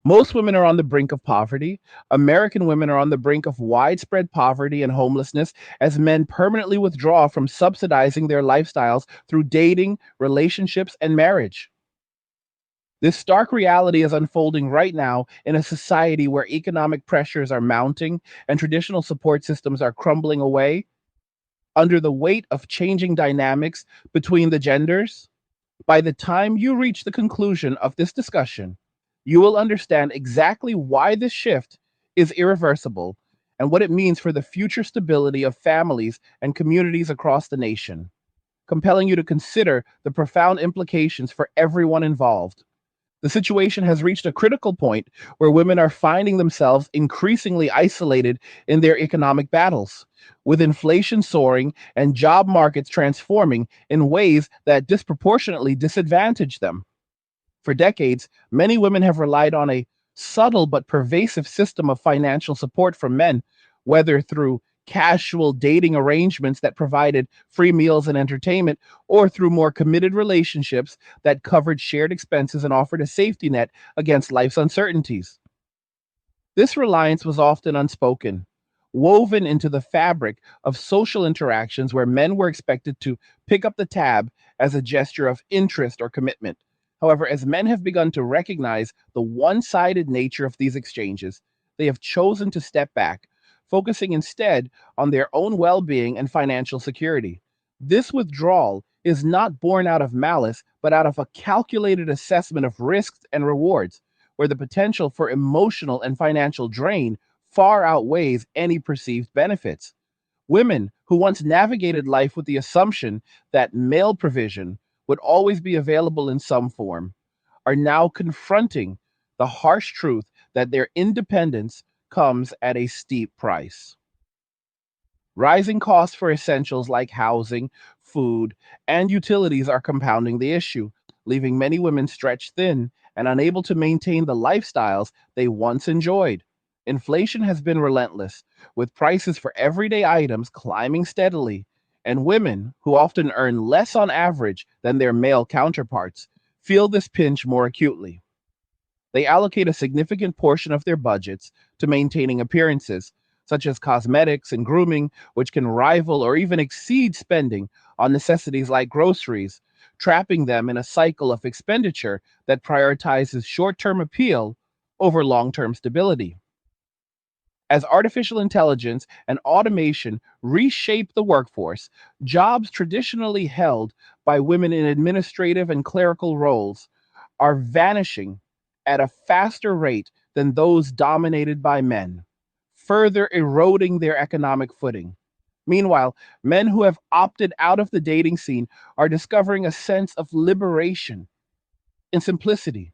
Most women are on the brink of poverty. American women are on the brink of widespread poverty and homelessness as men permanently withdraw from subsidizing their lifestyles through dating, relationships, and marriage. This stark reality is unfolding right now in a society where economic pressures are mounting and traditional support systems are crumbling away under the weight of changing dynamics between the genders. By the time you reach the conclusion of this discussion, you will understand exactly why this shift is irreversible and what it means for the future stability of families and communities across the nation, compelling you to consider the profound implications for everyone involved. The situation has reached a critical point where women are finding themselves increasingly isolated in their economic battles, with inflation soaring and job markets transforming in ways that disproportionately disadvantage them. For decades, many women have relied on a subtle but pervasive system of financial support from men, whether through casual dating arrangements that provided free meals and entertainment, or through more committed relationships that covered shared expenses and offered a safety net against life's uncertainties. This reliance was often unspoken, woven into the fabric of social interactions where men were expected to pick up the tab as a gesture of interest or commitment. However, as men have begun to recognize the one sided nature of these exchanges, they have chosen to step back, focusing instead on their own well being and financial security. This withdrawal is not born out of malice, but out of a calculated assessment of risks and rewards where the potential for emotional and financial drain far outweighs any perceived benefits. Women who once navigated life with the assumption that male provision would always be available in some form are now confronting the harsh truth that their independence comes at a steep price. Rising costs for essentials like housing, food, and utilities are compounding the issue, leaving many women stretched thin and unable to maintain the lifestyles they once enjoyed. Inflation has been relentless, with prices for everyday items climbing steadily, and women, who often earn less on average than their male counterparts, feel this pinch more acutely. They allocate a significant portion of their budgets to maintaining appearances, such as cosmetics and grooming, which can rival or even exceed spending on necessities like groceries, trapping them in a cycle of expenditure that prioritizes short term appeal over long term stability. As artificial intelligence and automation reshape the workforce, jobs traditionally held by women in administrative and clerical roles are vanishing at a faster rate than those dominated by men, further eroding their economic footing. Meanwhile, men who have opted out of the dating scene are discovering a sense of liberation and simplicity,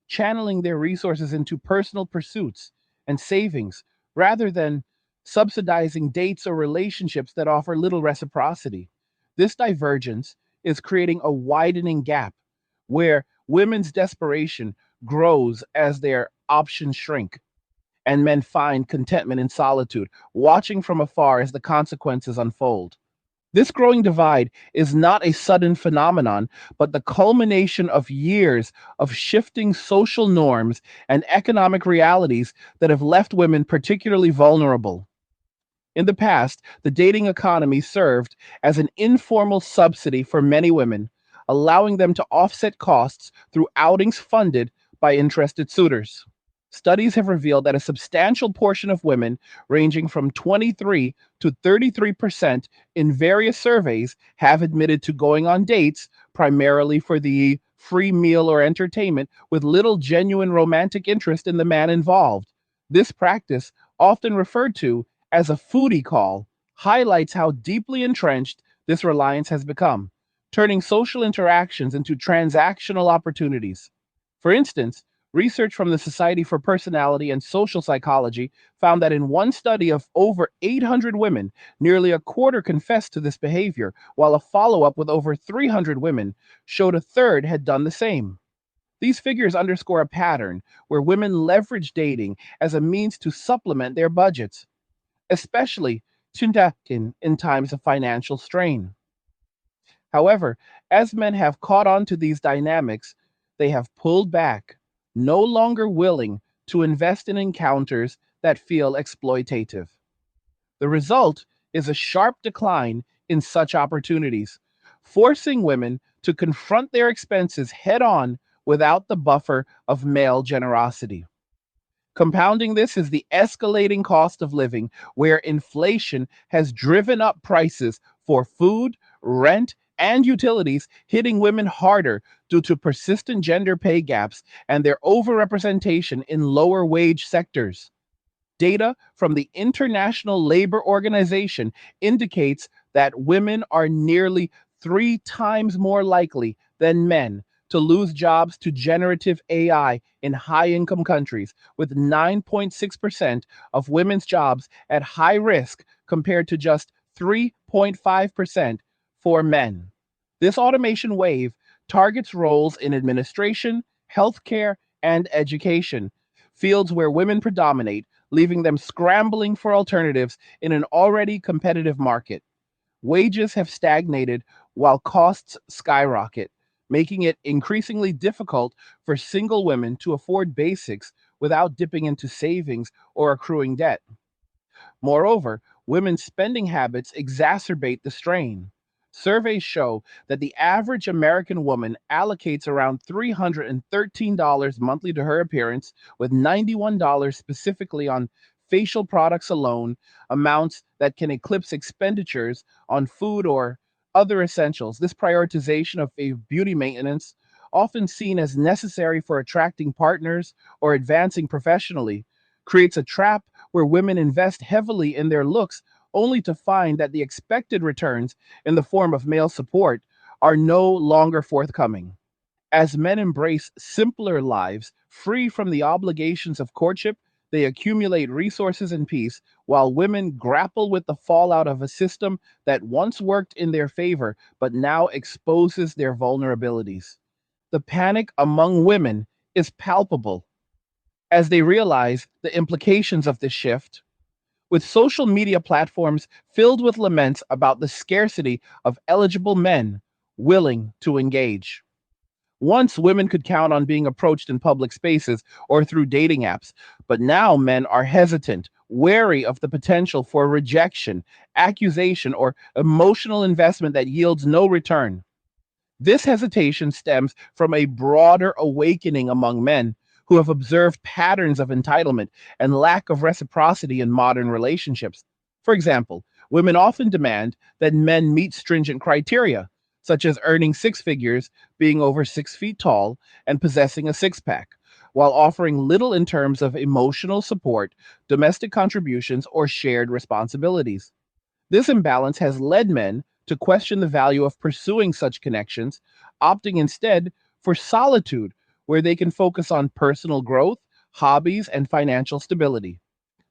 channeling their resources into personal pursuits and savings rather than subsidizing dates or relationships that offer little reciprocity. This divergence is creating a widening gap where women's desperation grows as their options shrink and men find contentment in solitude, watching from afar as the consequences unfold. This growing divide is not a sudden phenomenon, but the culmination of years of shifting social norms and economic realities that have left women particularly vulnerable. In the past, the dating economy served as an informal subsidy for many women, allowing them to offset costs through outings funded by interested suitors. Studies have revealed that a substantial portion of women, ranging from 23 to 33% in various surveys, have admitted to going on dates primarily for the free meal or entertainment with little genuine romantic interest in the man involved. This practice, often referred to as a foodie call, highlights how deeply entrenched this reliance has become, turning social interactions into transactional opportunities. For instance, research from the Society for Personality and Social Psychology found that in one study of over 800 women, nearly a quarter confessed to this behavior, while a follow up with over 300 women showed a third had done the same. These figures underscore a pattern where women leverage dating as a means to supplement their budgets, especially in times of financial strain. However, as men have caught on to these dynamics, they have pulled back, no longer willing to invest in encounters that feel exploitative. The result is a sharp decline in such opportunities, forcing women to confront their expenses head on without the buffer of male generosity. Compounding this is the escalating cost of living, where inflation has driven up prices for food, rent, and utilities, hitting women harder due to persistent gender pay gaps and their overrepresentation in lower wage sectors. Data from the International Labor Organization indicates that women are nearly 3 times more likely than men to lose jobs to generative AI in high income countries, with 9.6% of women's jobs at high risk compared to just 3.5% for men. This automation wave targets roles in administration, healthcare, and education, fields where women predominate, leaving them scrambling for alternatives in an already competitive market. Wages have stagnated while costs skyrocket, making it increasingly difficult for single women to afford basics without dipping into savings or accruing debt. Moreover, women's spending habits exacerbate the strain. Surveys show that the average American woman allocates around $313 monthly to her appearance, with $91 specifically on facial products alone, amounts that can eclipse expenditures on food or other essentials. This prioritization of a beauty maintenance, often seen as necessary for attracting partners or advancing professionally, creates a trap where women invest heavily in their looks only to find that the expected returns in the form of male support are no longer forthcoming. As men embrace simpler lives, free from the obligations of courtship, they accumulate resources and peace, while women grapple with the fallout of a system that once worked in their favor but now exposes their vulnerabilities. The panic among women is palpable as they realize the implications of this shift, with social media platforms filled with laments about the scarcity of eligible men willing to engage. Once women could count on being approached in public spaces or through dating apps, but now men are hesitant, wary of the potential for rejection, accusation, or emotional investment that yields no return. This hesitation stems from a broader awakening among men who have observed patterns of entitlement and lack of reciprocity in modern relationships. For example, women often demand that men meet stringent criteria, such as earning six figures, being over 6 feet tall, and possessing a six pack, while offering little in terms of emotional support, domestic contributions, or shared responsibilities. This imbalance has led men to question the value of pursuing such connections, opting instead for solitude, where they can focus on personal growth, hobbies, and financial stability.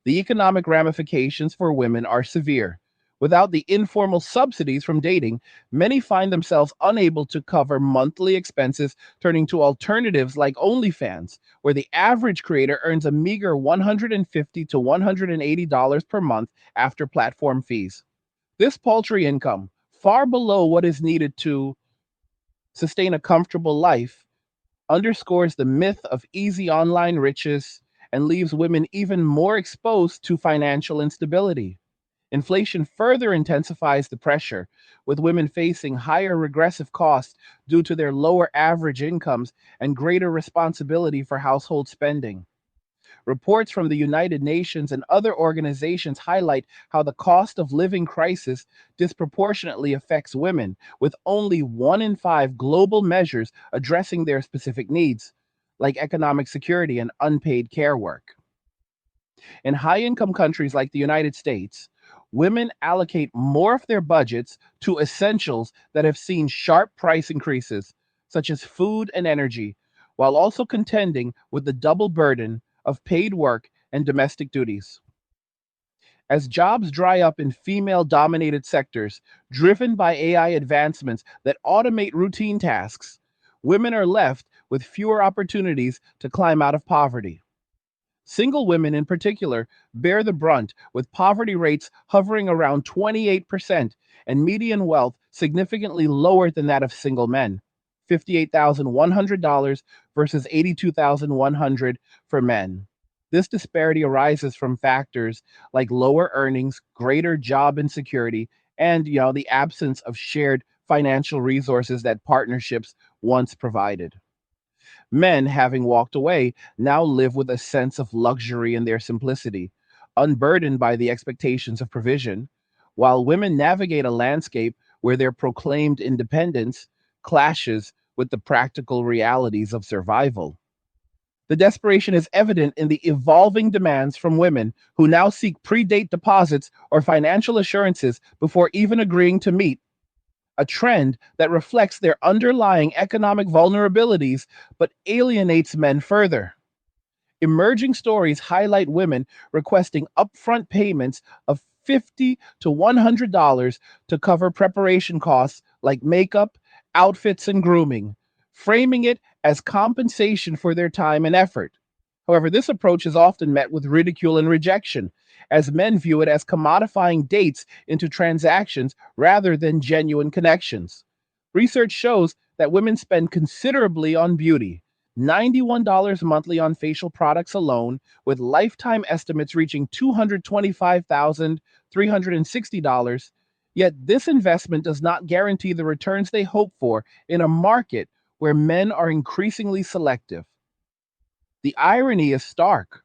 The economic ramifications for women are severe. Without the informal subsidies from dating, many find themselves unable to cover monthly expenses, turning to alternatives like OnlyFans, where the average creator earns a meager $150 to $180 per month after platform fees. This paltry income, far below what is needed to sustain a comfortable life, underscores the myth of easy online riches and leaves women even more exposed to financial instability. Inflation further intensifies the pressure, with women facing higher regressive costs due to their lower average incomes and greater responsibility for household spending. Reports from the United Nations and other organizations highlight how the cost of living crisis disproportionately affects women, with only 1 in 5 global measures addressing their specific needs, like economic security and unpaid care work. In high income countries like the United States, women allocate more of their budgets to essentials that have seen sharp price increases, such as food and energy, while also contending with the double burden of paid work and domestic duties. As jobs dry up in female dominated sectors, driven by AI advancements that automate routine tasks, women are left with fewer opportunities to climb out of poverty. Single women, in particular, bear the brunt, with poverty rates hovering around 28% and median wealth significantly lower than that of single men. $58,100 versus $82,100 for men. This disparity arises from factors like lower earnings, greater job insecurity, and the absence of shared financial resources that partnerships once provided. Men, having walked away, now live with a sense of luxury in their simplicity, unburdened by the expectations of provision, while women navigate a landscape where their proclaimed independence clashes with the practical realities of survival. The desperation is evident in the evolving demands from women who now seek pre-date deposits or financial assurances before even agreeing to meet, a trend that reflects their underlying economic vulnerabilities but alienates men further. Emerging stories highlight women requesting upfront payments of $50 to $100 to cover preparation costs like makeup, outfits, and grooming, framing it as compensation for their time and effort. However, this approach is often met with ridicule and rejection, as men view it as commodifying dates into transactions rather than genuine connections. Research shows that women spend considerably on beauty, $91 monthly on facial products alone, with lifetime estimates reaching $225,360. Yet this investment does not guarantee the returns they hope for in a market where men are increasingly selective. The irony is stark.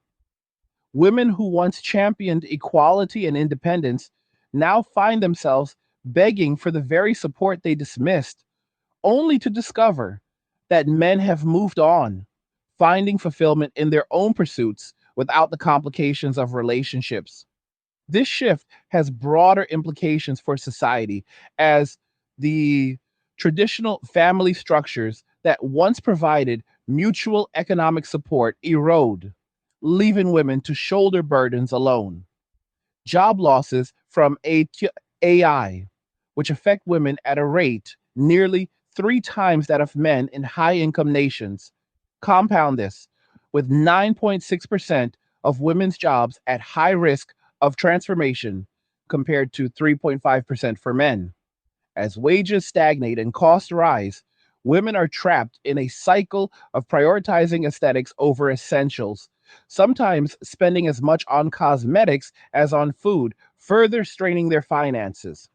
Women who once championed equality and independence now find themselves begging for the very support they dismissed, only to discover that men have moved on, finding fulfillment in their own pursuits without the complications of relationships. This shift has broader implications for society, as the traditional family structures that once provided mutual economic support erode, leaving women to shoulder burdens alone. Job losses from AI, which affect women at a rate nearly three times that of men in high income nations. Compound this with 9.6% of women's jobs at high risk of transformation compared to 3.5% for men. As wages stagnate and costs rise, women are trapped in a cycle of prioritizing aesthetics over essentials, sometimes spending as much on cosmetics as on food, further straining their finances.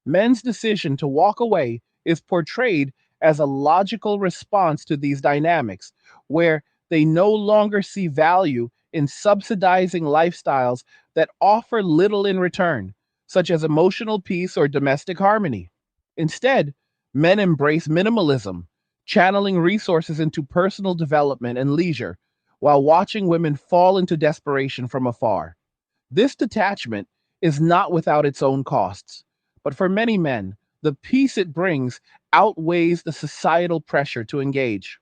Men's decision to walk away is portrayed as a logical response to these dynamics, where they no longer see value in subsidizing lifestyles that offer little in return, such as emotional peace or domestic harmony. Instead, men embrace minimalism, channeling resources into personal development and leisure, while watching women fall into desperation from afar. This detachment is not without its own costs, but for many men, the peace it brings outweighs the societal pressure to engage.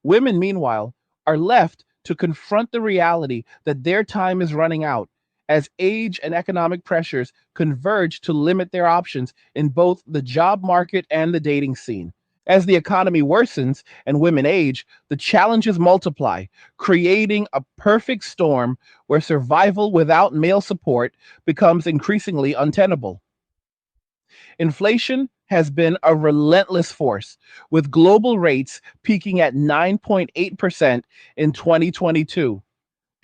Women, meanwhile, are left to confront the reality that their time is running out as age and economic pressures converge to limit their options in both the job market and the dating scene. As the economy worsens and women age, the challenges multiply, creating a perfect storm where survival without male support becomes increasingly untenable. Inflation has been a relentless force, with global rates peaking at 9.8% in 2022,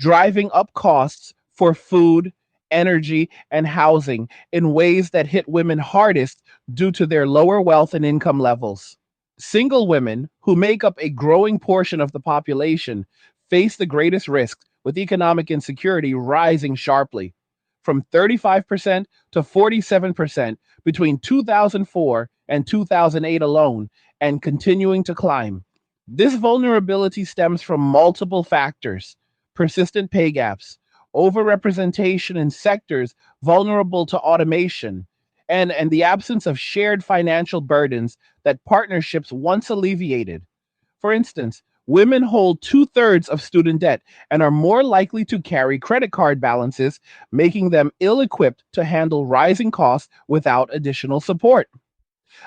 driving up costs for food, energy, and housing in ways that hit women hardest due to their lower wealth and income levels. Single women, who make up a growing portion of the population, face the greatest risk, with economic insecurity rising sharply from 35% to 47% between 2004 and 2008 alone, and continuing to climb. This vulnerability stems from multiple factors: persistent pay gaps, overrepresentation in sectors vulnerable to automation, and the absence of shared financial burdens that partnerships once alleviated. For instance, women hold two-thirds of student debt and are more likely to carry credit card balances, making them ill-equipped to handle rising costs without additional support.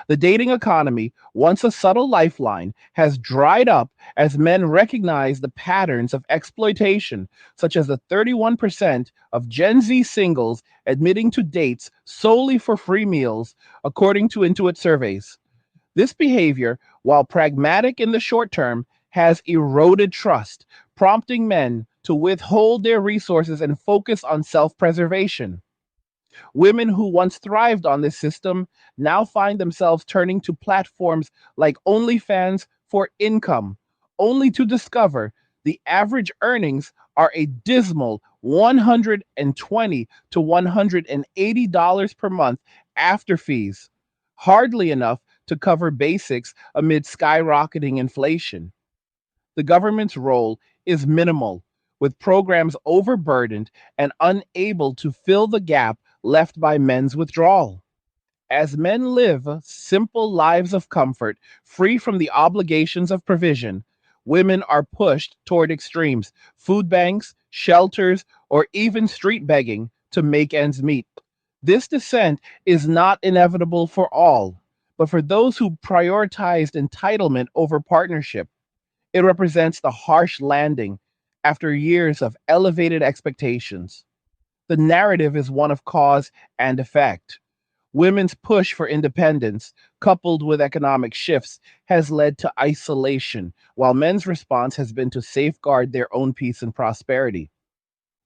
The dating economy, once a subtle lifeline, has dried up as men recognize the patterns of exploitation, such as the 31% of Gen Z singles admitting to dates solely for free meals, according to Intuit surveys. This behavior, while pragmatic in the short term, has eroded trust, prompting men to withhold their resources and focus on self preservation. Women who once thrived on this system now find themselves turning to platforms like OnlyFans for income, only to discover the average earnings are a dismal $120 to $180 per month after fees, hardly enough to cover basics amid skyrocketing inflation. The government's role is minimal, with programs overburdened and unable to fill the gap left by men's withdrawal. As men live simple lives of comfort, free from the obligations of provision, women are pushed toward extremes, food banks, shelters, or even street begging to make ends meet. This descent is not inevitable for all, but for those who prioritized entitlement over partnership, it represents the harsh landing after years of elevated expectations. The narrative is one of cause and effect. Women's push for independence, coupled with economic shifts, has led to isolation, while men's response has been to safeguard their own peace and prosperity.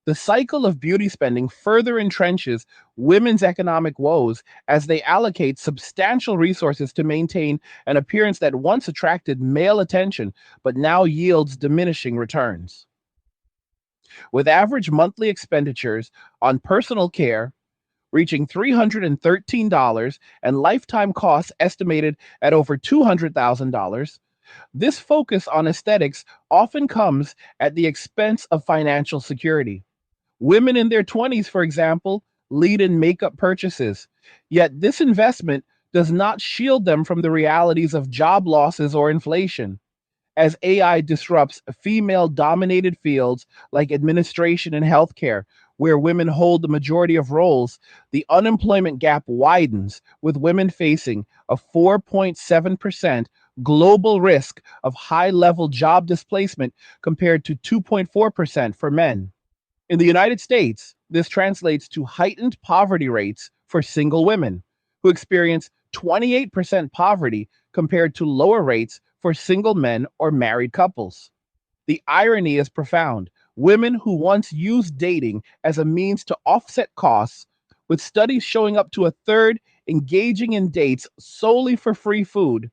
The cycle of beauty spending further entrenches women's economic woes as they allocate substantial resources to maintain an appearance that once attracted male attention but now yields diminishing returns. With average monthly expenditures on personal care reaching $313 and lifetime costs estimated at over $200,000, this focus on aesthetics often comes at the expense of financial security. Women in their 20s, for example, lead in makeup purchases. Yet this investment does not shield them from the realities of job losses or inflation. As AI disrupts female dominated fields like administration and healthcare, where women hold the majority of roles, the unemployment gap widens, with women facing a 4.7% global risk of high level job displacement compared to 2.4% for men. In the United States, this translates to heightened poverty rates for single women, who experience 28% poverty compared to lower rates for single men or married couples. The irony is profound. Women who once used dating as a means to offset costs, with studies showing up to a third engaging in dates solely for free food,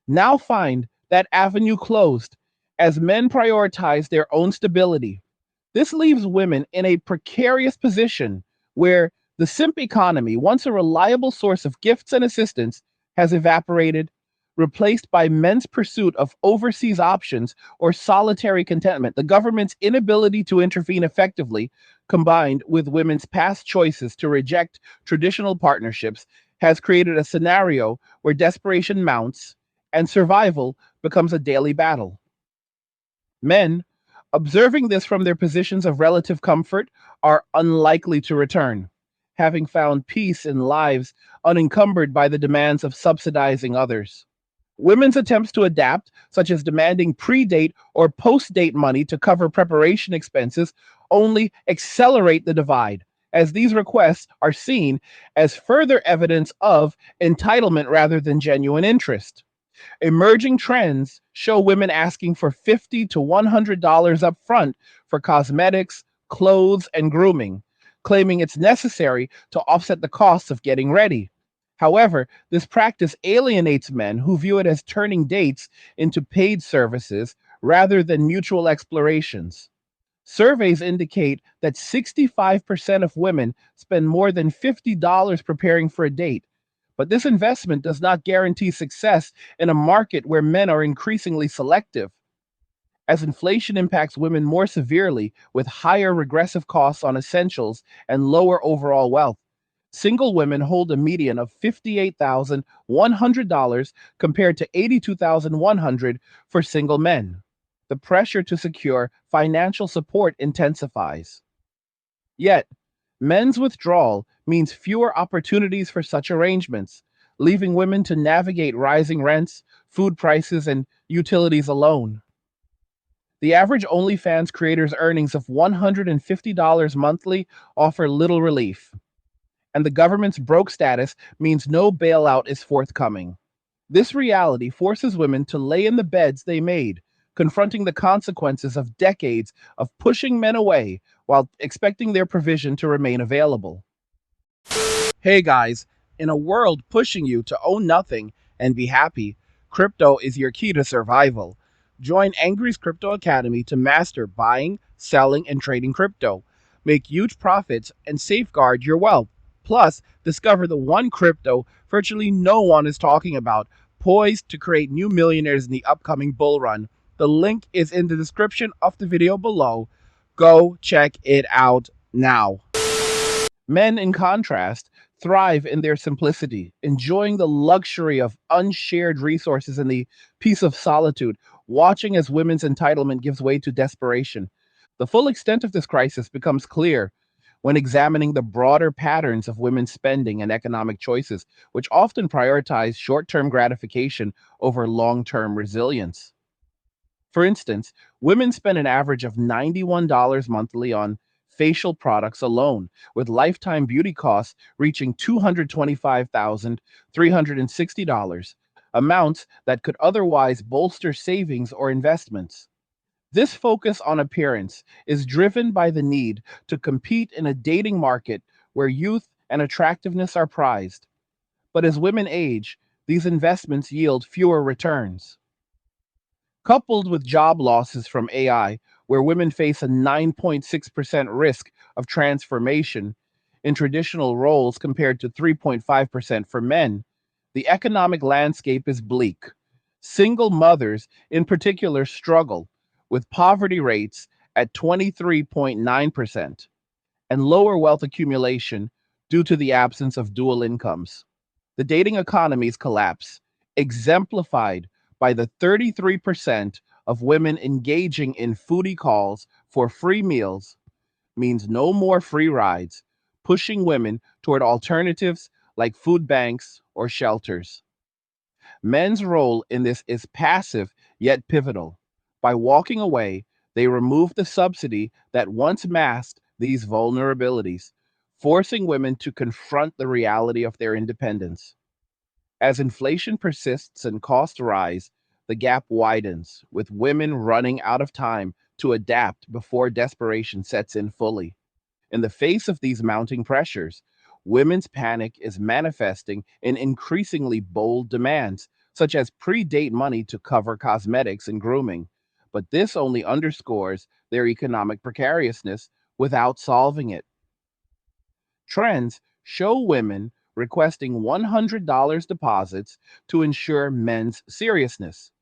now find that avenue closed as men prioritize their own stability. This leaves women in a precarious position where the simp economy, once a reliable source of gifts and assistance, has evaporated, replaced by men's pursuit of overseas options or solitary contentment. The government's inability to intervene effectively, combined with women's past choices to reject traditional partnerships, has created a scenario where desperation mounts and survival becomes a daily battle. Men, observing this from their positions of relative comfort, are unlikely to return, having found peace in lives unencumbered by the demands of subsidizing others. Women's attempts to adapt, such as demanding pre date or post date money to cover preparation expenses, only accelerate the divide, as these requests are seen as further evidence of entitlement rather than genuine interest. Emerging trends show women asking for $50 to $100 up front for cosmetics, clothes, and grooming, claiming it's necessary to offset the costs of getting ready. However, this practice alienates men who view it as turning dates into paid services rather than mutual explorations. Surveys indicate that 65% of women spend more than $50 preparing for a date, but this investment does not guarantee success in a market where men are increasingly selective. As inflation impacts women more severely with higher regressive costs on essentials and lower overall wealth, single women hold a median of $58,100 compared to $82,100 for single men. The pressure to secure financial support intensifies. Yet, men's withdrawal means fewer opportunities for such arrangements, leaving women to navigate rising rents, food prices, and utilities alone. The average OnlyFans creator's earnings of $150 monthly offer little relief, and the government's broke status means no bailout is forthcoming. This reality forces women to lay in the beds they made, confronting the consequences of decades of pushing men away while expecting their provision to remain available. Hey guys, in a world pushing you to own nothing and be happy, crypto is your key to survival. Join Angry's Crypto Academy to master buying, selling, and trading crypto. Make huge profits and safeguard your wealth. Plus, discover the one crypto virtually no one is talking about, poised to create new millionaires in the upcoming bull run. The link is in the description of the video below. Go check it out now. Men, in contrast, thrive in their simplicity, enjoying the luxury of unshared resources and the peace of solitude, watching as women's entitlement gives way to desperation. The full extent of this crisis becomes clear when examining the broader patterns of women's spending and economic choices, which often prioritize short term gratification over long term resilience. For instance, women spend an average of $91 monthly on facial products alone, with lifetime beauty costs reaching $225,360, amounts that could otherwise bolster savings or investments. This focus on appearance is driven by the need to compete in a dating market where youth and attractiveness are prized. But as women age, these investments yield fewer returns. Coupled with job losses from AI, where women face a 9.6% risk of transformation in traditional roles compared to 3.5% for men, the economic landscape is bleak. Single mothers, in particular, struggle with poverty rates at 23.9% and lower wealth accumulation due to the absence of dual incomes. The dating economy's collapse, exemplified by the 33% of women engaging in foodie calls for free meals, means no more free rides, pushing women toward alternatives like food banks or shelters. Men's role in this is passive yet pivotal. By walking away, they remove the subsidy that once masked these vulnerabilities, forcing women to confront the reality of their independence. As inflation persists and costs rise, the gap widens, with women running out of time to adapt before desperation sets in fully. In the face of these mounting pressures, women's panic is manifesting in increasingly bold demands, such as pre date money to cover cosmetics and grooming. But this only underscores their economic precariousness without solving it. Trends show women requesting $100 deposits to ensure men's seriousness.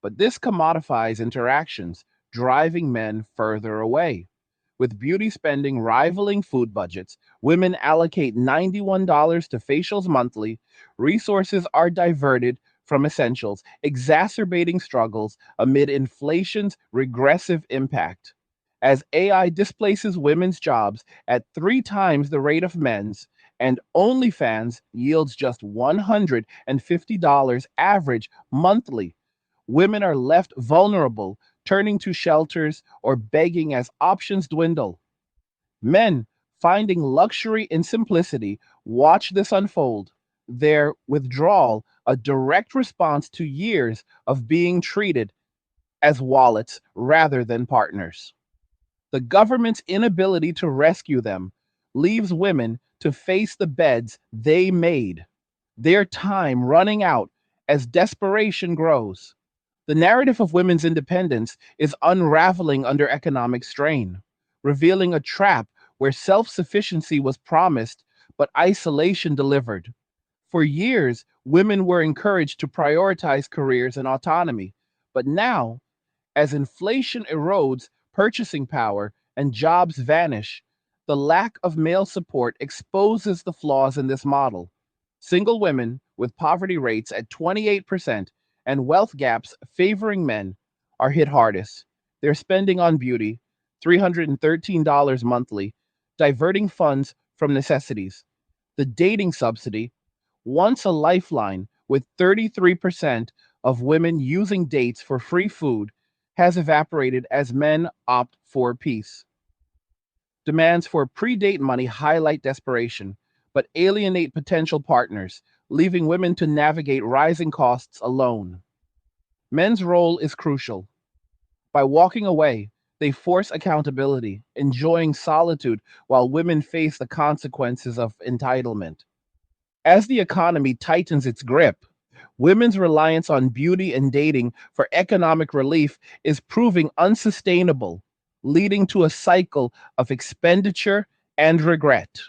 But this commodifies interactions, driving men further away. With beauty spending rivaling food budgets, women allocate $91 to facials monthly. Resources are diverted from essentials, exacerbating struggles amid inflation's regressive impact. As AI displaces women's jobs at 3 times the rate of men's, and OnlyFans yields just $150 average monthly, women are left vulnerable, turning to shelters or begging as options dwindle. Men, finding luxury in simplicity, watch this unfold. Their withdrawal, a direct response to years of being treated as wallets rather than partners. The government's inability to rescue them leaves women to face the beds they made, their time running out as desperation grows. The narrative of women's independence is unraveling under economic strain, revealing a trap where self sufficiency was promised but isolation delivered. For years, women were encouraged to prioritize careers and autonomy, but now, as inflation erodes purchasing power and jobs vanish, the lack of male support exposes the flaws in this model. Single women with poverty rates at 28% and wealth gaps favoring men are hit hardest. They're spending on beauty, $313 monthly, diverting funds from necessities. The dating subsidy, once a lifeline with 33% of women using dates for free food, has evaporated as men opt for peace. Demands for pre date money highlight desperation, but alienate potential partners, leaving women to navigate rising costs alone. Men's role is crucial. By walking away, they force accountability, enjoying solitude while women face the consequences of entitlement. As the economy tightens its grip, women's reliance on beauty and dating for economic relief is proving unsustainable, leading to a cycle of expenditure and regret.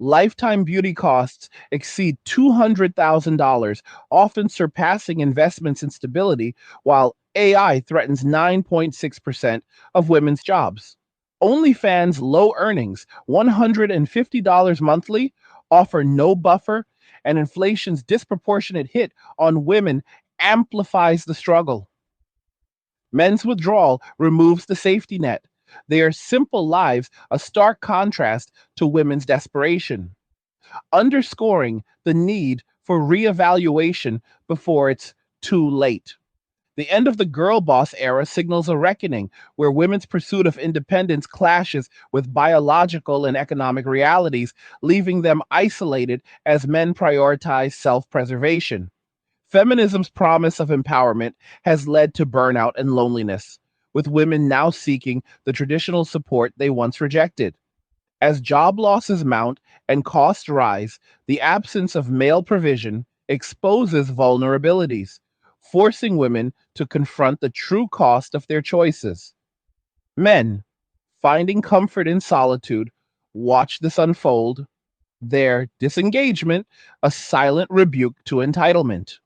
Lifetime beauty costs exceed $200,000, often surpassing investments in stability, while AI threatens 9.6% of women's jobs. OnlyFans' low earnings, $150 monthly, offer no buffer, and inflation's disproportionate hit on women amplifies the struggle. Men's withdrawal removes the safety net. Their simple lives a stark contrast to women's desperation, underscoring the need for reevaluation before it's too late. The end of the girl boss era signals a reckoning where women's pursuit of independence clashes with biological and economic realities, leaving them isolated as men prioritize self preservation. Feminism's promise of empowerment has led to burnout and loneliness, with women now seeking the traditional support they once rejected. As job losses mount and costs rise, the absence of male provision exposes vulnerabilities, forcing women to confront the true cost of their choices. Men, finding comfort in solitude, watch this unfold, their disengagement a silent rebuke to entitlement.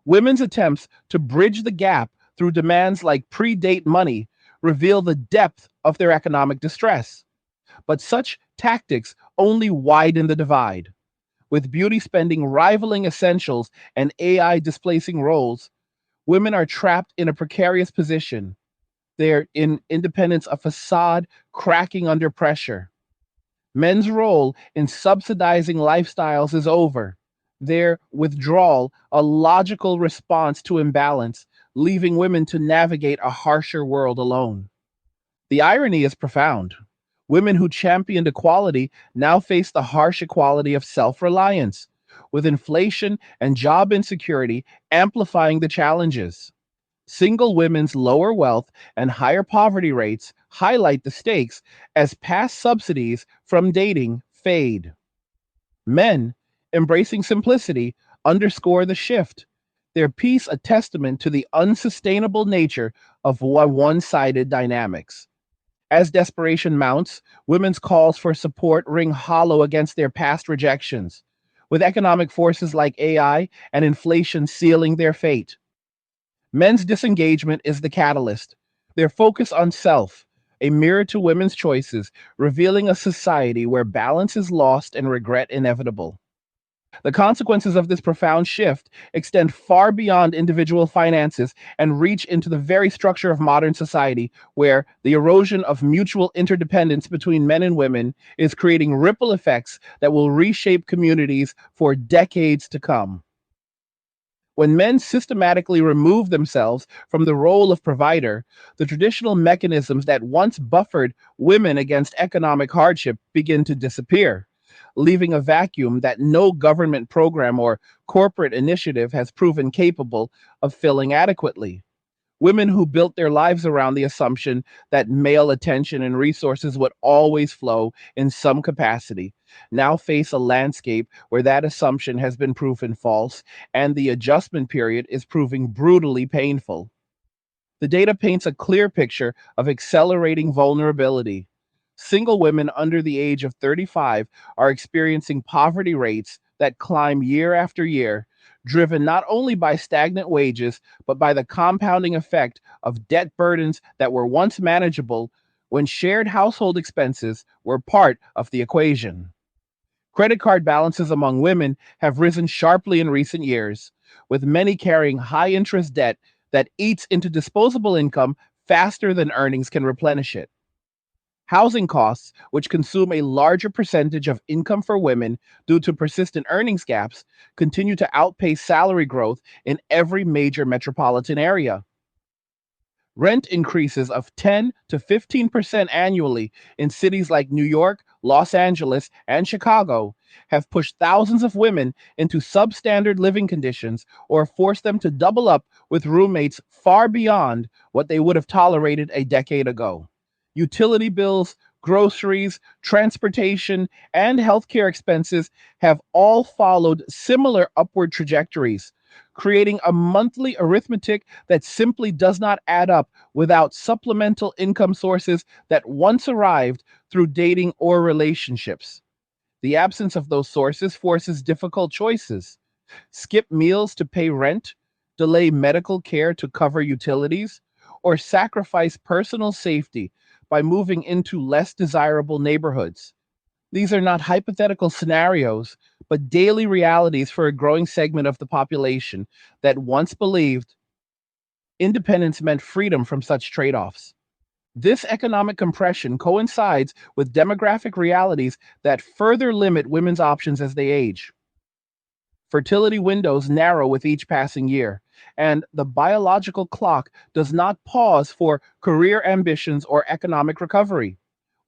Women's attempts to bridge the gap through demands like pre-date money reveal the depth of their economic distress. But such tactics only widen the divide. With beauty spending rivaling essentials and AI displacing roles, women are trapped in a precarious position. They're in independence, a facade cracking under pressure. Men's role in subsidizing lifestyles is over. Their withdrawal, a logical response to imbalance, leaving women to navigate a harsher world alone. The irony is profound. Women who championed equality now face the harsh equality of self reliance, with inflation and job insecurity amplifying the challenges. Single women's lower wealth and higher poverty rates highlight the stakes as past subsidies from dating fade. Men, embracing simplicity, underscore the shift, their piece a testament to the unsustainable nature of one sided dynamics. As desperation mounts, women's calls for support ring hollow against their past rejections, with economic forces like AI and inflation sealing their fate. Men's disengagement is the catalyst, their focus on self, a mirror to women's choices, revealing a society where balance is lost and regret inevitable. The consequences of this profound shift extend far beyond individual finances and reach into the very structure of modern society, where the erosion of mutual interdependence between men and women is creating ripple effects that will reshape communities for decades to come. When men systematically remove themselves from the role of provider, the traditional mechanisms that once buffered women against economic hardship begin to disappear, leaving a vacuum that no government program or corporate initiative has proven capable of filling adequately. Women who built their lives around the assumption that male attention and resources would always flow in some capacity now face a landscape where that assumption has been proven false, and the adjustment period is proving brutally painful. The data paints a clear picture of accelerating vulnerability. Single women under the age of 35 are experiencing poverty rates that climb year after year, driven not only by stagnant wages, but by the compounding effect of debt burdens that were once manageable when shared household expenses were part of the equation. Credit card balances among women have risen sharply in recent years, with many carrying high interest debt that eats into disposable income faster than earnings can replenish it. Housing costs, which consume a larger percentage of income for women due to persistent earnings gaps, continue to outpace salary growth in every major metropolitan area. Rent increases of 10 to 15% annually in cities like New York, Los Angeles, and Chicago have pushed thousands of women into substandard living conditions or forced them to double up with roommates far beyond what they would have tolerated a decade ago. Utility bills, groceries, transportation, and healthcare expenses have all followed similar upward trajectories, creating a monthly arithmetic that simply does not add up without supplemental income sources that once arrived through dating or relationships. The absence of those sources forces difficult choices. Skip meals to pay rent, delay medical care to cover utilities, or sacrifice personal safety by moving into less desirable neighborhoods. These are not hypothetical scenarios, but daily realities for a growing segment of the population that once believed independence meant freedom from such trade offs. This economic compression coincides with demographic realities that further limit women's options as they age. Fertility windows narrow with each passing year, and the biological clock does not pause for career ambitions or economic recovery.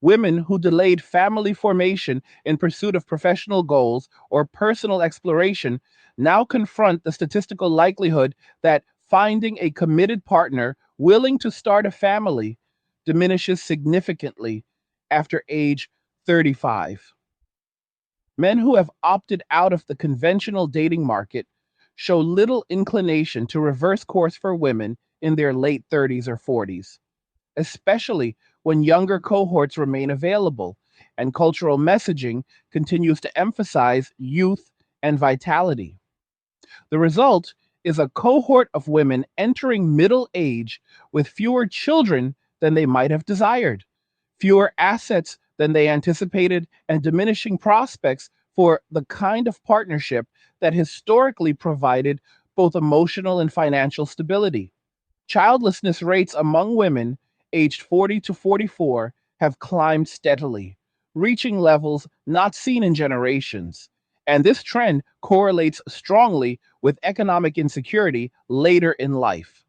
Women who delayed family formation in pursuit of professional goals or personal exploration now confront the statistical likelihood that finding a committed partner willing to start a family diminishes significantly after age 35. Men who have opted out of the conventional dating market show little inclination to reverse course for women in their late 30s or 40s, especially when younger cohorts remain available and cultural messaging continues to emphasize youth and vitality. The result is a cohort of women entering middle age with fewer children than they might have desired, fewer assets than they anticipated, and diminishing prospects for the kind of partnership that historically provided both emotional and financial stability. Childlessness rates among women aged 40 to 44 have climbed steadily, reaching levels not seen in generations. And this trend correlates strongly with economic insecurity later in life.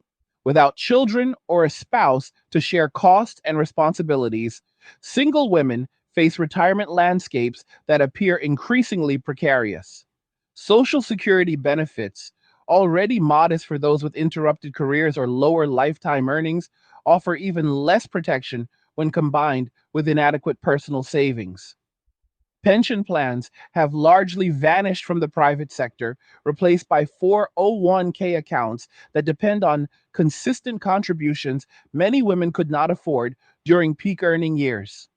Without children or a spouse to share costs and responsibilities, single women face retirement landscapes that appear increasingly precarious. Social security benefits, already modest for those with interrupted careers or lower lifetime earnings, offer even less protection when combined with inadequate personal savings. Pension plans have largely vanished from the private sector, replaced by 401k accounts that depend on consistent contributions many women could not afford during peak earning years.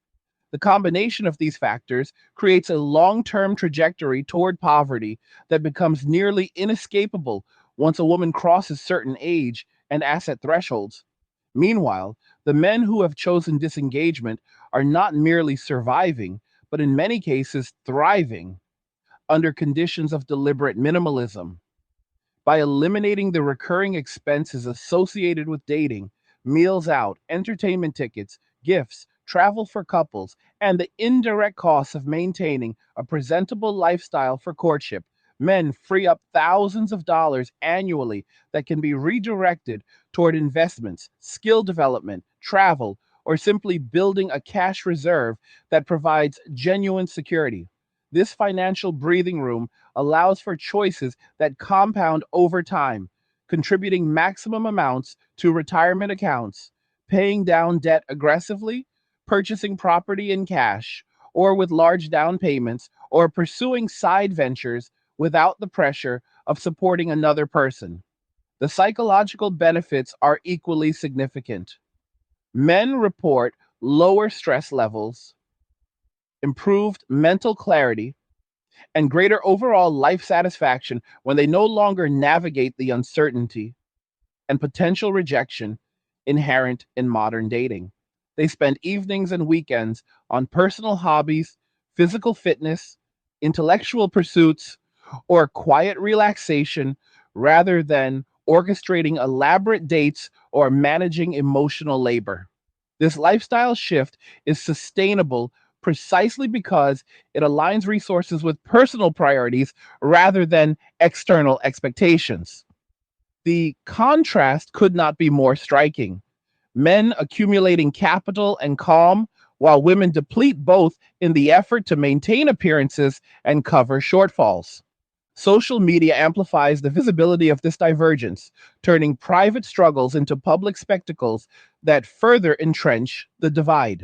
The combination of these factors creates a long term trajectory toward poverty that becomes nearly inescapable once a woman crosses certain age and asset thresholds. Meanwhile, the men who have chosen disengagement are not merely surviving, but in many cases thriving under conditions of deliberate minimalism. By eliminating the recurring expenses associated with dating, meals out, entertainment tickets, gifts, travel for couples, and the indirect costs of maintaining a presentable lifestyle for courtship, men free up thousands of dollars annually that can be redirected toward investments, skill development, travel, or simply building a cash reserve that provides genuine security. This financial breathing room allows for choices that compound over time, contributing maximum amounts to retirement accounts, paying down debt aggressively, purchasing property in cash, or with large down payments, or pursuing side ventures without the pressure of supporting another person. The psychological benefits are equally significant. Men report lower stress levels, improved mental clarity, and greater overall life satisfaction when they no longer navigate the uncertainty and potential rejection inherent in modern dating. They spend evenings and weekends on personal hobbies, physical fitness, intellectual pursuits, or quiet relaxation rather than orchestrating elaborate dates or managing emotional labor. This lifestyle shift is sustainable precisely because it aligns resources with personal priorities rather than external expectations. The contrast could not be more striking. Men accumulating capital and calm, while women deplete both in the effort to maintain appearances and cover shortfalls. Social media amplifies the visibility of this divergence, turning private struggles into public spectacles that further entrench the divide.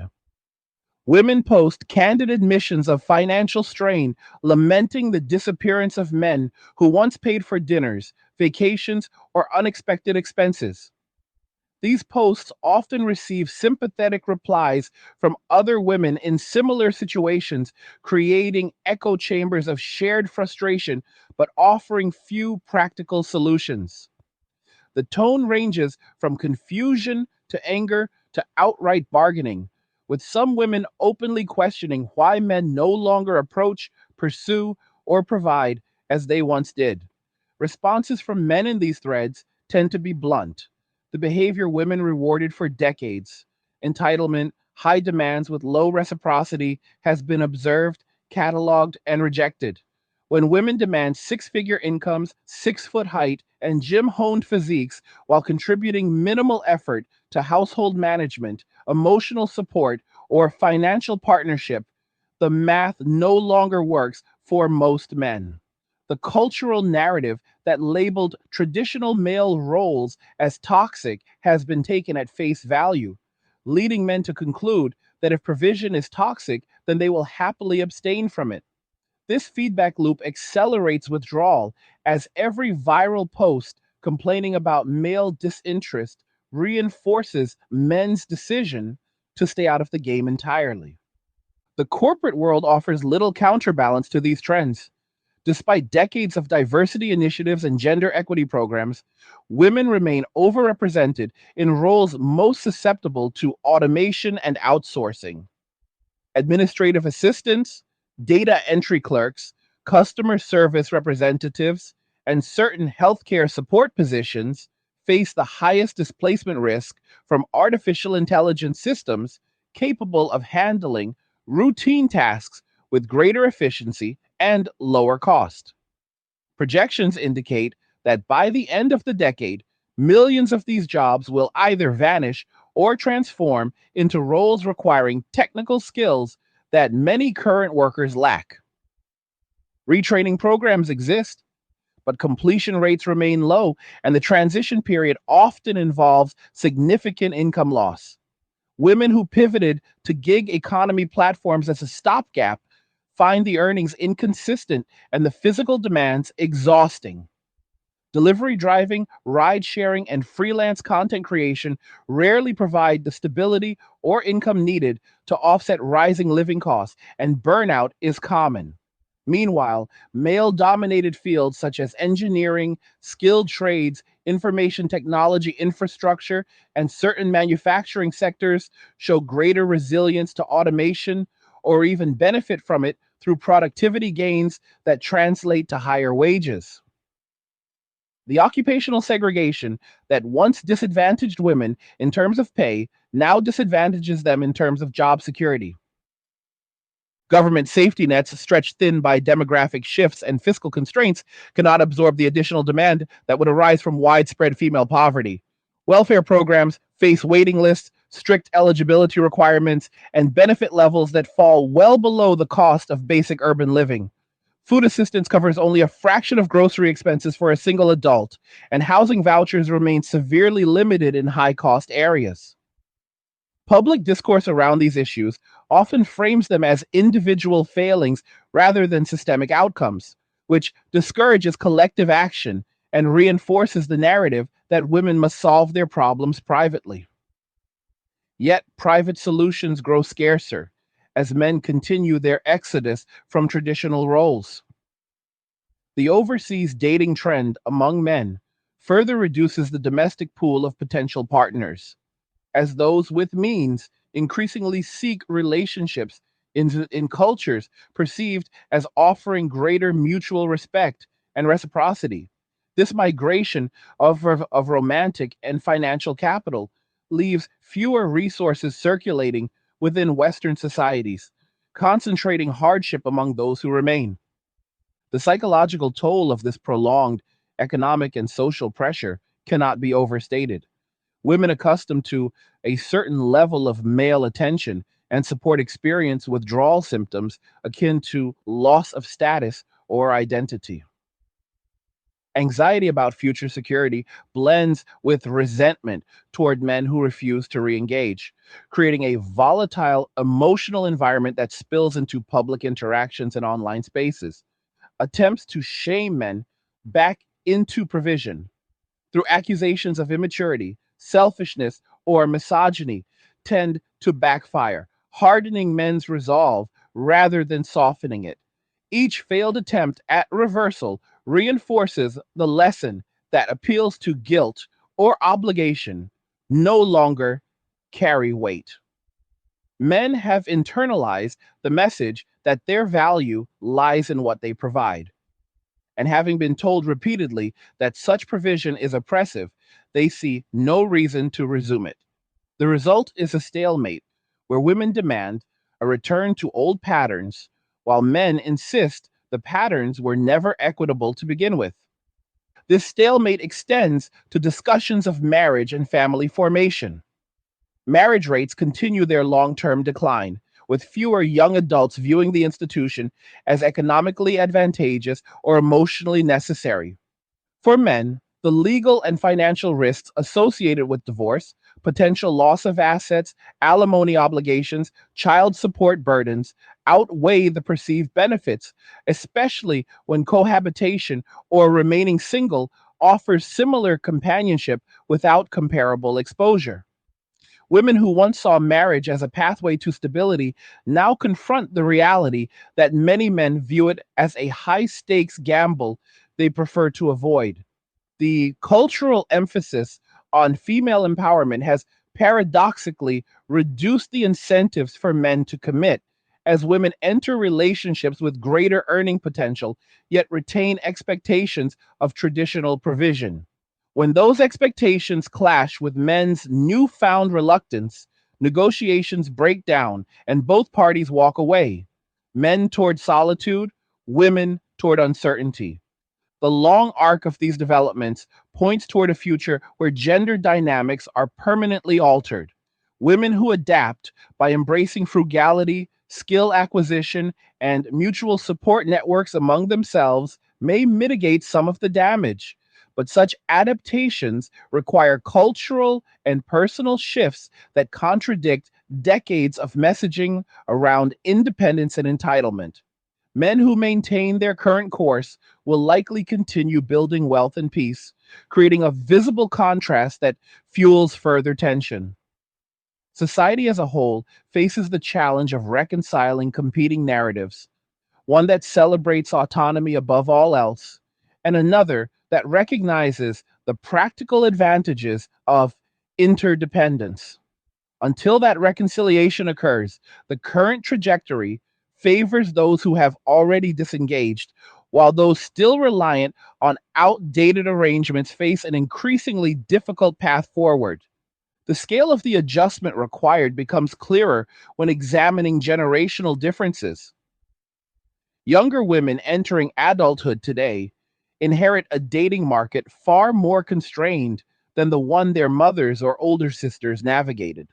Women post candid admissions of financial strain, lamenting the disappearance of men who once paid for dinners, vacations, or unexpected expenses. These posts often receive sympathetic replies from other women in similar situations, creating echo chambers of shared frustration but offering few practical solutions. The tone ranges from confusion to anger to outright bargaining, with some women openly questioning why men no longer approach, pursue, or provide as they once did. Responses from men in these threads tend to be blunt. The behavior women rewarded for decades, entitlement, high demands with low reciprocity, has been observed, cataloged, and rejected. When women demand six-figure incomes, 6 foot height, and gym honed physiques while contributing minimal effort to household management, emotional support, or financial partnership, the math no longer works for most men. The cultural narrative that labeled traditional male roles as toxic has been taken at face value, leading men to conclude that if provision is toxic, then they will happily abstain from it. This feedback loop accelerates withdrawal as every viral post complaining about male disinterest reinforces men's decision to stay out of the game entirely. The corporate world offers little counterbalance to these trends. Despite decades of diversity initiatives and gender equity programs, women remain overrepresented in roles most susceptible to automation and outsourcing. Administrative assistants, data entry clerks, customer service representatives, and certain healthcare support positions face the highest displacement risk from artificial intelligence systems capable of handling routine tasks with greater efficiency and lower cost. Projections indicate that by the end of the decade, millions of these jobs will either vanish or transform into roles requiring technical skills that many current workers lack. Retraining programs exist, but completion rates remain low, and the transition period often involves significant income loss. Women who pivoted to gig economy platforms as a stopgap find the earnings inconsistent and the physical demands exhausting. Delivery driving, ride sharing, and freelance content creation rarely provide the stability or income needed to offset rising living costs, and burnout is common. Meanwhile, male dominated fields such as engineering, skilled trades, information technology infrastructure, and certain manufacturing sectors show greater resilience to automation or even benefit from it through productivity gains that translate to higher wages. The occupational segregation that once disadvantaged women in terms of pay now disadvantages them in terms of job security. Government safety nets, stretched thin by demographic shifts and fiscal constraints, cannot absorb the additional demand that would arise from widespread female poverty. Welfare programs face waiting lists, strict eligibility requirements, and benefit levels that fall well below the cost of basic urban living. Food assistance covers only a fraction of grocery expenses for a single adult, and housing vouchers remain severely limited in high cost areas. Public discourse around these issues often frames them as individual failings rather than systemic outcomes, which discourages collective action and reinforces the narrative that women must solve their problems privately. Yet, private solutions grow scarcer as men continue their exodus from traditional roles. The overseas dating trend among men further reduces the domestic pool of potential partners, as those with means increasingly seek relationships in cultures perceived as offering greater mutual respect and reciprocity. This migration of romantic and financial capital leaves fewer resources circulating within Western societies, concentrating hardship among those who remain. The psychological toll of this prolonged economic and social pressure cannot be overstated. Women accustomed to a certain level of male attention and support experience withdrawal symptoms akin to loss of status or identity. Anxiety about future security blends with resentment toward men who refuse to re engage, creating a volatile emotional environment that spills into public interactions and online spaces. Attempts to shame men back into provision through accusations of immaturity, selfishness, or misogyny tend to backfire, hardening men's resolve rather than softening it. Each failed attempt at reversal reinforces the lesson that appeals to guilt or obligation no longer carry weight. Men have internalized the message that their value lies in what they provide, and having been told repeatedly that such provision is oppressive, they see no reason to resume it. The result is a stalemate where women demand a return to old patterns while men insist the patterns were never equitable to begin with. This stalemate extends to discussions of marriage and family formation. Marriage rates continue their long term decline, with fewer young adults viewing the institution as economically advantageous or emotionally necessary. For men, the legal and financial risks associated with divorce, potential loss of assets, alimony obligations, child support burdens outweigh the perceived benefits, especially when cohabitation or remaining single offers similar companionship without comparable exposure. Women who once saw marriage as a pathway to stability now confront the reality that many men view it as a high stakes gamble they prefer to avoid. The cultural emphasis on female empowerment has paradoxically reduced the incentives for men to commit as women enter relationships with greater earning potential, yet retain expectations of traditional provision. When those expectations clash with men's newfound reluctance, negotiations break down and both parties walk away. Men toward solitude, women toward uncertainty. The long arc of these developments points toward a future where gender dynamics are permanently altered. Women who adapt by embracing frugality, skill acquisition, and mutual support networks among themselves may mitigate some of the damage. But such adaptations require cultural and personal shifts that contradict decades of messaging around independence and entitlement. Men who maintain their current course will likely continue building wealth and peace, creating a visible contrast that fuels further tension. Society as a whole faces the challenge of reconciling competing narratives, one that celebrates autonomy above all else, and another that recognizes the practical advantages of interdependence. Until that reconciliation occurs, the current trajectory favors those who have already disengaged, while those still reliant on outdated arrangements face an increasingly difficult path forward. The scale of the adjustment required becomes clearer when examining generational differences. Younger women entering adulthood today inherit a dating market far more constrained than the one their mothers or older sisters navigated.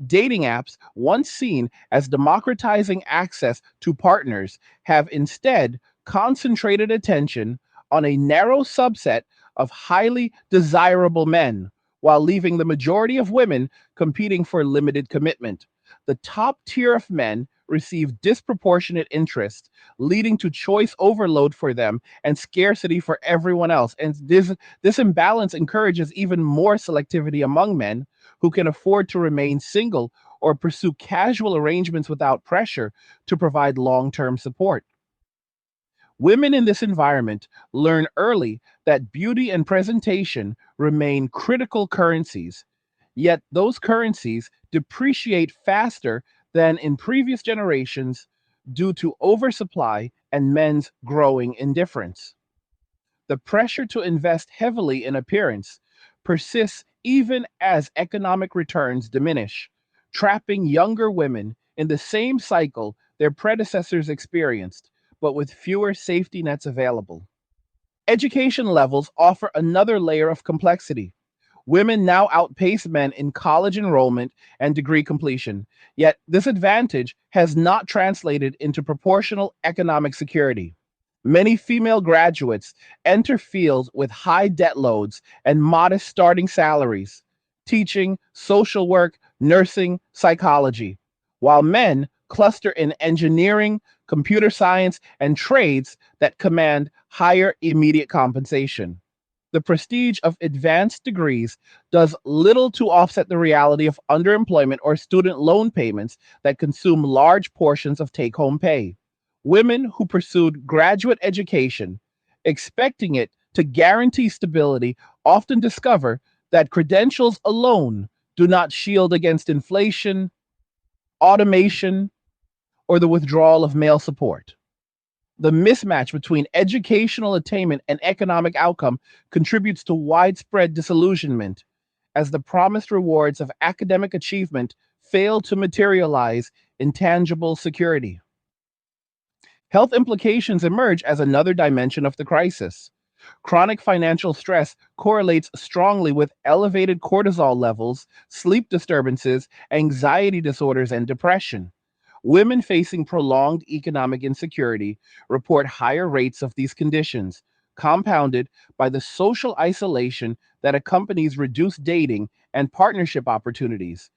Dating apps, once seen as democratizing access to partners, have instead concentrated attention on a narrow subset of highly desirable men, while leaving the majority of women competing for limited commitment. The top tier of men receive disproportionate interest, leading to choice overload for them and scarcity for everyone else. And this imbalance encourages even more selectivity among men who can afford to remain single or pursue casual arrangements without pressure to provide long term support. Women in this environment learn early that beauty and presentation remain critical currencies, yet those currencies depreciate faster than in previous generations due to oversupply and men's growing indifference. The pressure to invest heavily in appearance persists even as economic returns diminish, trapping younger women in the same cycle their predecessors experienced, but with fewer safety nets available. Education levels offer another layer of complexity. Women now outpace men in college enrollment and degree completion, yet this advantage has not translated into proportional economic security. Many female graduates enter fields with high debt loads and modest starting salaries, teaching, social work, nursing, psychology, while men cluster in engineering, computer science, and trades that command higher immediate compensation. The prestige of advanced degrees does little to offset the reality of underemployment or student loan payments that consume large portions of take home pay. Women who pursued graduate education, expecting it to guarantee stability, often discover that credentials alone do not shield against inflation, automation, or the withdrawal of male support. The mismatch between educational attainment and economic outcome contributes to widespread disillusionment as the promised rewards of academic achievement fail to materialize in tangible security. Health implications emerge as another dimension of the crisis. Chronic financial stress correlates strongly with elevated cortisol levels, sleep disturbances, anxiety disorders, and depression. Women facing prolonged economic insecurity report higher rates of these conditions, compounded by the social isolation that accompanies reduced dating and partnership opportunities.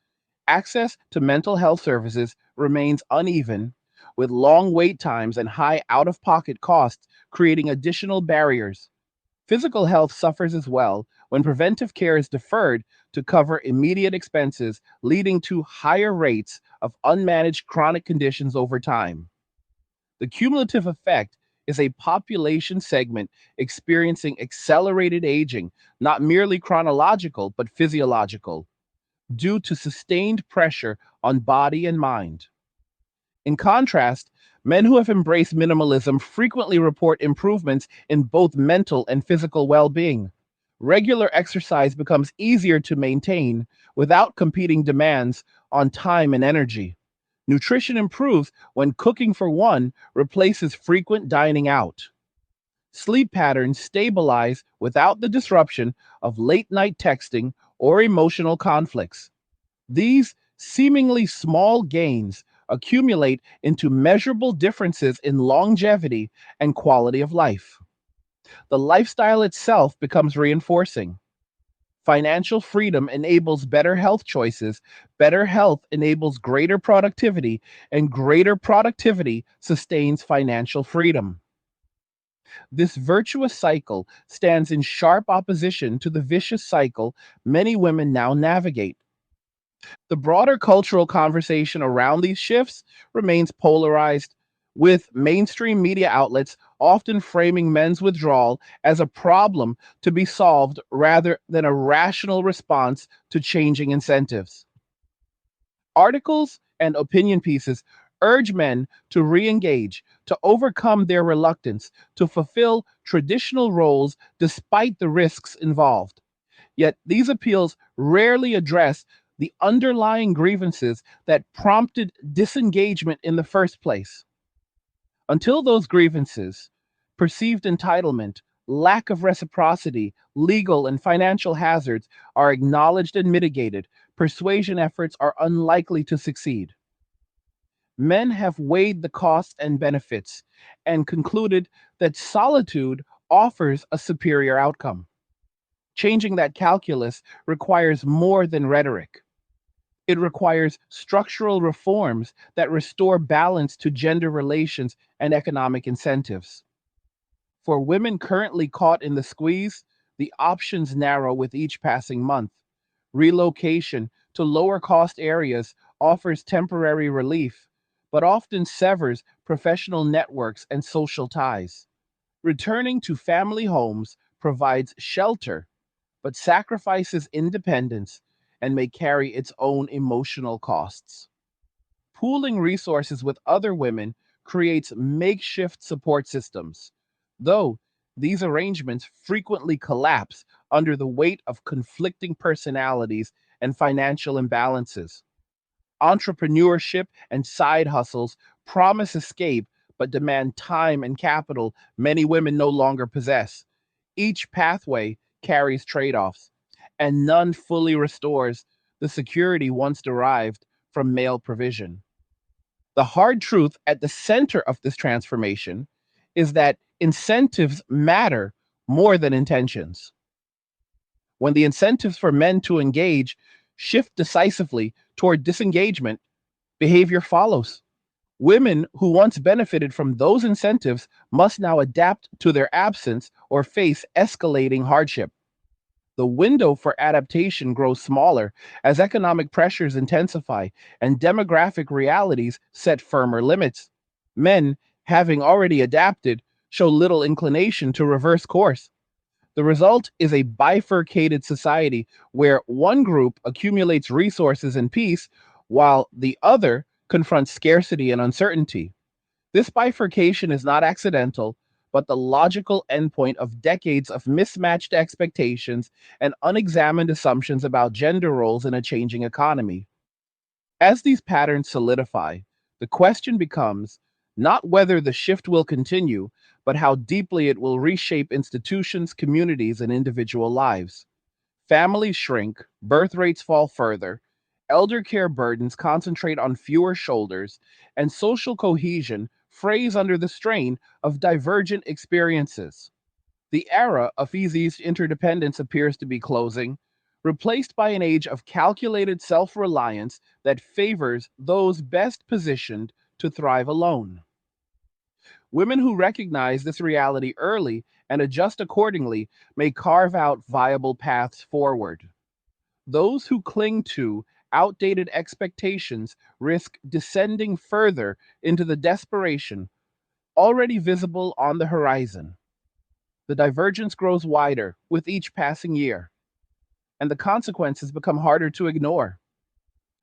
Access to mental health services remains uneven, with long wait times and high out of pocket costs creating additional barriers. Physical health suffers as well when preventive care is deferred to cover immediate expenses, leading to higher rates of unmanaged chronic conditions over time. The cumulative effect is a population segment experiencing accelerated aging, not merely chronological, but physiological, due to sustained pressure on body and mind. In contrast, men who have embraced minimalism frequently report improvements in both mental and physical well being. Regular exercise becomes easier to maintain without competing demands on time and energy. Nutrition improves when cooking for one replaces frequent dining out. Sleep patterns stabilize without the disruption of late night texting or emotional conflicts. These seemingly small gains accumulate into measurable differences in longevity and quality of life. The lifestyle itself becomes reinforcing. Financial freedom enables better health choices, better health enables greater productivity, and greater productivity sustains financial freedom. This virtuous cycle stands in sharp opposition to the vicious cycle many women now navigate. The broader cultural conversation around these shifts remains polarized, with mainstream media outlets often framing men's withdrawal as a problem to be solved rather than a rational response to changing incentives. Articles and opinion pieces urge men to re engage, to overcome their reluctance to fulfill traditional roles despite the risks involved. Yet these appeals rarely address the underlying grievances that prompted disengagement in the first place. Until those grievances, perceived entitlement, lack of reciprocity, legal and financial hazards are acknowledged and mitigated, persuasion efforts are unlikely to succeed. Men have weighed the costs and benefits and concluded that solitude offers a superior outcome. Changing that calculus requires more than rhetoric. It requires structural reforms that restore balance to gender relations and economic incentives. For women currently caught in the squeeze, the options narrow with each passing month. Relocation to lower cost areas offers temporary relief, but often severs professional networks and social ties. Returning to family homes provides shelter but sacrifices independence and may carry its own emotional costs. Pooling resources with other women creates makeshift support systems, though these arrangements frequently collapse under the weight of conflicting personalities and financial imbalances. Entrepreneurship and side hustles promise escape but demand time and capital many women no longer possess. Each pathway carries trade offs, and none fully restores the security once derived from male provision. The hard truth at the center of this transformation is that incentives matter more than intentions. When the incentives for men to engage shift decisively toward disengagement, behavior follows. Women who once benefited from those incentives must now adapt to their absence or face escalating hardship. The window for adaptation grows smaller as economic pressures intensify and demographic realities set firmer limits. Men, having already adapted, show little inclination to reverse course. The result is a bifurcated society where one group accumulates resources and peace while the other confronts scarcity and uncertainty. This bifurcation is not accidental, but the logical endpoint of decades of mismatched expectations and unexamined assumptions about gender roles in a changing economy. As these patterns solidify, the question becomes not whether the shift will continue, but how deeply it will reshape institutions, communities, and individual lives. Families shrink, birth rates fall further, elder care burdens concentrate on fewer shoulders, and social cohesion frays under the strain of divergent experiences. The era of easy interdependence appears to be closing, replaced by an age of calculated self reliance that favors those best positioned to thrive alone. Women who recognize this reality early and adjust accordingly may carve out viable paths forward. Those who cling to outdated expectations risk descending further into the desperation already visible on the horizon. The divergence grows wider with each passing year, and the consequences become harder to ignore.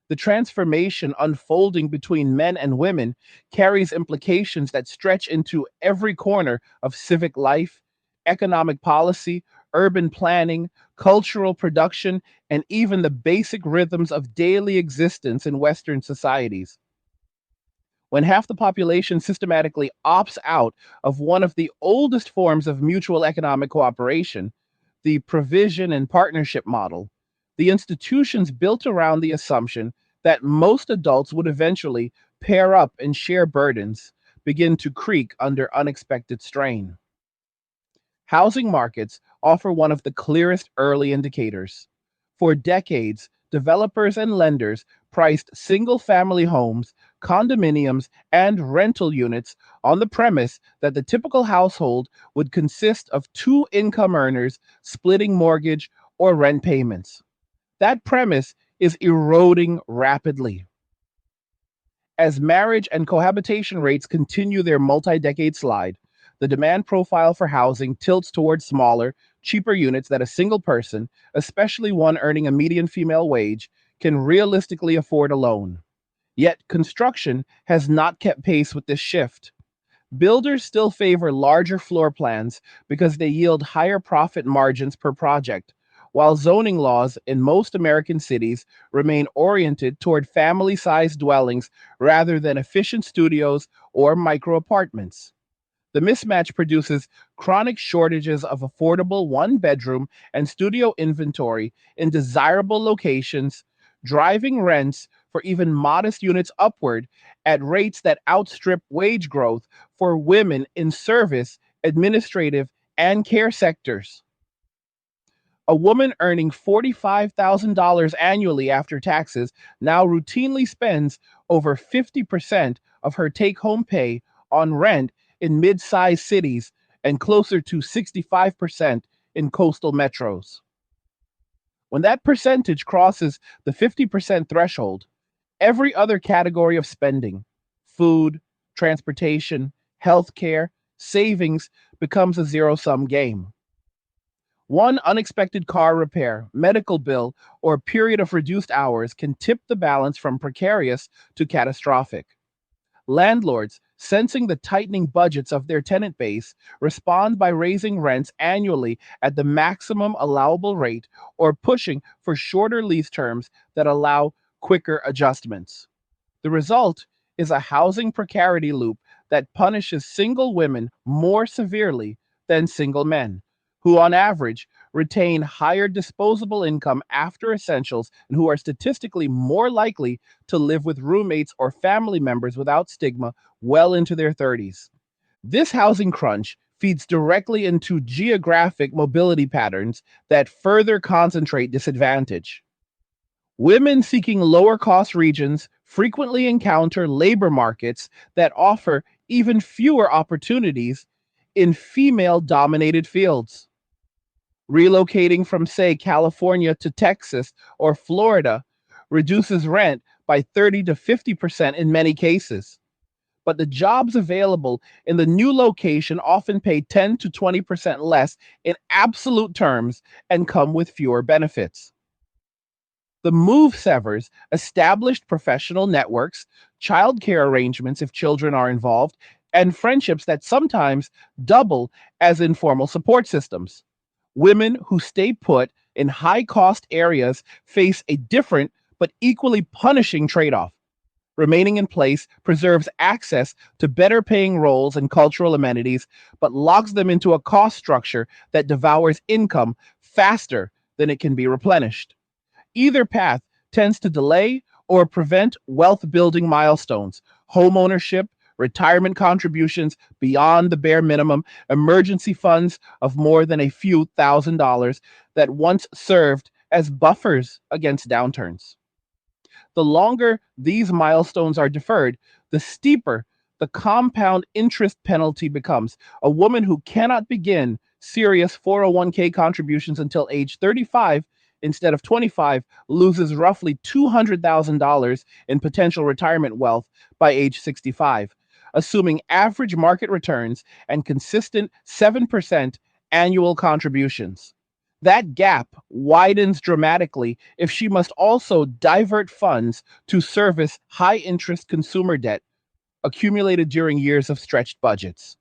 The transformation unfolding between men and women carries implications that stretch into every corner of civic life, economic policy, urban planning, cultural production, and even the basic rhythms of daily existence in Western societies. When half the population systematically opts out of one of the oldest forms of mutual economic cooperation, the provision and partnership model, the institutions built around the assumption that most adults would eventually pair up and share burdens begin to creak under unexpected strain. Housing markets offer one of the clearest early indicators. For decades, developers and lenders priced single family homes, condominiums, and rental units on the premise that the typical household would consist of two income earners splitting mortgage or rent payments. That premise is eroding rapidly. As marriage and cohabitation rates continue their multi decade slide, the demand profile for housing tilts towards smaller, cheaper units that a single person, especially one earning a median female wage, can realistically afford alone. Yet construction has not kept pace with this shift. Builders still favor larger floor plans because they yield higher profit margins per project, while zoning laws in most American cities remain oriented toward family sized dwellings rather than efficient studios or micro apartments. The mismatch produces chronic shortages of affordable one bedroom and studio inventory in desirable locations, driving rents for even modest units upward at rates that outstrip wage growth for women in service, administrative, and care sectors. A woman earning $45,000 annually after taxes now routinely spends over 50% of her take home pay on rent in mid sized cities and closer to 65% in coastal metros. When that percentage crosses the 50% threshold, every other category of spending, food, transportation, healthcare, savings, becomes a zero sum game. One unexpected car repair, medical bill, or period of reduced hours can tip the balance from precarious to catastrophic. Landlords, sensing the tightening budgets of their tenant base, respond by raising rents annually at the maximum allowable rate or pushing for shorter lease terms that allow quicker adjustments. The result is a housing precarity loop that punishes single women more severely than single men, who on average retain higher disposable income after essentials and who are statistically more likely to live with roommates or family members without stigma well into their 30s. This housing crunch feeds directly into geographic mobility patterns that further concentrate disadvantage. Women seeking lower cost regions frequently encounter labor markets that offer even fewer opportunities in female dominated fields. Relocating from, say, California to Texas or Florida reduces rent by 30 to 50% in many cases. But the jobs available in the new location often pay 10 to 20% less in absolute terms and come with fewer benefits. The move severs established professional networks, childcare arrangements if children are involved, and friendships that sometimes double as informal support systems. Women who stay put in high cost areas face a different but equally punishing trade off. Remaining in place preserves access to better paying roles and cultural amenities, but locks them into a cost structure that devours income faster than it can be replenished. Either path tends to delay or prevent wealth building milestones, home ownership, retirement contributions beyond the bare minimum, emergency funds of more than a few $1,000s that once served as buffers against downturns. The longer these milestones are deferred, the steeper the compound interest penalty becomes. A woman who cannot begin serious 401k contributions until age 35 instead of 25 loses roughly $200,000 in potential retirement wealth by age 65, assuming average market returns and consistent 7% annual contributions. That gap widens dramatically if she must also divert funds to service high interest consumer debt accumulated during years of stretched budgets.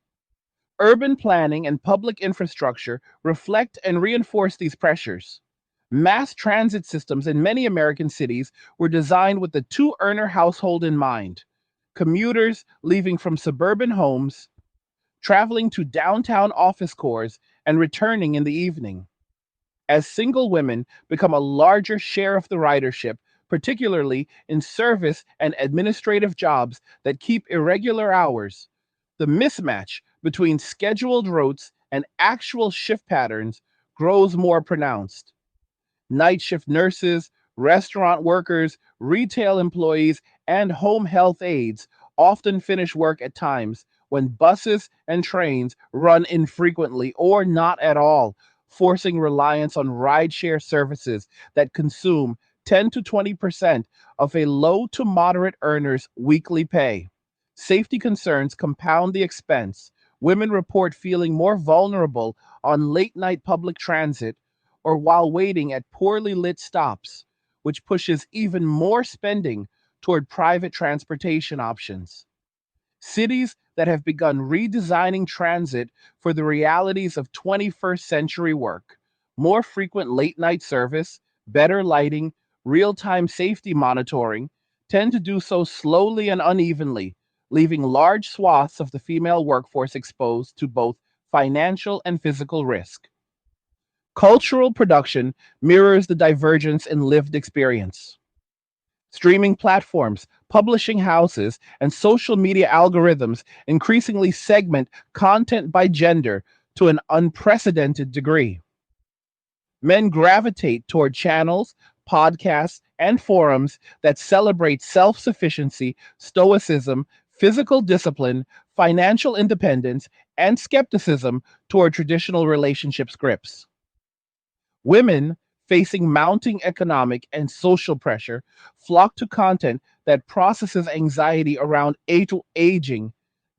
Urban planning and public infrastructure reflect and reinforce these pressures. Mass transit systems in many American cities were designed with the two earner household in mind. Commuters leaving from suburban homes, traveling to downtown office cores, and returning in the evening. As single women become a larger share of the ridership, particularly in service and administrative jobs that keep irregular hours, the mismatch between scheduled routes and actual shift patterns grows more pronounced. Night shift nurses, restaurant workers, retail employees, and home health aides often finish work at times when buses and trains run infrequently or not at all, forcing reliance on rideshare services that consume 10 to 20% of a low to moderate earner's weekly pay. Safety concerns compound the expense. Women report feeling more vulnerable on late night public transit or while waiting at poorly lit stops, which pushes even more spending toward private transportation options. Cities that have begun redesigning transit for the realities of 21st century work, more frequent late night service, better lighting, real time safety monitoring, tend to do so slowly and unevenly, leaving large swaths of the female workforce exposed to both financial and physical risk. Cultural production mirrors the divergence in lived experience. Streaming platforms, publishing houses, and social media algorithms increasingly segment content by gender to an unprecedented degree. Men gravitate toward channels, podcasts, and forums that celebrate self sufficiency, stoicism, physical discipline, financial independence, and skepticism toward traditional relationship scripts. Women facing mounting economic and social pressure flock to content that processes anxiety around aging,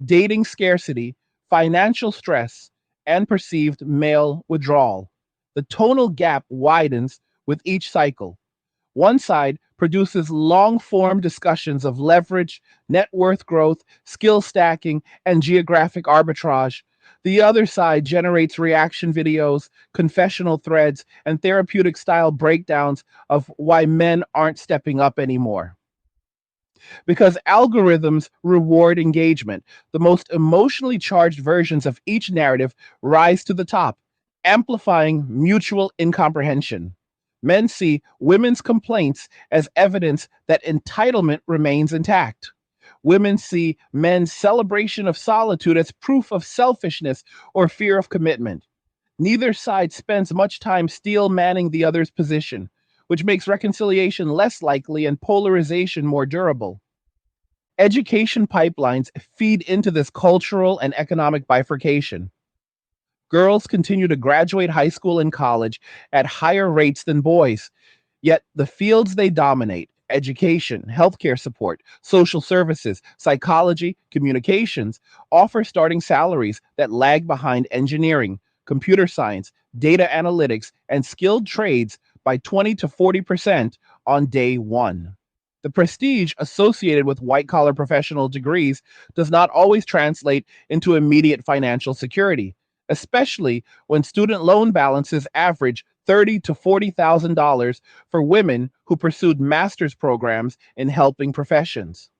dating scarcity, financial stress, and perceived male withdrawal. The tonal gap widens with each cycle. One side produces long form discussions of leverage, net worth growth, skill stacking, and geographic arbitrage. The other side generates reaction videos, confessional threads, and therapeutic style breakdowns of why men aren't stepping up anymore. Because algorithms reward engagement, the most emotionally charged versions of each narrative rise to the top, amplifying mutual incomprehension. Men see women's complaints as evidence that entitlement remains intact. Women see men's celebration of solitude as proof of selfishness or fear of commitment. Neither side spends much time steel manning the other's position, which makes reconciliation less likely and polarization more durable. Education pipelines feed into this cultural and economic bifurcation. Girls continue to graduate high school and college at higher rates than boys, yet the fields they dominate, education, healthcare support, social services, psychology, communications, offer starting salaries that lag behind engineering, computer science, data analytics, and skilled trades by 20 to 40% on day one. The prestige associated with white collar professional degrees does not always translate into immediate financial security, especially when student loan balances average $30,000 to $40,000 for women who pursued master's programs in helping professions.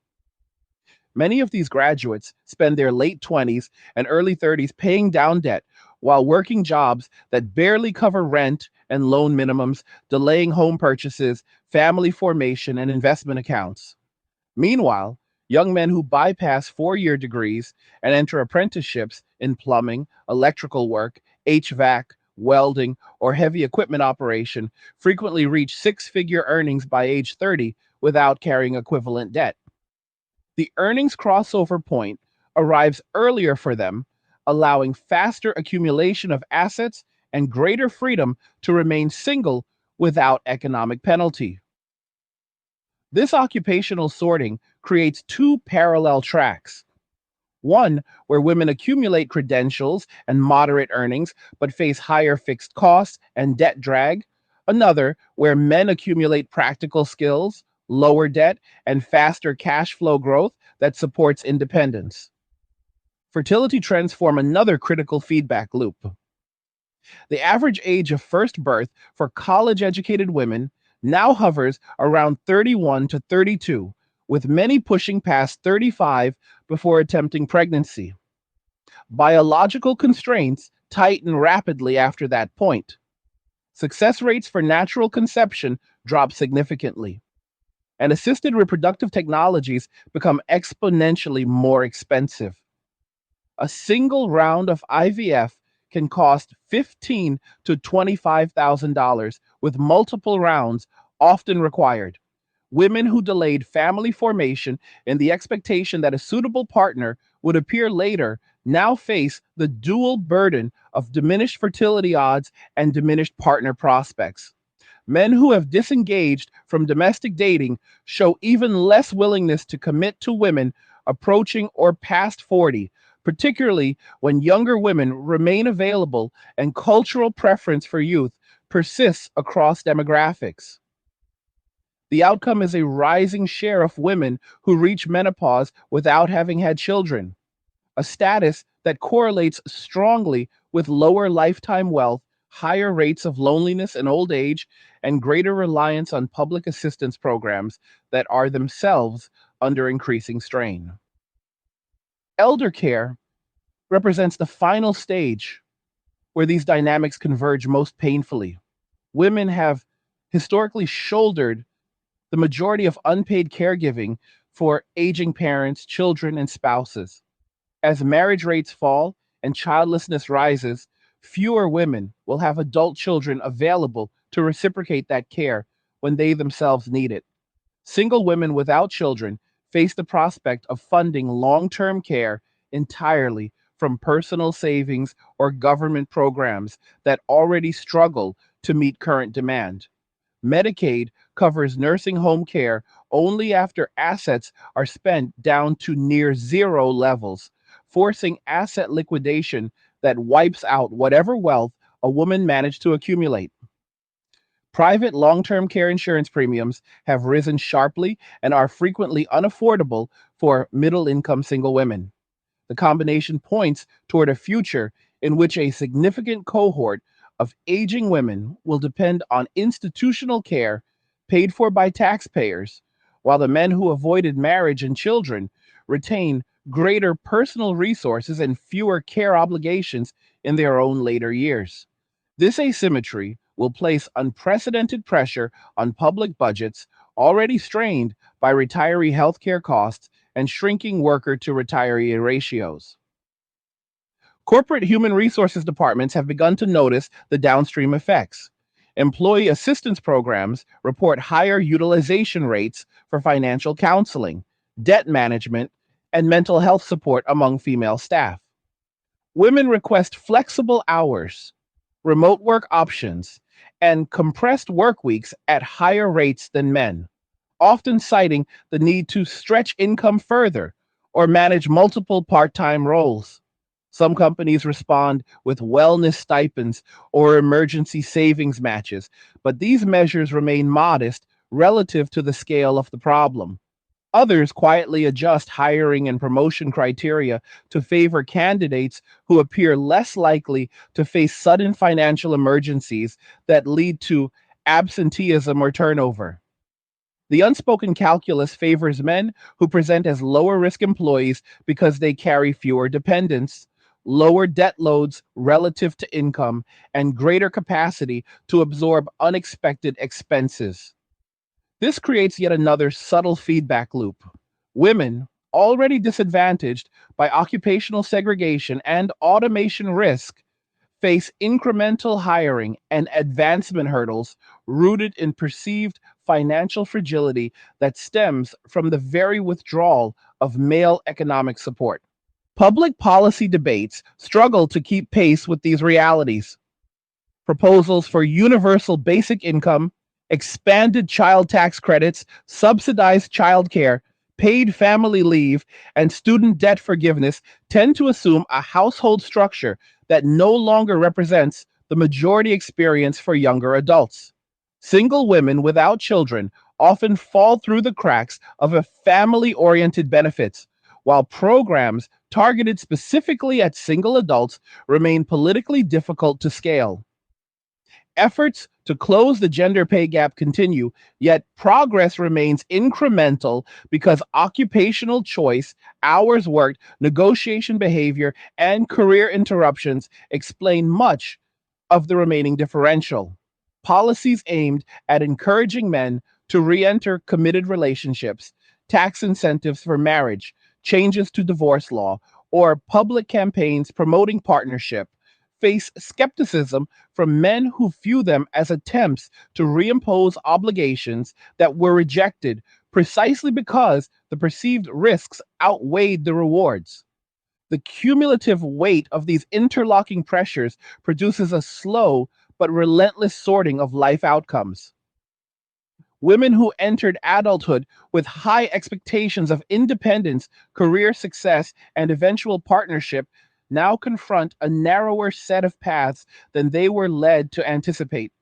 Many of these graduates spend their late 20s and early 30s paying down debt while working jobs that barely cover rent and loan minimums, delaying home purchases, family formation, and investment accounts. Meanwhile, young men who bypass 4-year degrees and enter apprenticeships in plumbing, electrical work, HVAC, welding, or heavy equipment operation frequently reach six-figure earnings by age 30 without carrying equivalent debt. The earnings crossover point arrives earlier for them, allowing faster accumulation of assets and greater freedom to remain single without economic penalty. This occupational sorting creates two parallel tracks. One where women accumulate credentials and moderate earnings but face higher fixed costs and debt drag. Another where men accumulate practical skills, lower debt, and faster cash flow growth that supports independence. Fertility trends form another critical feedback loop. The average age of first birth for college educated women now hovers around 31 to 32, with many pushing past 35 before attempting pregnancy. Biological constraints tighten rapidly after that point. Success rates for natural conception drop significantly, and assisted reproductive technologies become exponentially more expensive. A single round of IVF can cost $15,000 to $25,000 with multiple rounds often required. Women who delayed family formation in the expectation that a suitable partner would appear later now face the dual burden of diminished fertility odds and diminished partner prospects. Men who have disengaged from domestic dating show even less willingness to commit to women approaching or past 40, particularly when younger women remain available and cultural preference for youth persists across demographics. The outcome is a rising share of women who reach menopause without having had children, a status that correlates strongly with lower lifetime wealth, higher rates of loneliness and old age, and greater reliance on public assistance programs that are themselves under increasing strain. Elder care represents the final stage where these dynamics converge most painfully. Women have historically shouldered the majority of unpaid caregiving for aging parents, children, and spouses. As marriage rates fall and childlessness rises, fewer women will have adult children available to reciprocate that care when they themselves need it. Single women without children face the prospect of funding long term care entirely from personal savings or government programs that already struggle to meet current demand. Medicaid covers nursing home care only after assets are spent down to near zero levels, forcing asset liquidation that wipes out whatever wealth a woman managed to accumulate. Private long term care insurance premiums have risen sharply and are frequently unaffordable for middle income single women. The combination points toward a future in which a significant cohort of aging women will depend on institutional care paid for by taxpayers, while the men who avoided marriage and children retain greater personal resources and fewer care obligations in their own later years. This asymmetry will place unprecedented pressure on public budgets already strained by retiree healthcare costs and shrinking worker to retiree ratios. Corporate human resources departments have begun to notice the downstream effects. Employee assistance programs report higher utilization rates for financial counseling, debt management, and mental health support among female staff. Women request flexible hours, remote work options, and compressed work weeks at higher rates than men, often citing the need to stretch income further or manage multiple part time roles. Some companies respond with wellness stipends or emergency savings matches, but these measures remain modest relative to the scale of the problem. Others quietly adjust hiring and promotion criteria to favor candidates who appear less likely to face sudden financial emergencies that lead to absenteeism or turnover. The unspoken calculus favors men who present as lower risk employees because they carry fewer dependents, lower debt loads relative to income, and greater capacity to absorb unexpected expenses. This creates yet another subtle feedback loop. Women, already disadvantaged by occupational segregation and automation risk, face incremental hiring and advancement hurdles rooted in perceived financial fragility that stems from the very withdrawal of male economic support. Public policy debates struggle to keep pace with these realities. Proposals for universal basic income, expanded child tax credits, subsidized childcare, paid family leave, and student debt forgiveness tend to assume a household structure that no longer represents the majority experience for younger adults. Single women without children often fall through the cracks of a family oriented benefits, while programs targeted specifically at single adults remain politically difficult to scale. Efforts to close the gender pay gap continue, yet progress remains incremental because occupational choice, hours worked, negotiation behavior, and career interruptions explain much of the remaining differential. Policies aimed at encouraging men to re enter committed relationships, tax incentives for marriage, changes to divorce law, or public campaigns promoting partnership face skepticism from men who view them as attempts to reimpose obligations that were rejected precisely because the perceived risks outweighed the rewards. The cumulative weight of these interlocking pressures produces a slow but relentless sorting of life outcomes. Women who entered adulthood with high expectations of independence, career success, and eventual partnership now confront a narrower set of paths than they were led to anticipate.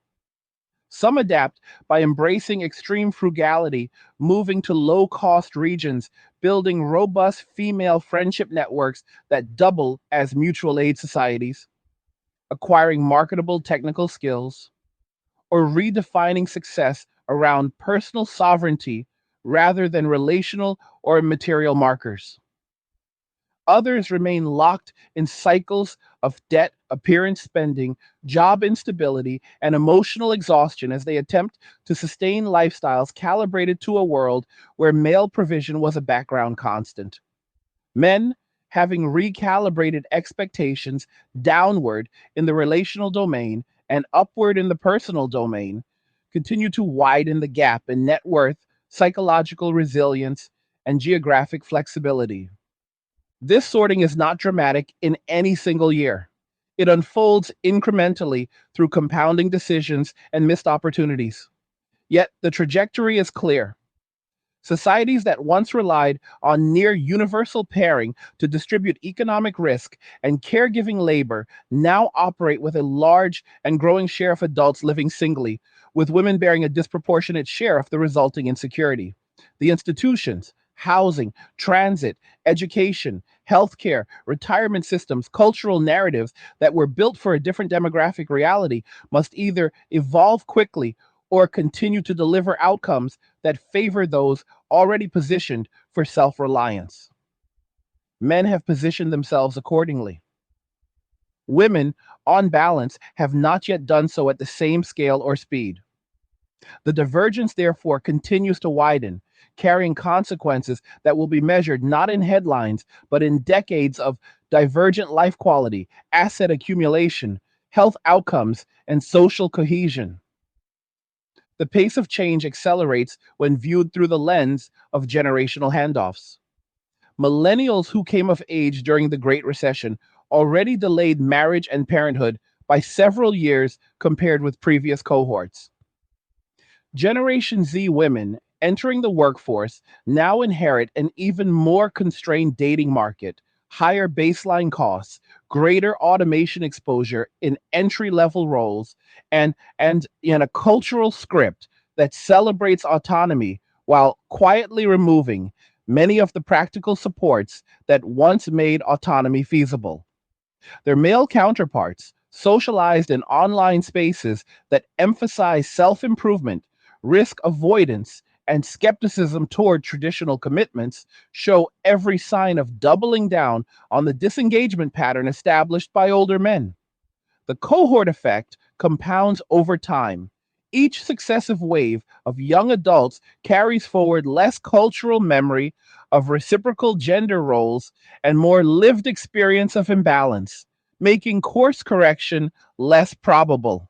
Some adapt by embracing extreme frugality, moving to low cost regions, building robust female friendship networks that double as mutual aid societies, acquiring marketable technical skills, or redefining success around personal sovereignty rather than relational or material markers. Others remain locked in cycles of debt, appearance spending, job instability, and emotional exhaustion as they attempt to sustain lifestyles calibrated to a world where male provision was a background constant. Men, having recalibrated expectations downward in the relational domain and upward in the personal domain, continue to widen the gap in net worth, psychological resilience, and geographic flexibility. This sorting is not dramatic in any single year. It unfolds incrementally through compounding decisions and missed opportunities. Yet the trajectory is clear. Societies that once relied on near universal pairing to distribute economic risk and caregiving labor now operate with a large and growing share of adults living singly, with women bearing a disproportionate share of the resulting insecurity. The institutions, housing, transit, education, healthcare, retirement systems, cultural narratives that were built for a different demographic reality must either evolve quickly or continue to deliver outcomes that favor those already positioned for self reliance. Men have positioned themselves accordingly. Women, on balance, have not yet done so at the same scale or speed. The divergence, therefore, continues to widen, carrying consequences that will be measured not in headlines, but in decades of divergent life quality, asset accumulation, health outcomes, and social cohesion. The pace of change accelerates when viewed through the lens of generational handoffs. Millennials who came of age during the Great Recession already delayed marriage and parenthood by several years compared with previous cohorts. Generation Z women entering the workforce now inherit an even more constrained dating market, higher baseline costs, greater automation exposure in entry level roles, and in a cultural script that celebrates autonomy while quietly removing many of the practical supports that once made autonomy feasible. Their male counterparts, socialized in online spaces that emphasize self improvement, risk avoidance, and skepticism toward traditional commitments, show every sign of doubling down on the disengagement pattern established by older men. The cohort effect compounds over time. Each successive wave of young adults carries forward less cultural memory of reciprocal gender roles and more lived experience of imbalance, making course correction less probable.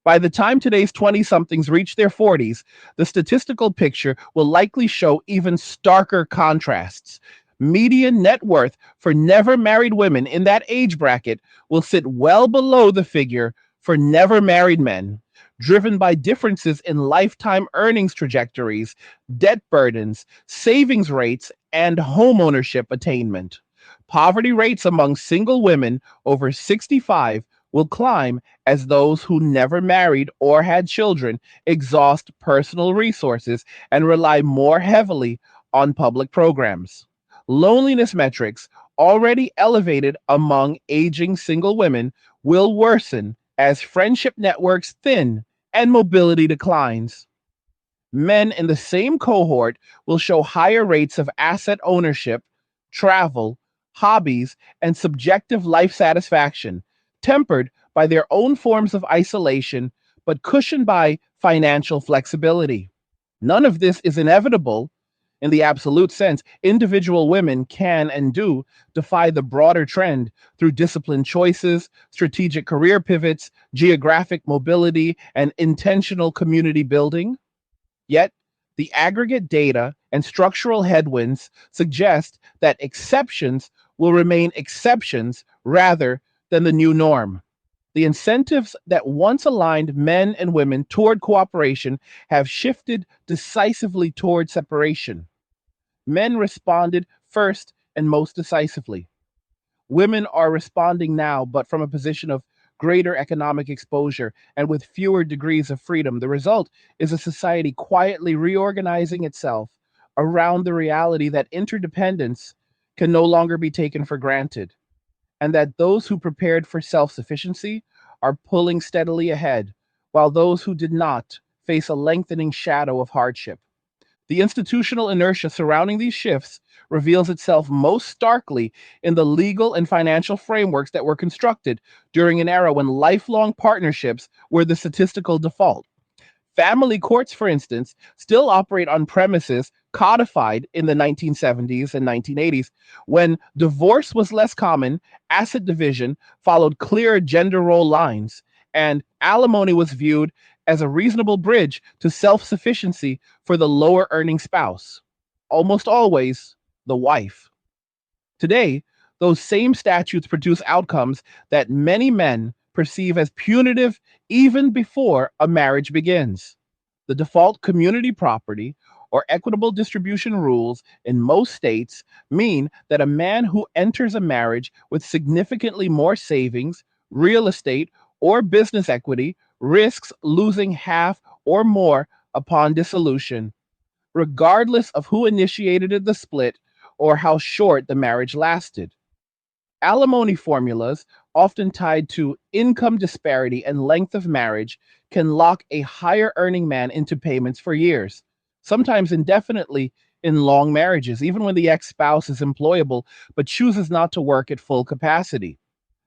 By the time today's 20 somethings reach their 40s, the statistical picture will likely show even starker contrasts. Median net worth for never married women in that age bracket will sit well below the figure for never married men, driven by differences in lifetime earnings trajectories, debt burdens, savings rates, and homeownership attainment. Poverty rates among single women over 65 will climb as those who never married or had children exhaust personal resources and rely more heavily on public programs. Loneliness metrics, already elevated among aging single women, will worsen as friendship networks thin and mobility declines. Men in the same cohort will show higher rates of asset ownership, travel, hobbies, and subjective life satisfaction, tempered by their own forms of isolation, but cushioned by financial flexibility. None of this is inevitable in the absolute sense. Individual women can and do defy the broader trend through disciplined choices, strategic career pivots, geographic mobility, and intentional community building. Yet, the aggregate data and structural headwinds suggest that exceptions will remain exceptions rather than the new norm. The incentives that once aligned men and women toward cooperation have shifted decisively toward separation. Men responded first and most decisively. Women are responding now, but from a position of greater economic exposure and with fewer degrees of freedom. The result is a society quietly reorganizing itself around the reality that interdependence can no longer be taken for granted, and that those who prepared for self sufficiency are pulling steadily ahead, while those who did not face a lengthening shadow of hardship. The institutional inertia surrounding these shifts reveals itself most starkly in the legal and financial frameworks that were constructed during an era when lifelong partnerships were the statistical default. Family courts, for instance, still operate on premises codified in the 1970s and 1980s. When divorce was less common, asset division followed clear gender role lines, and alimony was viewed as a reasonable bridge to self sufficiency for the lower earning spouse, almost always the wife. Today, those same statutes produce outcomes that many men perceive as punitive even before a marriage begins. The default community property or equitable distribution rules in most states mean that a man who enters a marriage with significantly more savings, real estate, or business equity risks losing half or more upon dissolution, regardless of who initiated the split or how short the marriage lasted. Alimony formulas, often tied to income disparity and length of marriage, can lock a higher earning man into payments for years, sometimes indefinitely in long marriages, even when the ex spouse is employable but chooses not to work at full capacity.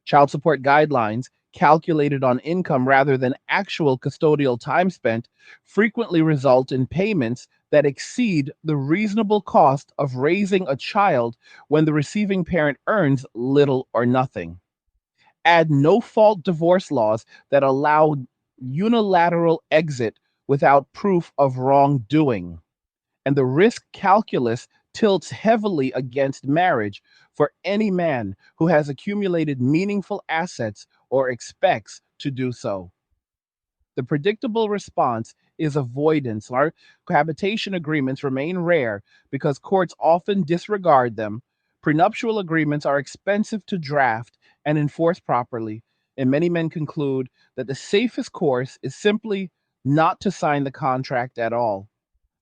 Child support guidelines, calculated on income rather than actual custodial time spent, frequently result in payments that exceed the reasonable cost of raising a child when the receiving parent earns little or nothing. Add no fault divorce laws that allow unilateral exit without proof of wrongdoing, and the risk calculus tilts heavily against marriage for any man who has accumulated meaningful assets or expects to do so. The predictable response is avoidance. Our cohabitation agreements remain rare because courts often disregard them. Prenuptial agreements are expensive to draft and enforce properly, and many men conclude that the safest course is simply not to sign the contract at all.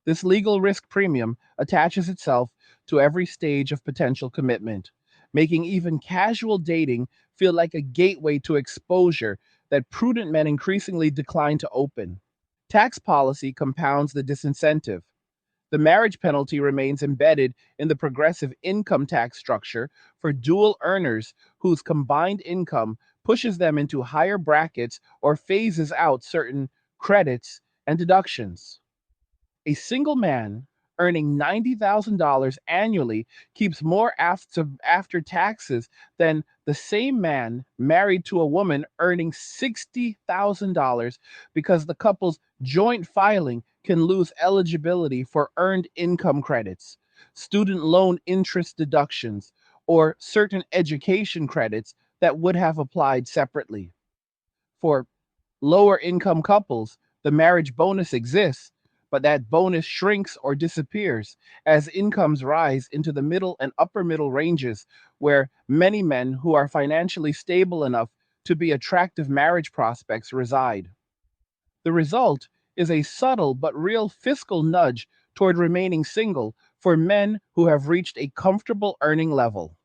This legal risk premium attaches itself to every stage of potential commitment, making even casual dating feel like a gateway to exposure that prudent men increasingly decline to open. Tax policy compounds the disincentive. The marriage penalty remains embedded in the progressive income tax structure for dual earners whose combined income pushes them into higher brackets or phases out certain credits and deductions. A single man earning $90,000 annually keeps more after taxes than the same man married to a woman earning $60,000 because the couple's joint filing can lose eligibility for earned income credits, student loan interest deductions, or certain education credits that would have applied separately. For lower income couples, the marriage bonus exists, but that bonus shrinks or disappears as incomes rise into the middle and upper middle ranges, where many men who are financially stable enough to be attractive marriage prospects reside. The result is a subtle but real fiscal nudge toward remaining single for men who have reached a comfortable earning level.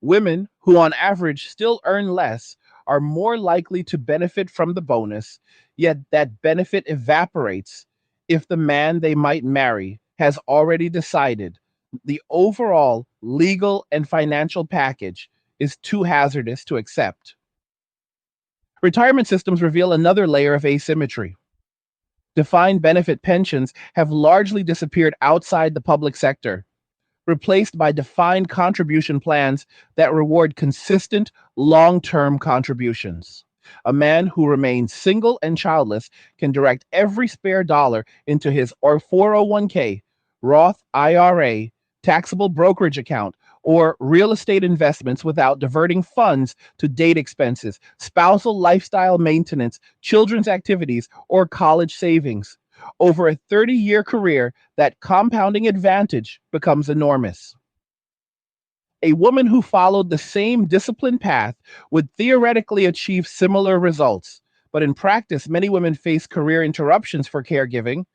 Women, who on average still earn less, are more likely to benefit from the bonus, yet that benefit evaporates if the man they might marry has already decided the overall legal and financial package is too hazardous to accept. Retirement systems reveal another layer of asymmetry. Defined benefit pensions have largely disappeared outside the public sector, replaced by defined contribution plans that reward consistent long term contributions. A man who remains single and childless can direct every spare dollar into his or 401k, Roth IRA, taxable brokerage account, or real estate investments without diverting funds to date expenses, spousal lifestyle maintenance, children's activities, or college savings. Over a 30-year career, that compounding advantage becomes enormous. A woman who followed the same disciplined path would theoretically achieve similar results, but in practice, many women face career interruptions for caregiving,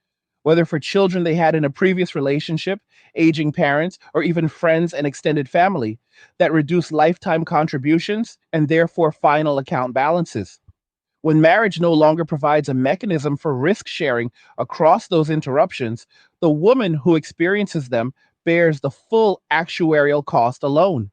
whether for children they had in a previous relationship, aging parents, or even friends and extended family, that reduce lifetime contributions and therefore final account balances. When marriage no longer provides a mechanism for risk sharing across those interruptions, the woman who experiences them bears the full actuarial cost alone.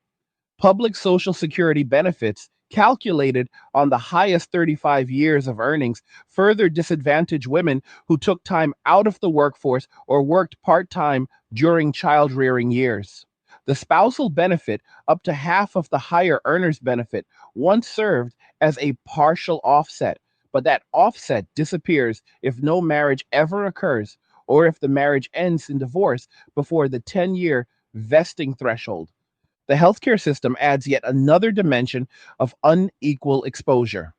Public Social Security benefits, calculated on the highest 35 years of earnings, further disadvantage women who took time out of the workforce or worked part time during child rearing years. The spousal benefit, up to half of the higher earner's benefit, once served as a partial offset, but that offset disappears if no marriage ever occurs or if the marriage ends in divorce before the 10-year vesting threshold. The healthcare system adds yet another dimension of unequal exposure.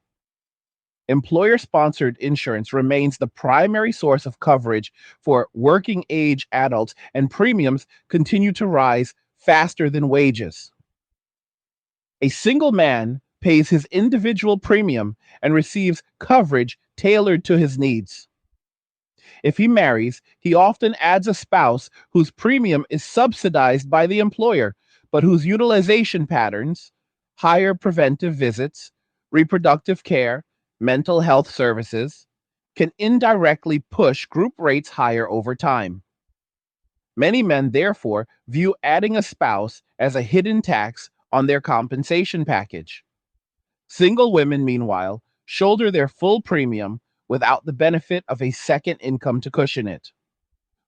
Employer sponsored insurance remains the primary source of coverage for working age adults, and premiums continue to rise faster than wages. A single man pays his individual premium and receives coverage tailored to his needs. If he marries, he often adds a spouse whose premium is subsidized by the employer, but whose utilization patterns, higher preventive visits, reproductive care, mental health services, can indirectly push group rates higher over time. Many men, therefore, view adding a spouse as a hidden tax on their compensation package. Single women, meanwhile, shoulder their full premium without the benefit of a second income to cushion it.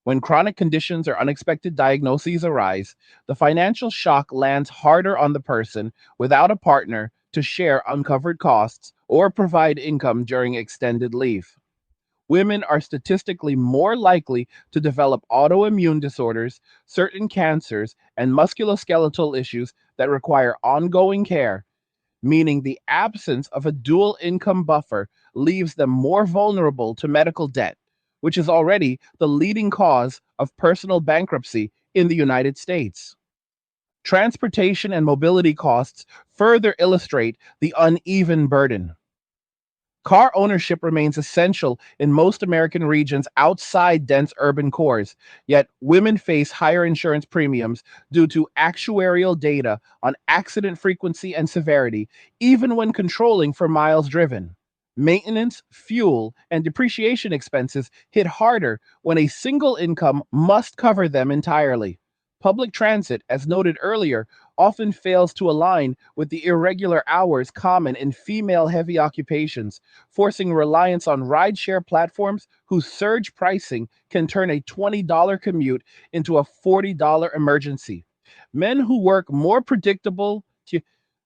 When chronic conditions or unexpected diagnoses arise, the financial shock lands harder on the person without a partner to share uncovered costs or provide income during extended leave. Women are statistically more likely to develop autoimmune disorders, certain cancers, and musculoskeletal issues that require ongoing care, meaning the absence of a dual income buffer leaves them more vulnerable to medical debt, which is already the leading cause of personal bankruptcy in the United States. Transportation and mobility costs further illustrate the uneven burden. Car ownership remains essential in most American regions outside dense urban cores, yet women face higher insurance premiums due to actuarial data on accident frequency and severity, even when controlling for miles driven. Maintenance, fuel, and depreciation expenses hit harder when a single income must cover them entirely. Public transit, as noted earlier, often fails to align with the irregular hours common in female heavy occupations, forcing reliance on rideshare platforms whose surge pricing can turn a $20 commute into a $40 emergency. Men who work more predictable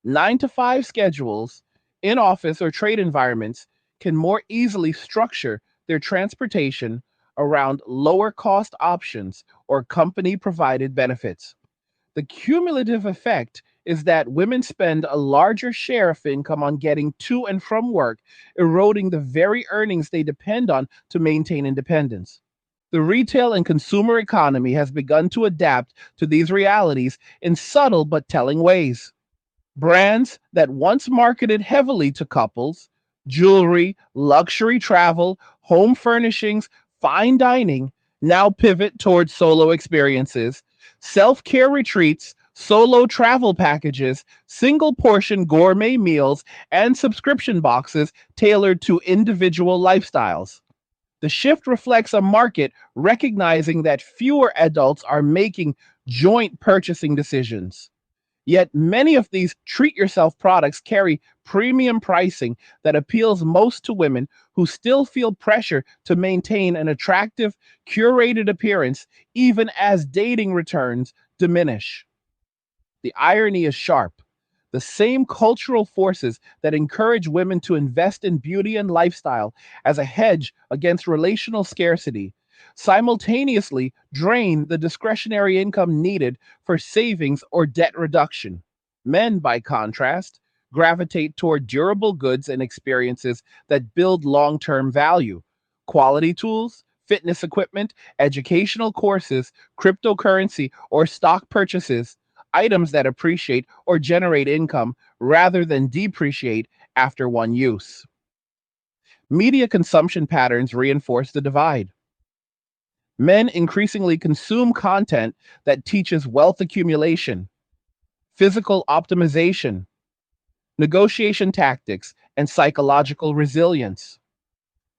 9 to 5 schedules in office or trade environments can more easily structure their transportation around lower cost options or company provided benefits. The cumulative effect is that women spend a larger share of income on getting to and from work, eroding the very earnings they depend on to maintain independence. The retail and consumer economy has begun to adapt to these realities in subtle but telling ways. Brands that once marketed heavily to couples, jewelry, luxury travel, home furnishings, fine dining, now pivot towards solo experiences, self care retreats, solo travel packages, single portion gourmet meals, and subscription boxes tailored to individual lifestyles. The shift reflects a market recognizing that fewer adults are making joint purchasing decisions. Yet many of these treat yourself products carry premium pricing that appeals most to women who still feel pressure to maintain an attractive, curated appearance even as dating returns diminish. The irony is sharp. The same cultural forces that encourage women to invest in beauty and lifestyle as a hedge against relational scarcity simultaneously drain the discretionary income needed for savings or debt reduction. Men, by contrast, gravitate toward durable goods and experiences that build long term value. Quality tools, fitness equipment, educational courses, cryptocurrency, or stock purchases, items that appreciate or generate income rather than depreciate after one use. Media consumption patterns reinforce the divide. Men increasingly consume content that teaches wealth accumulation, physical optimization, negotiation tactics, and psychological resilience.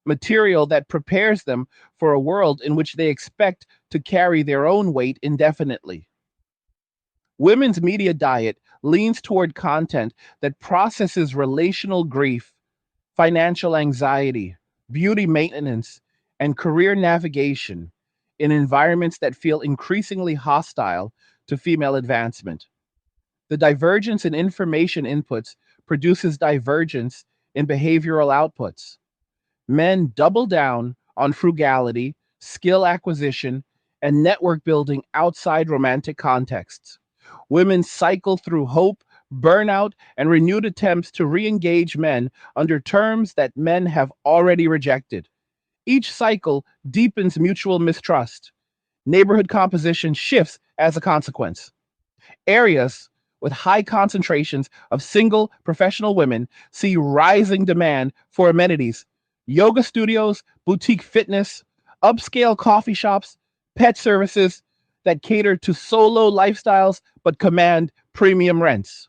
Material that prepares them for a world in which they expect to carry their own weight indefinitely. Women's media diet leans toward content that processes relational grief, financial anxiety, beauty maintenance, and career navigation in environments that feel increasingly hostile to female advancement. The divergence in information inputs produces divergence in behavioral outputs. Men double down on frugality, skill acquisition, and network building outside romantic contexts. Women cycle through hope, burnout, and renewed attempts to re engage men under terms that men have already rejected. Each cycle deepens mutual mistrust. Neighborhood composition shifts as a consequence. Areas with high concentrations of single professional women see rising demand for amenities, yoga studios, boutique fitness, upscale coffee shops, pet services that cater to solo lifestyles but command premium rents.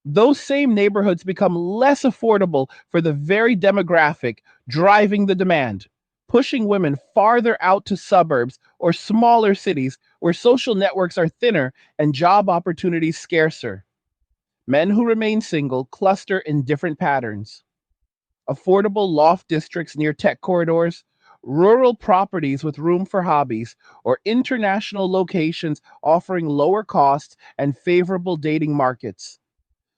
Those same neighborhoods become less affordable for the very demographic driving the demand, pushing women farther out to suburbs or smaller cities where social networks are thinner and job opportunities scarcer. Men who remain single cluster in different patterns: affordable loft districts near tech corridors, rural properties with room for hobbies, or international locations offering lower costs and favorable dating markets.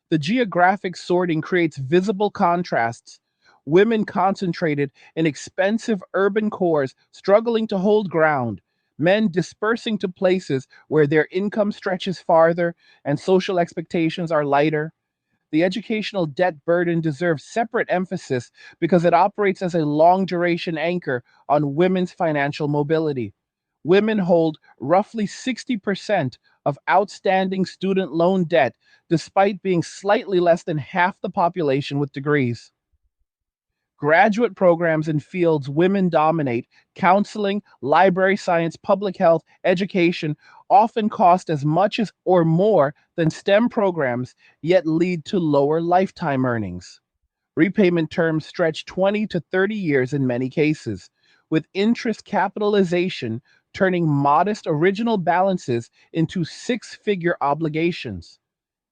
The geographic sorting creates visible contrasts. Women concentrated in expensive urban cores struggling to hold ground, men dispersing to places where their income stretches farther and social expectations are lighter. The educational debt burden deserves separate emphasis because it operates as a long duration anchor on women's financial mobility. Women hold roughly 60% of outstanding student loan debt, despite being slightly less than half the population with degrees. Graduate programs in fields women dominate, counseling, library science, public health, education, often cost as much as or more than STEM programs, yet lead to lower lifetime earnings. Repayment terms stretch 20 to 30 years in many cases, with interest capitalization turning modest original balances into six-figure obligations.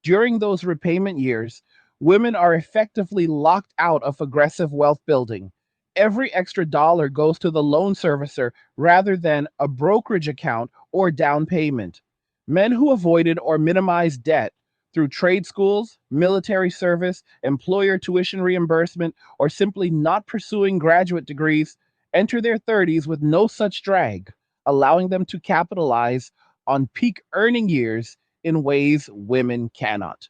During those repayment years, women are effectively locked out of aggressive wealth building. Every extra dollar goes to the loan servicer rather than a brokerage account or down payment. Men who avoided or minimized debt through trade schools, military service, employer tuition reimbursement, or simply not pursuing graduate degrees enter their 30s with no such drag, allowing them to capitalize on peak earning years in ways women cannot.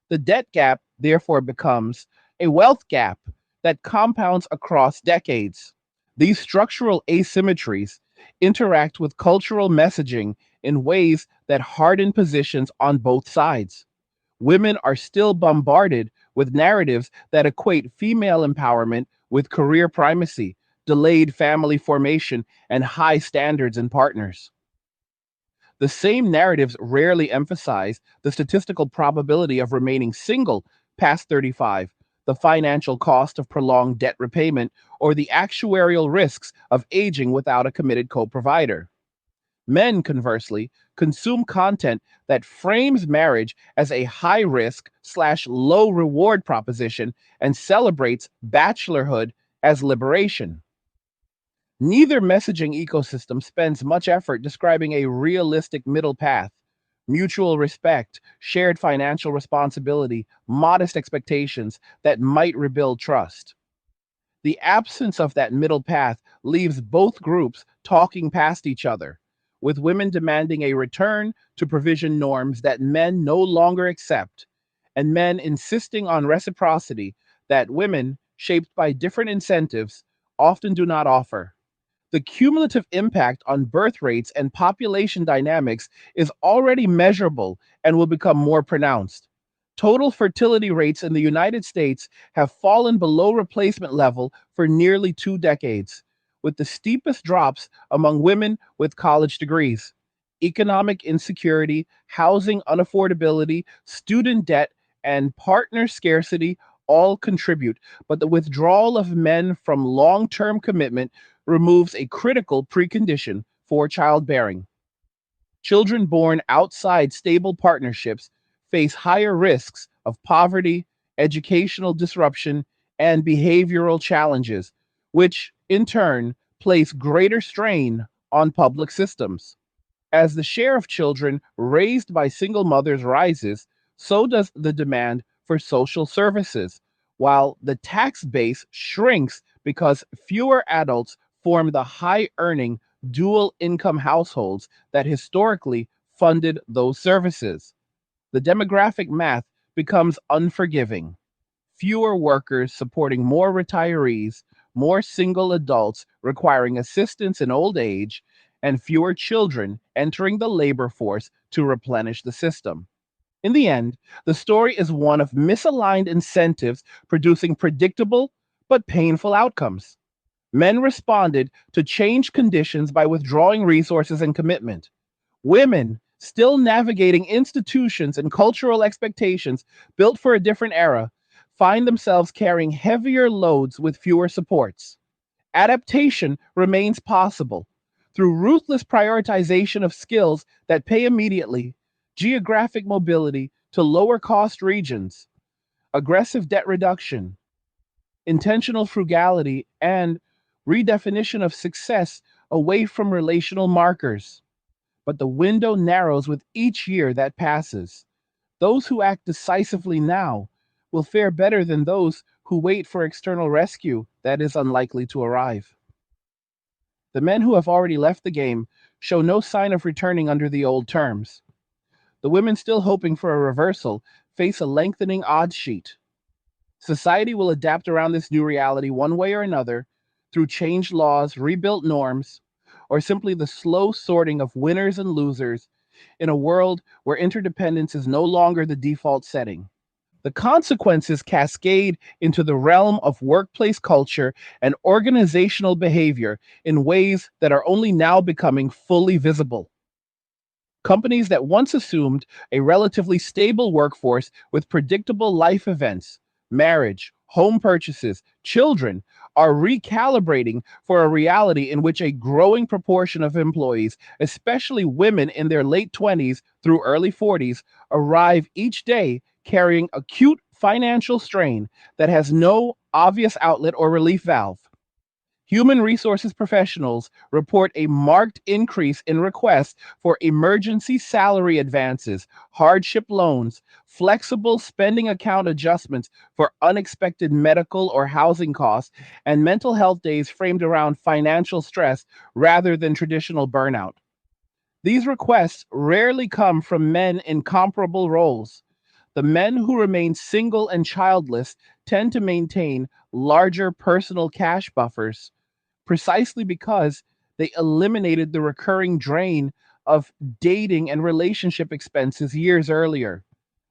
The debt gap, therefore, becomes a wealth gap that compounds across decades. These structural asymmetries interact with cultural messaging in ways that harden positions on both sides. Women are still bombarded with narratives that equate female empowerment with career primacy, delayed family formation, and high standards in partners. The same narratives rarely emphasize the statistical probability of remaining single past 35, the financial cost of prolonged debt repayment, or the actuarial risks of aging without a committed co provider. Men, conversely, consume content that frames marriage as a high risk slash low reward proposition and celebrates bachelorhood as liberation. Neither messaging ecosystem spends much effort describing a realistic middle path: mutual respect, shared financial responsibility, modest expectations that might rebuild trust. The absence of that middle path leaves both groups talking past each other, with women demanding a return to provision norms that men no longer accept, and men insisting on reciprocity that women, shaped by different incentives, often do not offer. The cumulative impact on birth rates and population dynamics is already measurable and will become more pronounced. Total fertility rates in the United States have fallen below replacement level for nearly 2 decades, with the steepest drops among women with college degrees. Economic insecurity, housing unaffordability, student debt, and partner scarcity all contribute, but the withdrawal of men from long term commitment removes a critical precondition for childbearing. Children born outside stable partnerships face higher risks of poverty, educational disruption, and behavioral challenges, which in turn place greater strain on public systems. As the share of children raised by single mothers rises, so does the demand for social services, while the tax base shrinks because fewer adults form the high earning dual income households that historically funded those services. The demographic math becomes unforgiving: fewer workers supporting more retirees, more single adults requiring assistance in old age, and fewer children entering the labor force to replenish the system. In the end, the story is one of misaligned incentives producing predictable but painful outcomes. Men responded to change conditions by withdrawing resources and commitment. Women, still navigating institutions and cultural expectations built for a different era, find themselves carrying heavier loads with fewer supports. Adaptation remains possible through ruthless prioritization of skills that pay immediately, geographic mobility, to lower cost regions, aggressive debt reduction, intentional frugality, and redefinition of success away from relational markers. But the window narrows with each year that passes. Those who act decisively now will fare better than those who wait for external rescue that is unlikely to arrive. The men who have already left the game show no sign of returning under the old terms. The women still hoping for a reversal face a lengthening odds sheet. Society will adapt around this new reality one way or another through changed laws, rebuilt norms, or simply the slow sorting of winners and losers in a world where interdependence is no longer the default setting. The consequences cascade into the realm of workplace culture and organizational behavior in ways that are only now becoming fully visible. Companies that once assumed a relatively stable workforce with predictable life events, marriage, home purchases, children, are recalibrating for a reality in which a growing proportion of employees, especially women in their late 20s through early 40s, arrive each day carrying acute financial strain that has no obvious outlet or relief valve. Human resources professionals report a marked increase in requests for emergency salary advances, hardship loans, flexible spending account adjustments for unexpected medical or housing costs, and mental health days framed around financial stress rather than traditional burnout. These requests rarely come from men in comparable roles. The men who remain single and childless tend to maintain larger personal cash buffers precisely because they eliminated the recurring drain of dating and relationship expenses years earlier.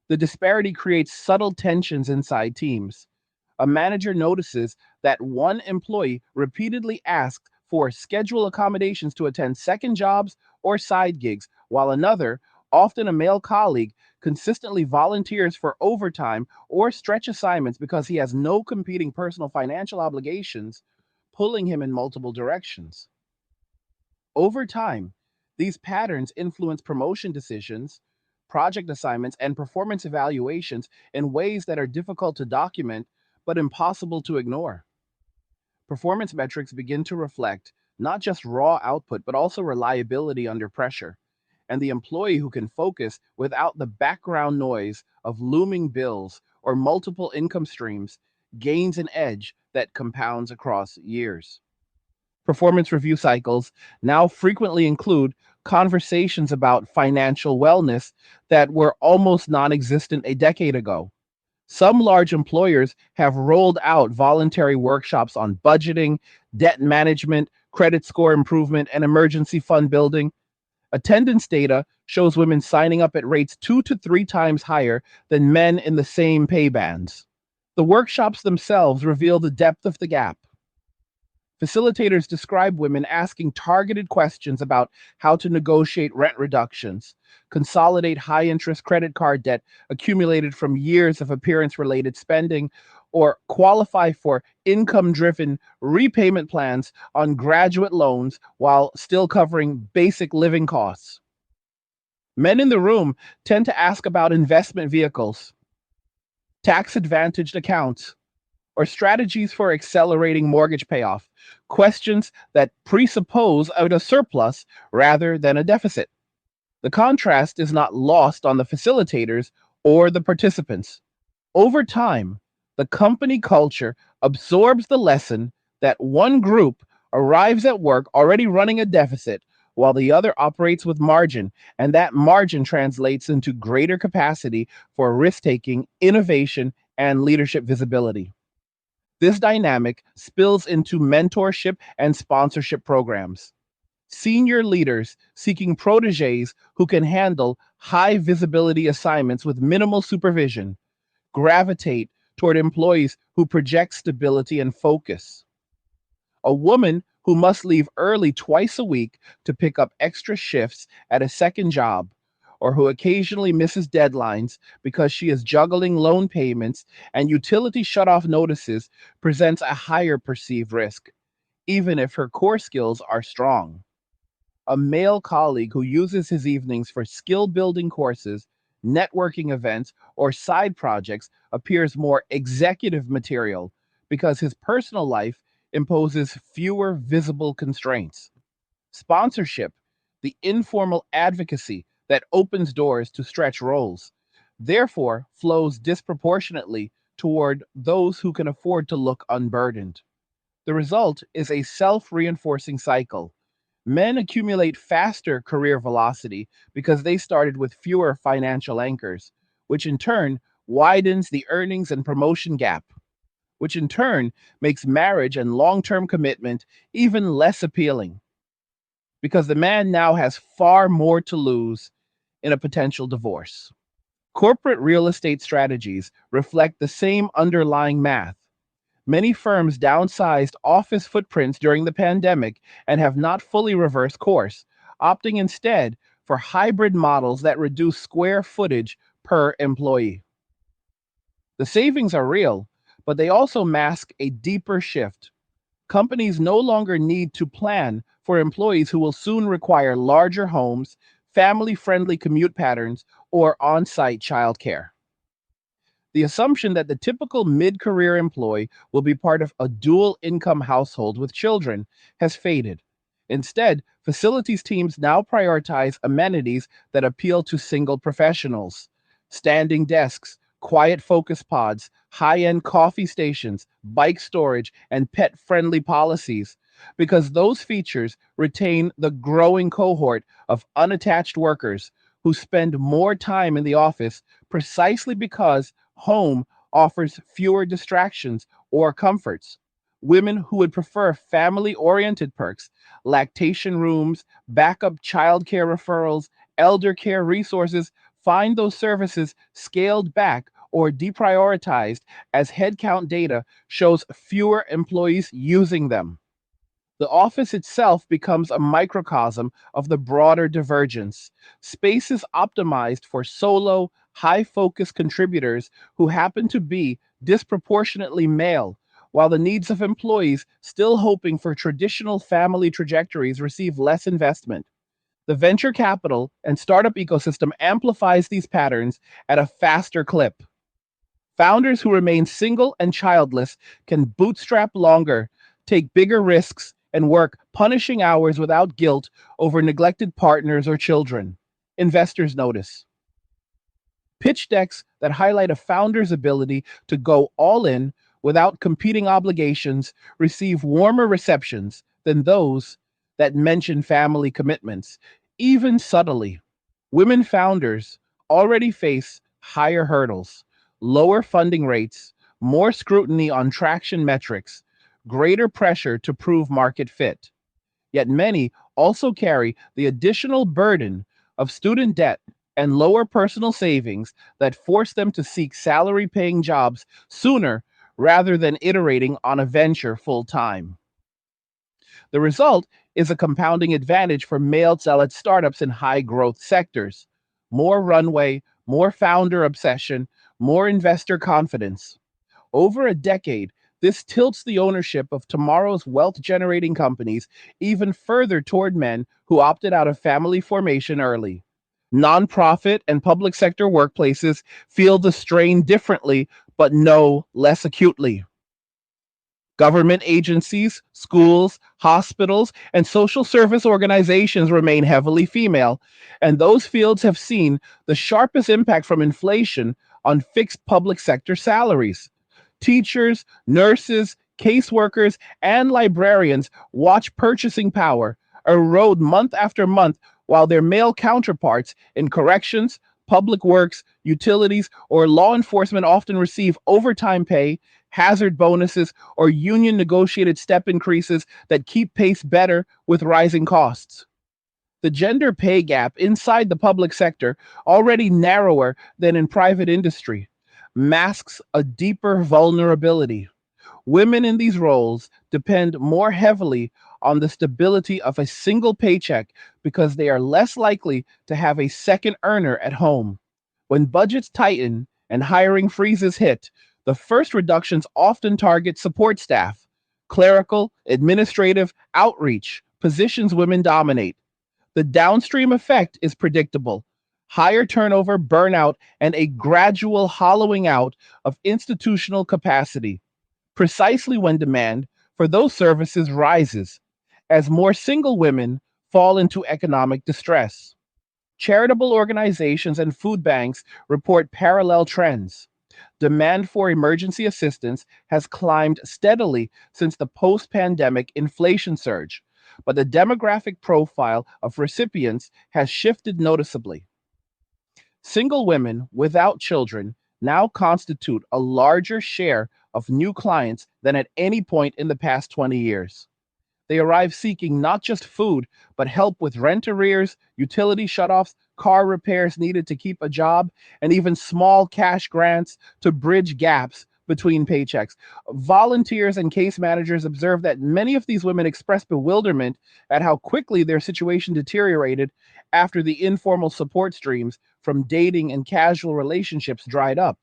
The disparity creates subtle tensions inside teams. A manager notices that one employee repeatedly asks for schedule accommodations to attend second jobs or side gigs, while another, often a male colleague, consistently volunteers for overtime or stretch assignments because he has no competing personal financial obligations, pulling him in multiple directions. Over time, these patterns influence promotion decisions, project assignments, and performance evaluations in ways that are difficult to document but impossible to ignore. Performance metrics begin to reflect not just raw output, but also reliability under pressure. And the employee who can focus without the background noise of looming bills or multiple income streams gains an edge that compounds across years. Performance review cycles now frequently include conversations about financial wellness that were almost non existent a decade ago. Some large employers have rolled out voluntary workshops on budgeting, debt management, credit score improvement, and emergency fund building. Attendance data shows women signing up at rates 2 to 3 times higher than men in the same pay bands. The workshops themselves reveal the depth of the gap. Facilitators describe women asking targeted questions about how to negotiate rent reductions, consolidate high interest credit card debt accumulated from years of appearance related spending, or qualify for income driven repayment plans on graduate loans while still covering basic living costs. Men in the room tend to ask about investment vehicles, tax advantaged accounts, or strategies for accelerating mortgage payoff, questions that presuppose a surplus rather than a deficit. The contrast is not lost on the facilitators or the participants. Over time, the company culture absorbs the lesson that one group arrives at work already running a deficit while the other operates with margin, and that margin translates into greater capacity for risk taking, innovation, and leadership visibility. This dynamic spills into mentorship and sponsorship programs. Senior leaders seeking proteges who can handle high visibility assignments with minimal supervision gravitate toward employees who project stability and focus. A woman who must leave early twice a week to pick up extra shifts at a second job, or who occasionally misses deadlines because she is juggling loan payments and utility shutoff notices, presents a higher perceived risk, even if her core skills are strong. A male colleague who uses his evenings for skill building courses networking events, or side projects appears more executive material because his personal life imposes fewer visible constraints. Sponsorship, the informal advocacy that opens doors to stretch roles, therefore flows disproportionately toward those who can afford to look unburdened. The result is a self reinforcing cycle. Men accumulate faster career velocity because they started with fewer financial anchors, which in turn widens the earnings and promotion gap, which in turn makes marriage and long term commitment even less appealing because the man now has far more to lose in a potential divorce. Corporate real estate strategies reflect the same underlying math. Many firms downsized office footprints during the pandemic and have not fully reversed course, opting instead for hybrid models that reduce square footage per employee. The savings are real, but they also mask a deeper shift. Companies no longer need to plan for employees who will soon require larger homes, family friendly commute patterns, or on site childcare. The assumption that the typical mid career employee will be part of a dual income household with children has faded. Instead, facilities teams now prioritize amenities that appeal to single professionals: standing desks, quiet focus pods, high end coffee stations, bike storage, and pet friendly policies, because those features retain the growing cohort of unattached workers who spend more time in the office precisely because home offers fewer distractions or comforts. Women who would prefer family oriented perks, lactation rooms, backup childcare referrals, elder care resources, find those services scaled back or deprioritized as headcount data shows fewer employees using them. The office itself becomes a microcosm of the broader divergence. Spaces optimized for solo, high focus contributors who happen to be disproportionately male, while the needs of employees still hoping for traditional family trajectories receive less investment. The venture capital and startup ecosystem amplifies these patterns at a faster clip. Founders who remain single and childless can bootstrap longer, take bigger risks, and work punishing hours without guilt over neglected partners or children. Investors notice. Pitch decks that highlight a founder's ability to go all in without competing obligations receive warmer receptions than those that mention family commitments, even subtly. Women founders already face higher hurdles, lower funding rates, more scrutiny on traction metrics, greater pressure to prove market fit. Yet many also carry the additional burden of student debt and lower personal savings that force them to seek salary paying jobs sooner rather than iterating on a venture full time. The result is a compounding advantage for male zealot startups in high growth sectors: more runway, more founder obsession, more investor confidence. Over a decade, this tilts the ownership of tomorrow's wealth generating companies even further toward men who opted out of family formation early. Nonprofit and public sector workplaces feel the strain differently, but no less acutely. Government agencies, schools, hospitals, and social service organizations remain heavily female, and those fields have seen the sharpest impact from inflation on fixed public sector salaries. Teachers, nurses, caseworkers, and librarians watch purchasing power erode month after month while their male counterparts in corrections, public works, utilities, or law enforcement often receive overtime pay, hazard bonuses, or union negotiated step increases that keep pace better with rising costs. The gender pay gap inside the public sector, already narrower than in private industry, masks a deeper vulnerability. Women in these roles depend more heavily on the stability of a single paycheck because they are less likely to have a second earner at home. When budgets tighten and hiring freezes hit, the first reductions often target support staff, clerical, administrative, outreach, positions women dominate. The downstream effect is predictable: higher turnover, burnout, and a gradual hollowing out of institutional capacity, precisely when demand for those services rises, as more single women fall into economic distress. Charitable organizations and food banks report parallel trends. Demand for emergency assistance has climbed steadily since the post pandemic inflation surge, but the demographic profile of recipients has shifted noticeably. Single women without children now constitute a larger share of new clients than at any point in the past 20 years. They arrive seeking not just food, but help with rent arrears, utility shutoffs, car repairs needed to keep a job, and even small cash grants to bridge gaps between paychecks. Volunteers and case managers observe that many of these women express bewilderment at how quickly their situation deteriorated after the informal support streams from dating and casual relationships dried up.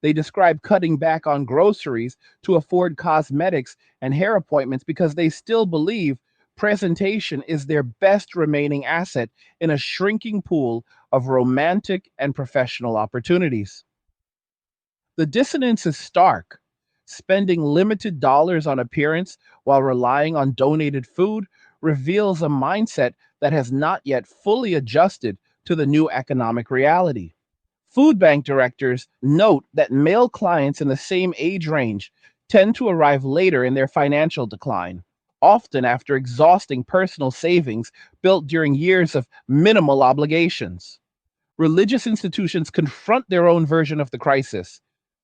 They describe cutting back on groceries to afford cosmetics and hair appointments because they still believe presentation is their best remaining asset in a shrinking pool of romantic and professional opportunities. The dissonance is stark. Spending limited dollars on appearance while relying on donated food reveals a mindset that has not yet fully adjusted to the new economic reality. Food bank directors note that male clients in the same age range tend to arrive later in their financial decline, often after exhausting personal savings built during years of minimal obligations. Religious institutions confront their own version of the crisis.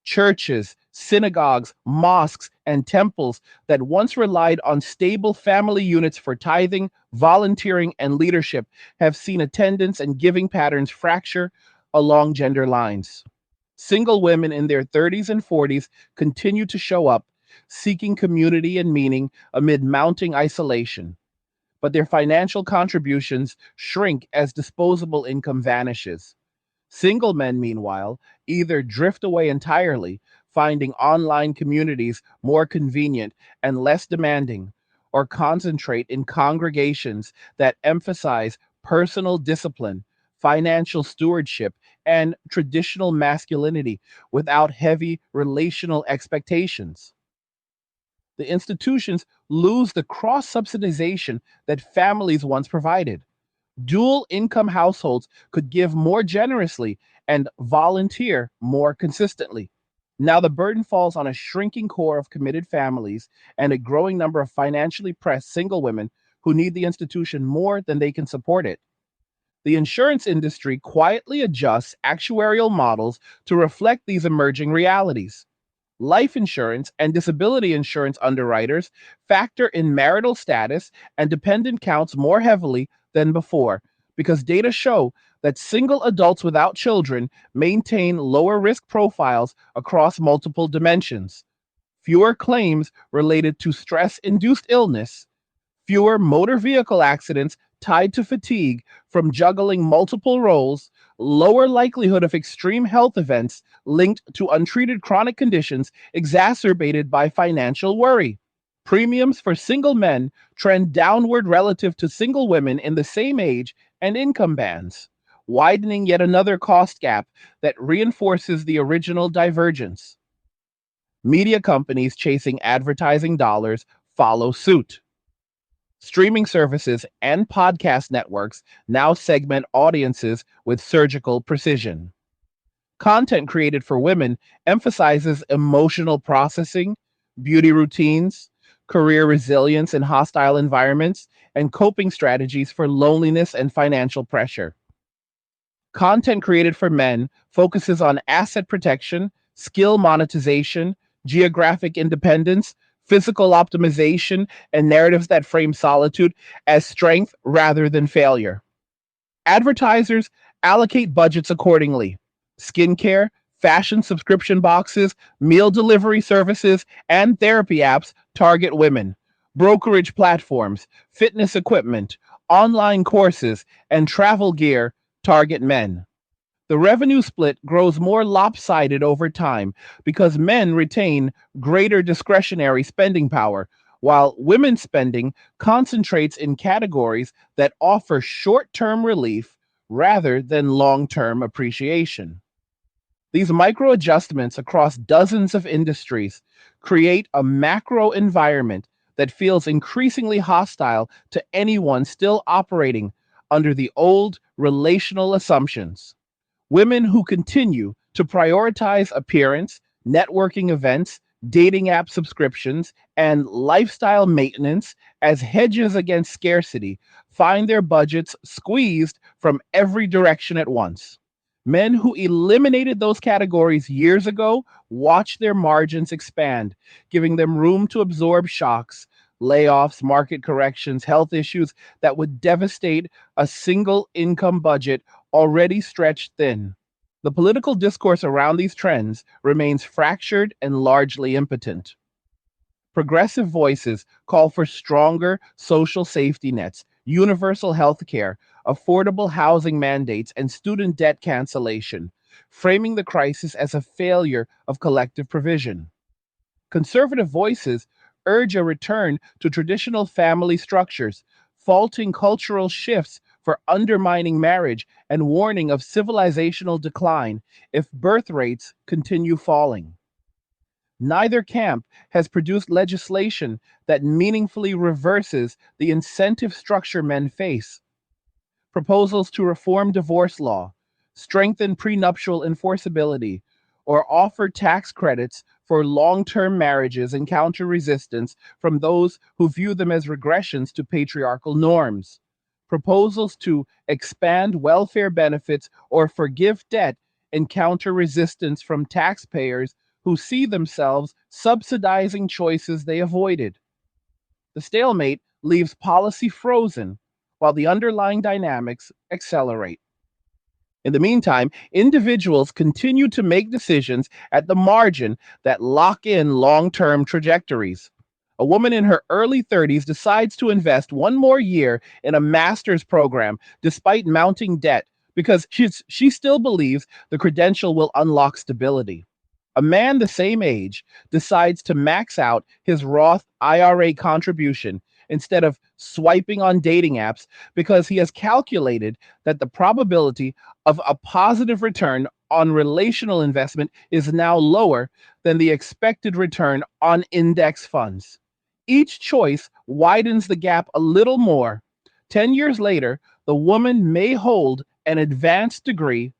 Churches, synagogues, mosques, and temples that once relied on stable family units for tithing, volunteering, and leadership have seen attendance and giving patterns fracture along gender lines. Single women in their 30s and 40s continue to show up, seeking community and meaning amid mounting isolation, but their financial contributions shrink as disposable income vanishes. Single men, meanwhile, either drift away entirely, finding online communities more convenient and less demanding, or concentrate in congregations that emphasize personal discipline, financial stewardship, and traditional masculinity without heavy relational expectations. The institutions lose the cross subsidization that families once provided. Dual income households could give more generously and volunteer more consistently. Now the burden falls on a shrinking core of committed families and a growing number of financially pressed single women who need the institution more than they can support it. The insurance industry quietly adjusts actuarial models to reflect these emerging realities. Life insurance and disability insurance underwriters factor in marital status and dependent counts more heavily than before because data show that single adults without children maintain lower risk profiles across multiple dimensions. Fewer claims related to stress induced illness, fewer motor vehicle accidents tied to fatigue from juggling multiple roles, lower likelihood of extreme health events linked to untreated chronic conditions exacerbated by financial worry. Premiums for single men trend downward relative to single women in the same age and income bands, widening yet another cost gap that reinforces the original divergence. Media companies chasing advertising dollars follow suit. Streaming services and podcast networks now segment audiences with surgical precision. Content created for women emphasizes emotional processing, beauty routines, career resilience in hostile environments, and coping strategies for loneliness and financial pressure. Content created for men focuses on asset protection, skill monetization, geographic independence, physical optimization, and narratives that frame solitude as strength rather than failure. Advertisers allocate budgets accordingly. Skincare, fashion subscription boxes, meal delivery services, and therapy apps target women. Brokerage platforms, fitness equipment, online courses, and travel gear target men. The revenue split grows more lopsided over time because men retain greater discretionary spending power, while women's spending concentrates in categories that offer short term relief rather than long-term appreciation. These micro adjustments across dozens of industries create a macro environment that feels increasingly hostile to anyone still operating under the old relational assumptions. Women who continue to prioritize appearance, networking events, dating app subscriptions, and lifestyle maintenance as hedges against scarcity find their budgets squeezed from every direction at once. Men who eliminated those categories years ago watch their margins expand, giving them room to absorb shocks, layoffs, market corrections, health issues that would devastate a single income budget already stretched thin. The political discourse around these trends remains fractured and largely impotent. Progressive voices call for stronger social safety nets, universal health care, affordable housing mandates, and student debt cancellation, framing the crisis as a failure of collective provision. Conservative voices urge a return to traditional family structures, faulting cultural shifts for undermining marriage and warning of civilizational decline if birth rates continue falling. Neither camp has produced legislation that meaningfully reverses the incentive structure men face. Proposals to reform divorce law, strengthen prenuptial enforceability, or offer tax credits for long term marriages encounter resistance from those who view them as regressions to patriarchal norms. Proposals to expand welfare benefits or forgive debt encounter resistance from taxpayers who see themselves subsidizing choices they avoided. The stalemate leaves policy frozen while the underlying dynamics accelerate. In the meantime, individuals continue to make decisions at the margin that lock in long term trajectories. A woman in her early 30s decides to invest one more year in a master's program despite mounting debt because she still believes the credential will unlock stability. A man the same age decides to max out his Roth IRA contribution instead of swiping on dating apps because he has calculated that the probability of a positive return on relational investment is now lower than the expected return on index funds. Each choice widens the gap a little more. 10 years later, the woman may hold an advanced degree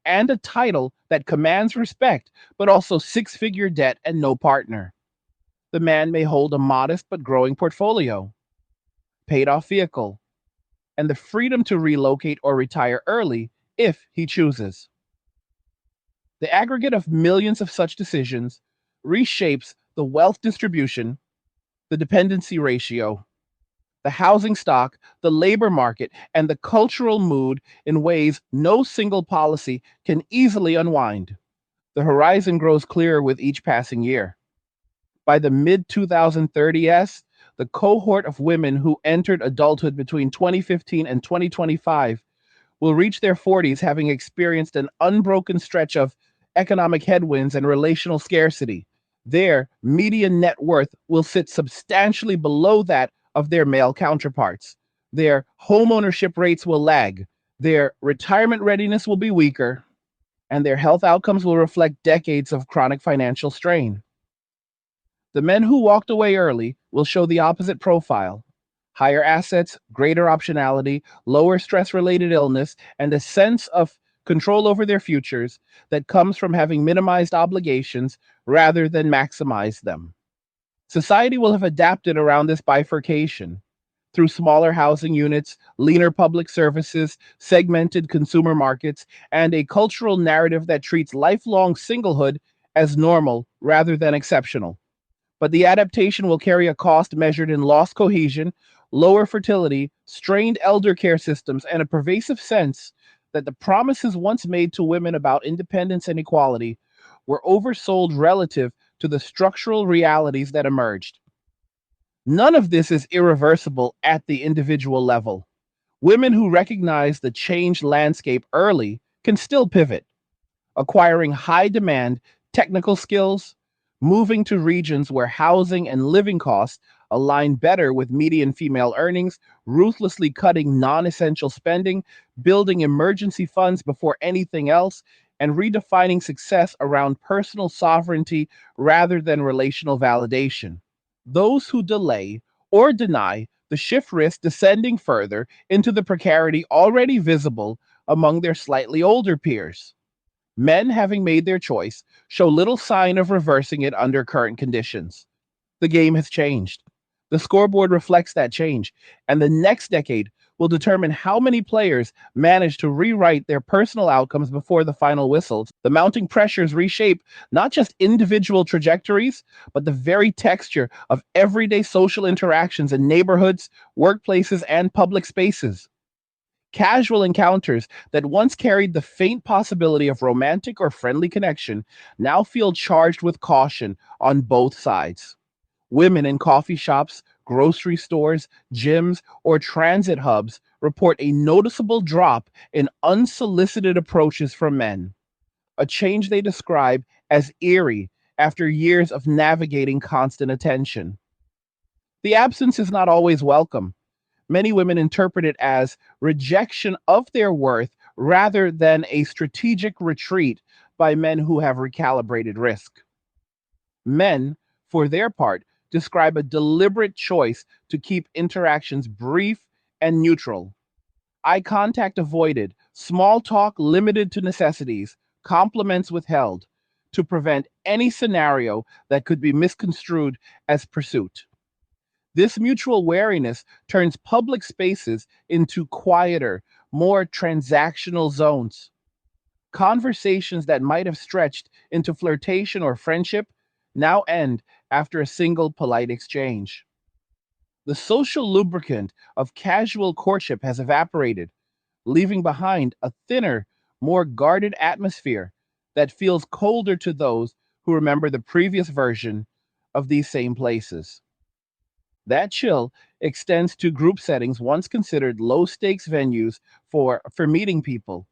and a title that commands respect, but also six-figure debt and no partner. The man may hold a modest but growing portfolio, paid off vehicle, and the freedom to relocate or retire early if he chooses. The aggregate of millions of such decisions reshapes the wealth distribution, the dependency ratio, the housing stock, the labor market, and the cultural mood in ways no single policy can easily unwind. The horizon grows clearer with each passing year. By the mid 2030s, the cohort of women who entered adulthood between 2015 and 2025 will reach their 40s having experienced an unbroken stretch of economic headwinds and relational scarcity. Their median net worth will sit substantially below that of their male counterparts. Their homeownership rates will lag. Their retirement readiness will be weaker, and their health outcomes will reflect decades of chronic financial strain. The men who walked away early will show the opposite profile: higher assets, greater optionality, lower stress related illness, and a sense of control over their futures that comes from having minimized obligations rather than maximized them. Society will have adapted around this bifurcation through smaller housing units, leaner public services, segmented consumer markets, and a cultural narrative that treats lifelong singlehood as normal rather than exceptional. But the adaptation will carry a cost measured in lost cohesion, lower fertility, strained elder care systems, and a pervasive sense that the promises once made to women about independence and equality were oversold relative to the structural realities that emerged. None of this is irreversible at the individual level. Women who recognize the changed landscape early can still pivot, acquiring high demand technical skills, moving to regions where housing and living costs align better with median female earnings, ruthlessly cutting non essential spending, building emergency funds before anything else, and redefining success around personal sovereignty rather than relational validation. Those who delay or deny the shift risk descending further into the precarity already visible among their slightly older peers. Men, having made their choice, show little sign of reversing it under current conditions. The game has changed. The scoreboard reflects that change, and the next decade will determine how many players manage to rewrite their personal outcomes before the final whistles. The mounting pressures reshape not just individual trajectories, but the very texture of everyday social interactions in neighborhoods, workplaces, and public spaces. Casual encounters that once carried the faint possibility of romantic or friendly connection now feel charged with caution on both sides. Women in coffee shops, grocery stores, gyms, or transit hubs report a noticeable drop in unsolicited approaches from men, a change they describe as eerie after years of navigating constant attention. The absence is not always welcome. Many women interpret it as rejection of their worth rather than a strategic retreat by men who have recalibrated risk. Men, for their part, describe a deliberate choice to keep interactions brief and neutral. Eye contact avoided, small talk limited to necessities, compliments withheld, to prevent any scenario that could be misconstrued as pursuit. This mutual wariness turns public spaces into quieter, more transactional zones. Conversations that might have stretched into flirtation or friendship now end after a single polite exchange. The social lubricant of casual courtship has evaporated, leaving behind a thinner, more guarded atmosphere that feels colder to those who remember the previous version of these same places. That chill extends to group settings once considered low stakes venues for meeting people.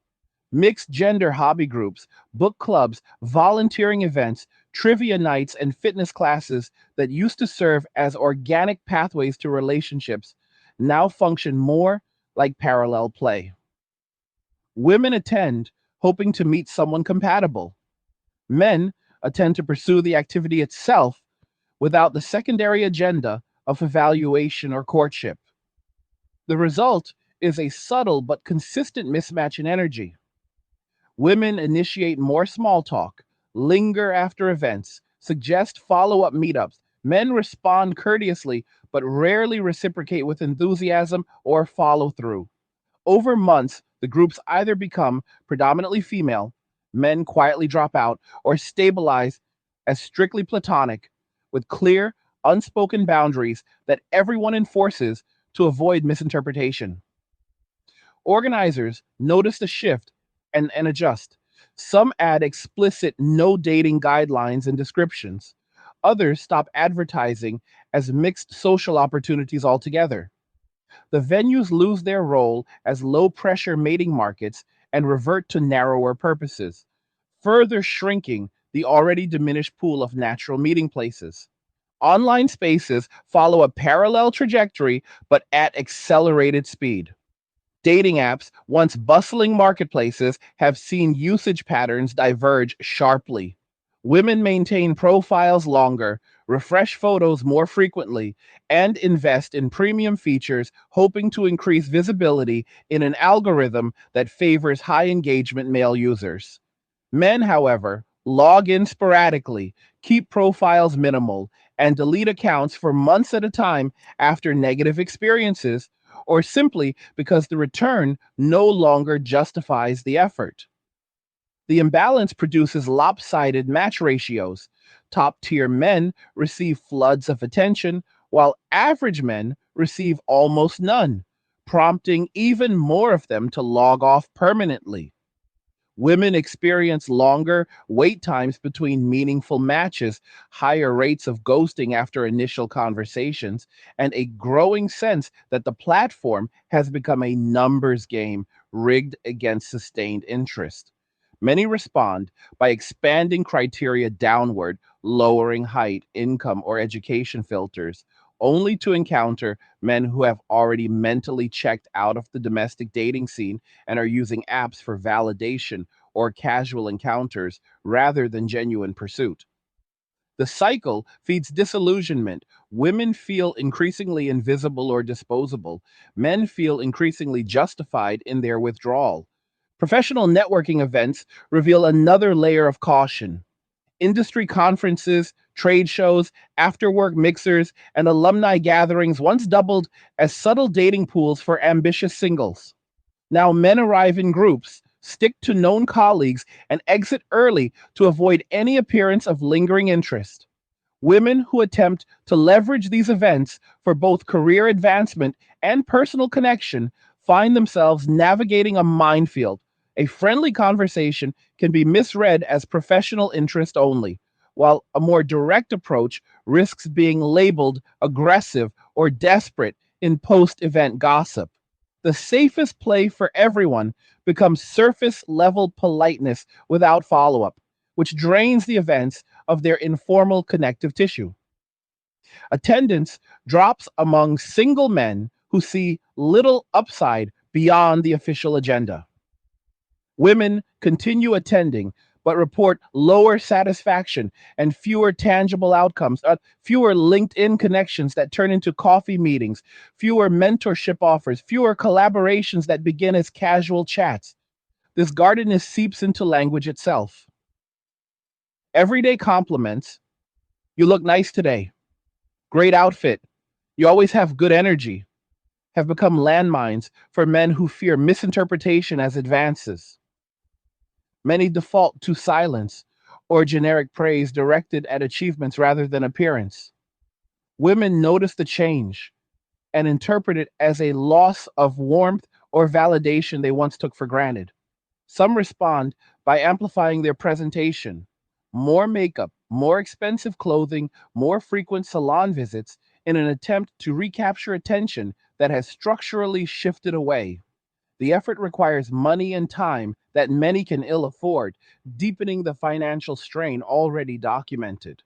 Mixed gender hobby groups, book clubs, volunteering events, trivia nights, and fitness classes that used to serve as organic pathways to relationships now function more like parallel play. Women attend hoping to meet someone compatible. Men attend to pursue the activity itself without the secondary agenda of evaluation or courtship. The result is a subtle but consistent mismatch in energy. Women initiate more small talk, linger after events, suggest follow up meetups. Men respond courteously, but rarely reciprocate with enthusiasm or follow through. Over months, the groups either become predominantly female, men quietly drop out, or stabilize as strictly platonic, with clear, unspoken boundaries that everyone enforces to avoid misinterpretation. Organizers notice the shift and adjust. Some add explicit no dating guidelines and descriptions. Others stop advertising as mixed social opportunities altogether. The venues lose their role as low pressure mating markets and revert to narrower purposes, further shrinking the already diminished pool of natural meeting places. Online spaces follow a parallel trajectory, but at accelerated speed. Dating apps, once bustling marketplaces, have seen usage patterns diverge sharply. Women maintain profiles longer, refresh photos more frequently, and invest in premium features, hoping to increase visibility in an algorithm that favors high engagement male users. Men, however, log in sporadically, keep profiles minimal, and delete accounts for months at a time after negative experiences, or simply because the return no longer justifies the effort. The imbalance produces lopsided match ratios. Top tier men receive floods of attention, while average men receive almost none, prompting even more of them to log off permanently. Women experience longer wait times between meaningful matches, higher rates of ghosting after initial conversations, and a growing sense that the platform has become a numbers game rigged against sustained interest. Many respond by expanding criteria downward, lowering height, income, or education filters, only to encounter men who have already mentally checked out of the domestic dating scene and are using apps for validation or casual encounters rather than genuine pursuit. The cycle feeds disillusionment. Women feel increasingly invisible or disposable. Men feel increasingly justified in their withdrawal. Professional networking events reveal another layer of caution. Industry conferences, trade shows, after work mixers, and alumni gatherings once doubled as subtle dating pools for ambitious singles. Now men arrive in groups, stick to known colleagues, and exit early to avoid any appearance of lingering interest. Women who attempt to leverage these events for both career advancement and personal connection find themselves navigating a minefield. A friendly conversation can be misread as professional interest only, while a more direct approach risks being labeled aggressive or desperate in post event gossip. The safest play for everyone becomes surface level politeness without follow up, which drains the events of their informal connective tissue. Attendance drops among single men who see little upside beyond the official agenda. Women continue attending, but report lower satisfaction and fewer tangible outcomes, fewer LinkedIn connections that turn into coffee meetings, fewer mentorship offers, fewer collaborations that begin as casual chats. This guardedness seeps into language itself. Everyday compliments: you look nice today, great outfit, you always have good energy, have become landmines for men who fear misinterpretation as advances. Many default to silence or generic praise directed at achievements rather than appearance. Women notice the change and interpret it as a loss of warmth or validation they once took for granted. Some respond by amplifying their presentation: more makeup, more expensive clothing, more frequent salon visits, in an attempt to recapture attention that has structurally shifted away. The effort requires money and time that many can ill afford, deepening the financial strain already documented.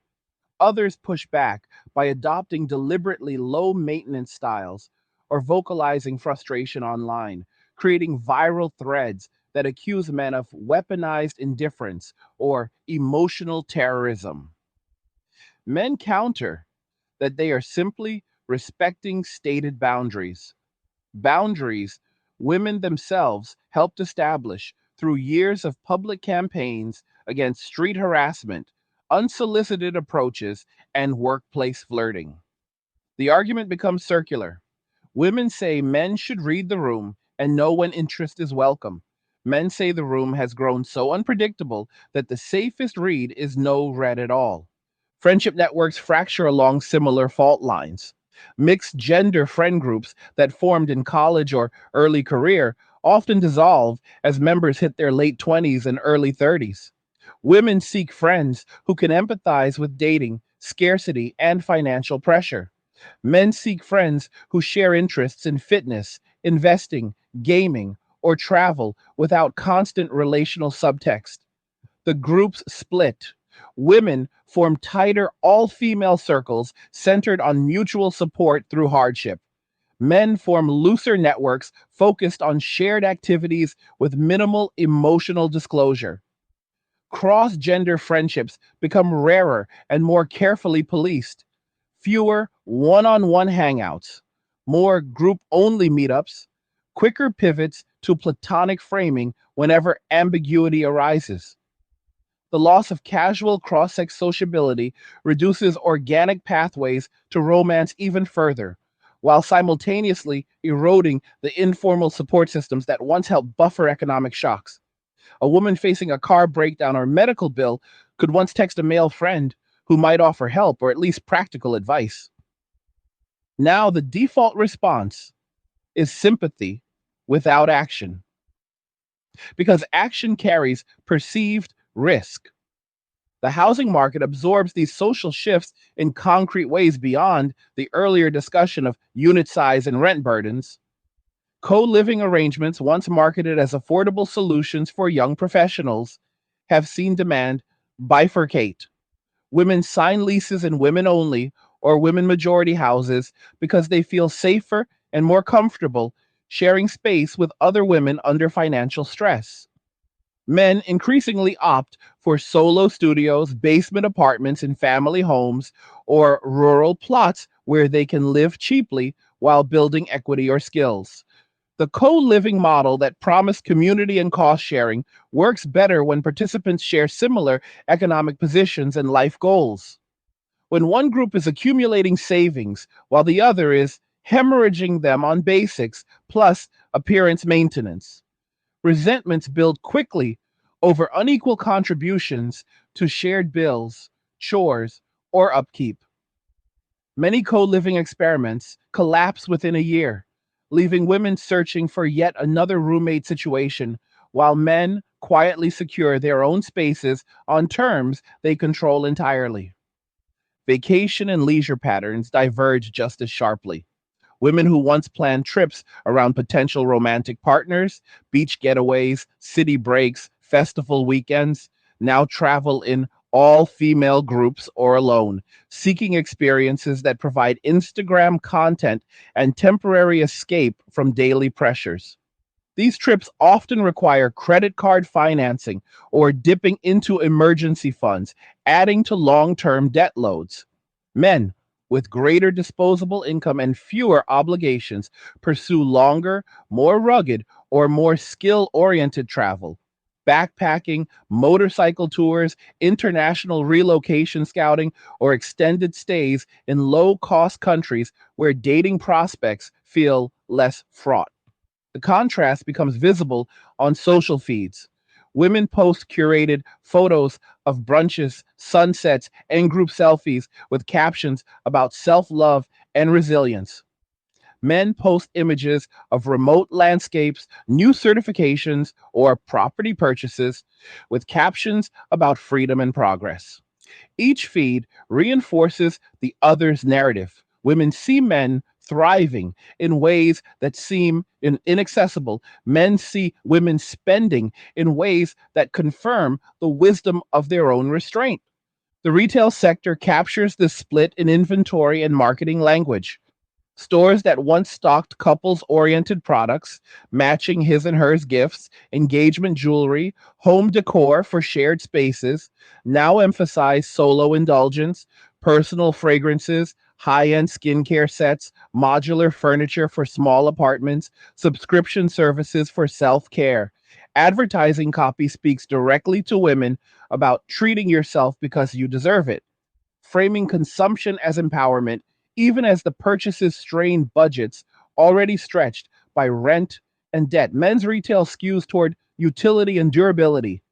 Others push back by adopting deliberately low maintenance styles or vocalizing frustration online, creating viral threads that accuse men of weaponized indifference or emotional terrorism. Men counter that they are simply respecting stated boundaries. Boundaries women themselves helped establish through years of public campaigns against street harassment, unsolicited approaches, and workplace flirting. The argument becomes circular. Women say men should read the room and know when interest is welcome. Men say the room has grown so unpredictable that the safest read is no read at all. Friendship networks fracture along similar fault lines. Mixed gender friend groups that formed in college or early career often dissolve as members hit their late 20s and early 30s. Women seek friends who can empathize with dating, scarcity, and financial pressure. Men seek friends who share interests in fitness, investing, gaming, or travel without constant relational subtext. The groups split. Women form tighter all female circles centered on mutual support through hardship. Men form looser networks focused on shared activities with minimal emotional disclosure. Cross gender friendships become rarer and more carefully policed. Fewer one on one hangouts, more group only meetups, quicker pivots to platonic framing whenever ambiguity arises. The loss of casual cross sex sociability reduces organic pathways to romance even further, while simultaneously eroding the informal support systems that once helped buffer economic shocks. A woman facing a car breakdown or medical bill could once text a male friend who might offer help or at least practical advice. Now, the default response is sympathy without action, because action carries perceived risk. The housing market absorbs these social shifts in concrete ways beyond the earlier discussion of unit size and rent burdens. Co living arrangements, once marketed as affordable solutions for young professionals, have seen demand bifurcate. Women sign leases in women only or women majority houses because they feel safer and more comfortable sharing space with other women under financial stress. Men increasingly opt for solo studios, basement apartments in family homes, or rural plots where they can live cheaply while building equity or skills. The co living model that promised community and cost sharing works better when participants share similar economic positions and life goals. When one group is accumulating savings while the other is hemorrhaging them on basics plus appearance maintenance, resentments build quickly over unequal contributions to shared bills, chores, or upkeep. Many co living experiments collapse within a year, leaving women searching for yet another roommate situation, while men quietly secure their own spaces on terms they control entirely. Vacation and leisure patterns diverge just as sharply. Women who once planned trips around potential romantic partners, beach getaways, city breaks, festival weekends, now travel in all female groups or alone, seeking experiences that provide Instagram content and temporary escape from daily pressures. These trips often require credit card financing or dipping into emergency funds, adding to long term debt loads. Men with greater disposable income and fewer obligations pursue longer, more rugged, or more skill oriented travel. Backpacking, motorcycle tours, international relocation scouting, or extended stays in low cost countries where dating prospects feel less fraught. The contrast becomes visible on social feeds. Women post curated photos of brunches, sunsets, and group selfies with captions about self love and resilience. Men post images of remote landscapes, new certifications, or property purchases with captions about freedom and progress. Each feed reinforces the other's narrative. Women see men thriving in ways that seem inaccessible. Men see women spending in ways that confirm the wisdom of their own restraint. The retail sector captures this split in inventory and marketing language. Stores that once stocked couples oriented products, matching his and hers gifts, engagement jewelry, home decor for shared spaces, now emphasize solo indulgence, personal fragrances, high end skincare sets, modular furniture for small apartments, subscription services for self care. Advertising copy speaks directly to women about treating yourself because you deserve it, framing consumption as empowerment, even as the purchases strain budgets already stretched by rent and debt. Men's retail skews toward utility and durability.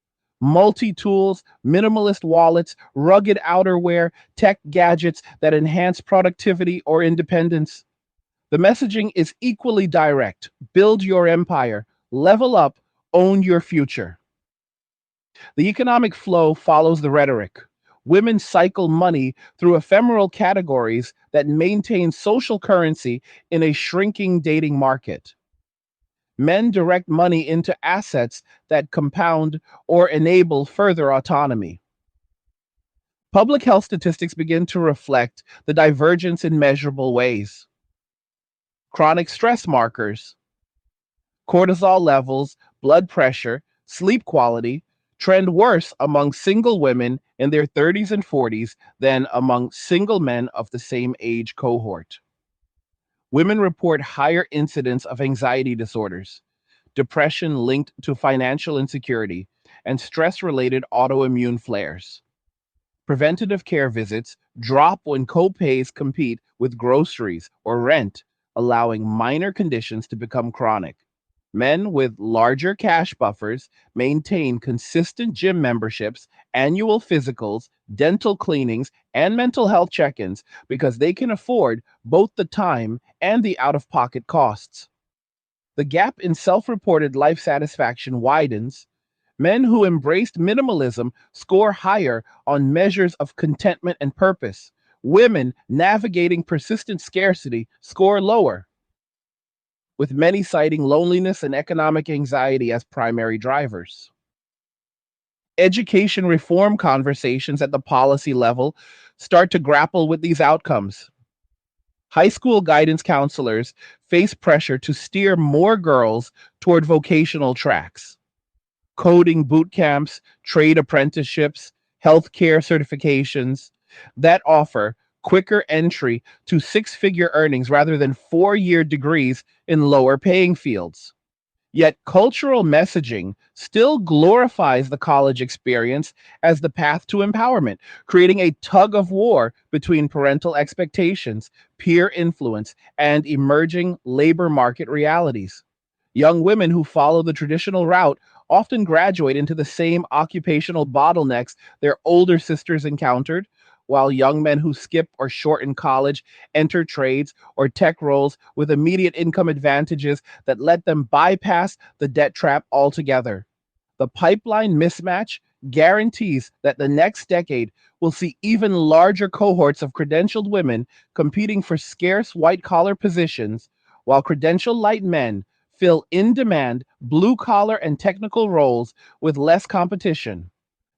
Multi tools, minimalist wallets, rugged outerwear, tech gadgets that enhance productivity or independence. The messaging is equally direct: build your empire, level up, own your future. The economic flow follows the rhetoric. Women cycle money through ephemeral categories that maintain social currency in a shrinking dating market. Men direct money into assets that compound or enable further autonomy. Public health statistics begin to reflect the divergence in measurable ways. Chronic stress markers, cortisol levels, blood pressure, sleep quality trend worse among single women in their 30s and 40s than among single men of the same age cohort. Women report higher incidence of anxiety disorders, depression linked to financial insecurity, and stress related autoimmune flares. Preventative care visits drop when copays compete with groceries or rent, allowing minor conditions to become chronic. Men with larger cash buffers maintain consistent gym memberships, annual physicals, dental cleanings, and mental health check ins because they can afford both the time and the out of pocket costs. The gap in self reported life satisfaction widens. Men who embraced minimalism score higher on measures of contentment and purpose. Women navigating persistent scarcity score lower, with many citing loneliness and economic anxiety as primary drivers. Education reform conversations at the policy level start to grapple with these outcomes. High school guidance counselors face pressure to steer more girls toward vocational tracks. Coding boot camps, trade apprenticeships, healthcare certifications that offer quicker entry to six-figure earnings rather than 4-year degrees in lower paying fields. Yet cultural messaging still glorifies the college experience as the path to empowerment, creating a tug of war between parental expectations, peer influence, and emerging labor market realities. Young women who follow the traditional route often graduate into the same occupational bottlenecks their older sisters encountered, while young men who skip or shorten college enter trades or tech roles with immediate income advantages that let them bypass the debt trap altogether. The pipeline mismatch guarantees that the next decade will see even larger cohorts of credentialed women competing for scarce white collar positions, while credentialed light men fill in demand blue collar and technical roles with less competition.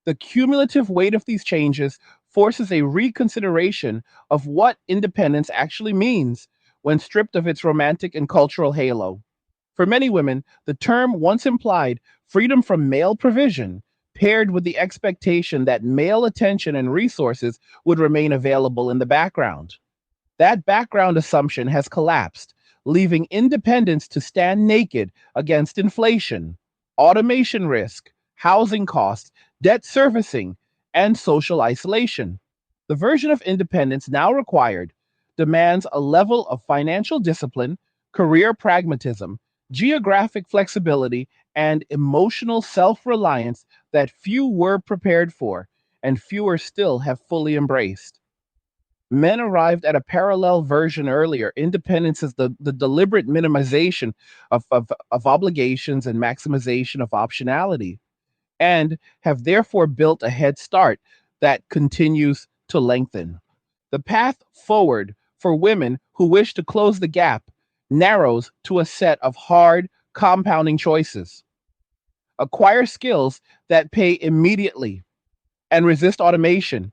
The cumulative weight of these changes forces a reconsideration of what independence actually means when stripped of its romantic and cultural halo. For many women, the term once implied freedom from male provision, paired with the expectation that male attention and resources would remain available in the background. That background assumption has collapsed, leaving independence to stand naked against inflation, automation risk, housing costs, debt servicing, and social isolation. The version of independence now required demands a level of financial discipline, career pragmatism, geographic flexibility, and emotional self reliance that few were prepared for, and fewer still have fully embraced. Men arrived at a parallel version earlier. Independence is the deliberate minimization of obligations and maximization of optionality, and have therefore built a head start that continues to lengthen. The path forward for women who wish to close the gap narrows to a set of hard, compounding choices. Acquire skills that pay immediately and resist automation,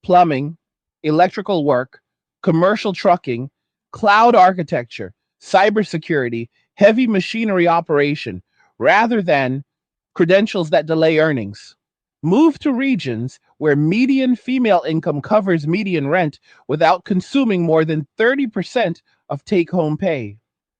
plumbing, electrical work, commercial trucking, cloud architecture, cybersecurity, heavy machinery operation, rather than credentials that delay earnings. Move to regions where median female income covers median rent without consuming more than 30% of take home pay.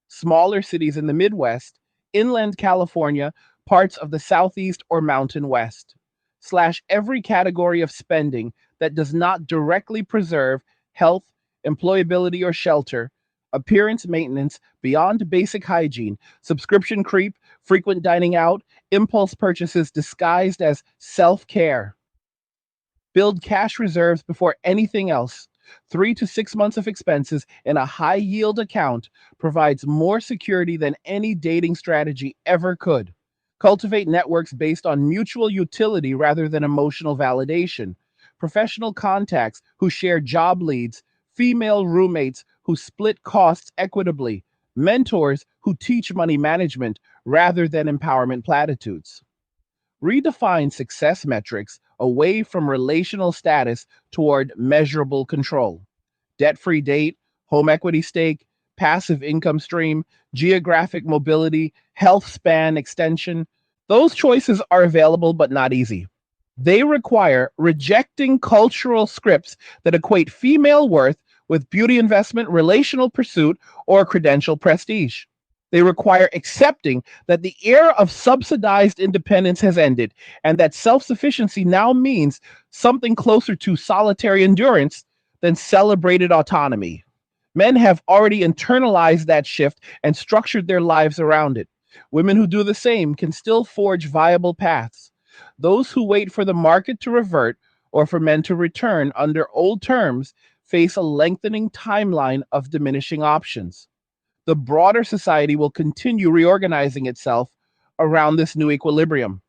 Smaller cities in the Midwest, inland California, parts of the Southeast or Mountain West. Slash every category of spending that does not directly preserve health, employability, or shelter, appearance maintenance beyond basic hygiene, subscription creep, frequent dining out, impulse purchases disguised as self care. Build cash reserves before anything else. 3 to 6 months of expenses in a high yield account provides more security than any dating strategy ever could. Cultivate networks based on mutual utility rather than emotional validation. Professional contacts who share job leads, female roommates who split costs equitably, mentors who teach money management rather than empowerment platitudes. Redefine success metrics away from relational status toward measurable control. Debt free date, home equity stake, passive income stream, geographic mobility, health span extension. Those choices are available but not easy. They require rejecting cultural scripts that equate female worth with beauty investment, relational pursuit, or credential prestige. They require accepting that the era of subsidized independence has ended and that self sufficiency now means something closer to solitary endurance than celebrated autonomy. Men have already internalized that shift and structured their lives around it. Women who do the same can still forge viable paths. Those who wait for the market to revert or for men to return under old terms face a lengthening timeline of diminishing options. The broader society will continue reorganizing itself around this new equilibrium.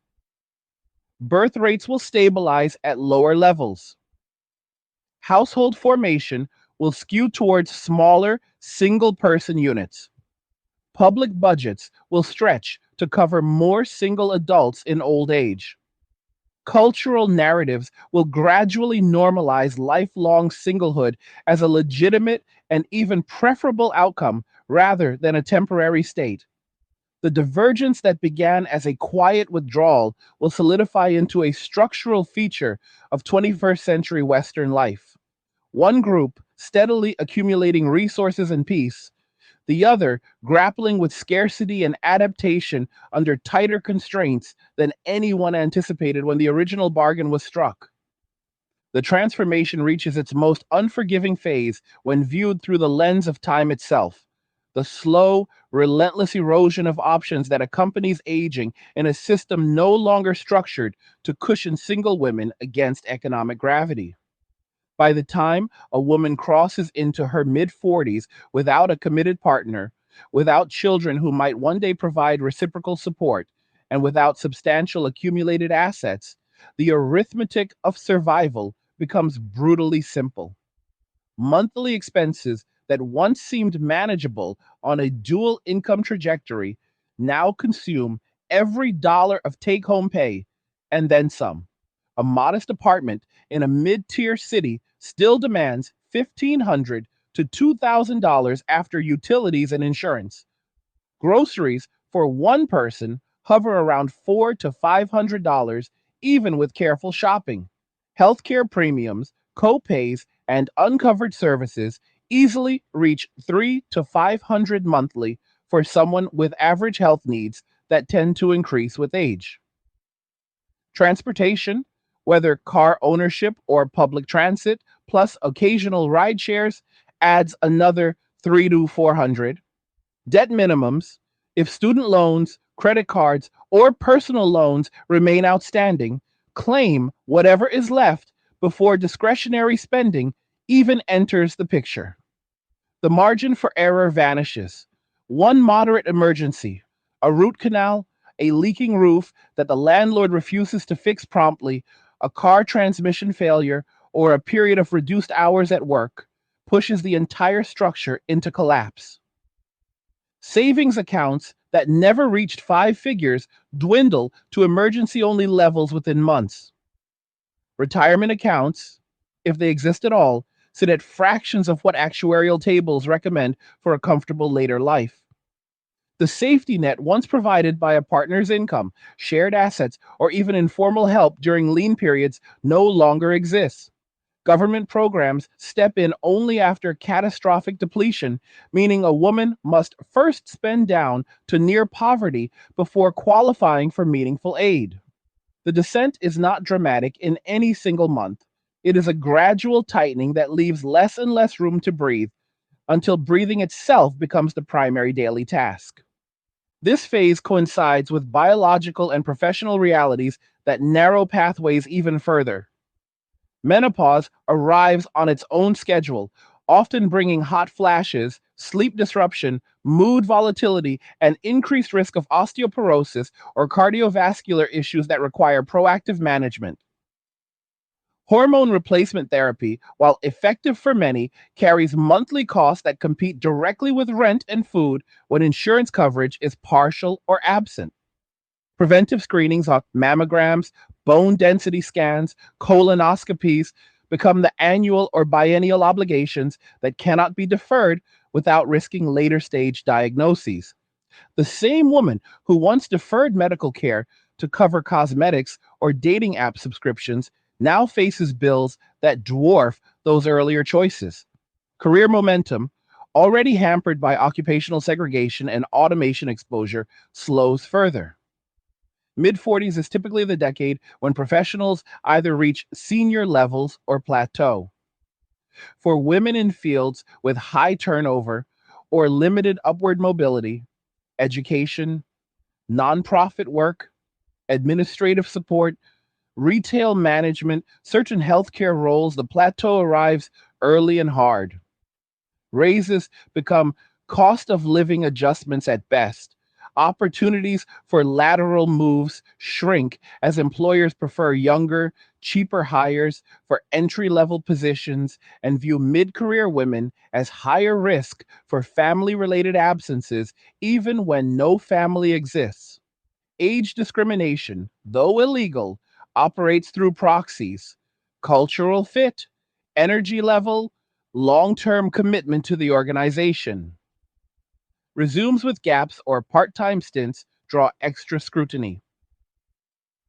Birth rates will stabilize at lower levels. Household formation will skew towards smaller single person units. Public budgets will stretch to cover more single adults in old age. Cultural narratives will gradually normalize lifelong singlehood as a legitimate and even preferable outcome rather than a temporary state. The divergence that began as a quiet withdrawal will solidify into a structural feature of 21st century Western life. One group steadily accumulating resources and peace, the other grappling with scarcity and adaptation under tighter constraints than anyone anticipated when the original bargain was struck. The transformation reaches its most unforgiving phase when viewed through the lens of time itself. The slow, relentless erosion of options that accompanies aging in a system no longer structured to cushion single women against economic gravity. By the time a woman crosses into her mid 40s without a committed partner, without children who might one day provide reciprocal support, and without substantial accumulated assets, the arithmetic of survival becomes brutally simple. Monthly expenses that once seemed manageable on a dual income trajectory now consume every dollar of take home pay and then some. A modest apartment in a mid tier city still demands $1,500 to $2,000 after utilities and insurance. Groceries for one person hover around $400 to $500, even with careful shopping. Healthcare premiums, co-pays, and uncovered services easily reach 300 to 500 monthly for someone with average health needs that tend to increase with age. Transportation, whether car ownership or public transit, plus occasional ride shares, adds another 3 to 400. Debt minimums, if student loans, credit cards, or personal loans remain outstanding, claim whatever is left before discretionary spending even enters the picture. The margin for error vanishes. One moderate emergency, a root canal, a leaking roof that the landlord refuses to fix promptly, a car transmission failure, or a period of reduced hours at work, pushes the entire structure into collapse. Savings accounts that never reached five figures dwindle to emergency only levels within months. Retirement accounts, if they exist at all, sit at fractions of what actuarial tables recommend for a comfortable later life. The safety net once provided by a partner's income, shared assets, or even informal help during lean periods no longer exists. Government programs step in only after catastrophic depletion, meaning a woman must first spend down to near poverty before qualifying for meaningful aid. The descent is not dramatic in any single month. It is a gradual tightening that leaves less and less room to breathe until breathing itself becomes the primary daily task. This phase coincides with biological and professional realities that narrow pathways even further. Menopause arrives on its own schedule, often bringing hot flashes, sleep disruption, mood volatility, and increased risk of osteoporosis or cardiovascular issues that require proactive management. Hormone replacement therapy, while effective for many, carries monthly costs that compete directly with rent and food when insurance coverage is partial or absent. Preventive screenings on mammograms, bone density scans, colonoscopies become the annual or biennial obligations that cannot be deferred without risking later stage diagnoses. The same woman who once deferred medical care to cover cosmetics or dating app subscriptions now faces bills that dwarf those earlier choices. Career momentum, already hampered by occupational segregation and automation exposure, slows further. Mid 40s is typically the decade when professionals either reach senior levels or plateau. For women in fields with high turnover or limited upward mobility, education, nonprofit work, administrative support, retail management, certain healthcare roles, the plateau arrives early and hard. Raises become cost of living adjustments at best. Opportunities for lateral moves shrink as employers prefer younger, cheaper hires for entry level positions and view mid career women as higher risk for family related absences, even when no family exists. Age discrimination, though illegal, operates through proxies: cultural fit, energy level, long term commitment to the organization. Resumes with gaps or part time stints draw extra scrutiny.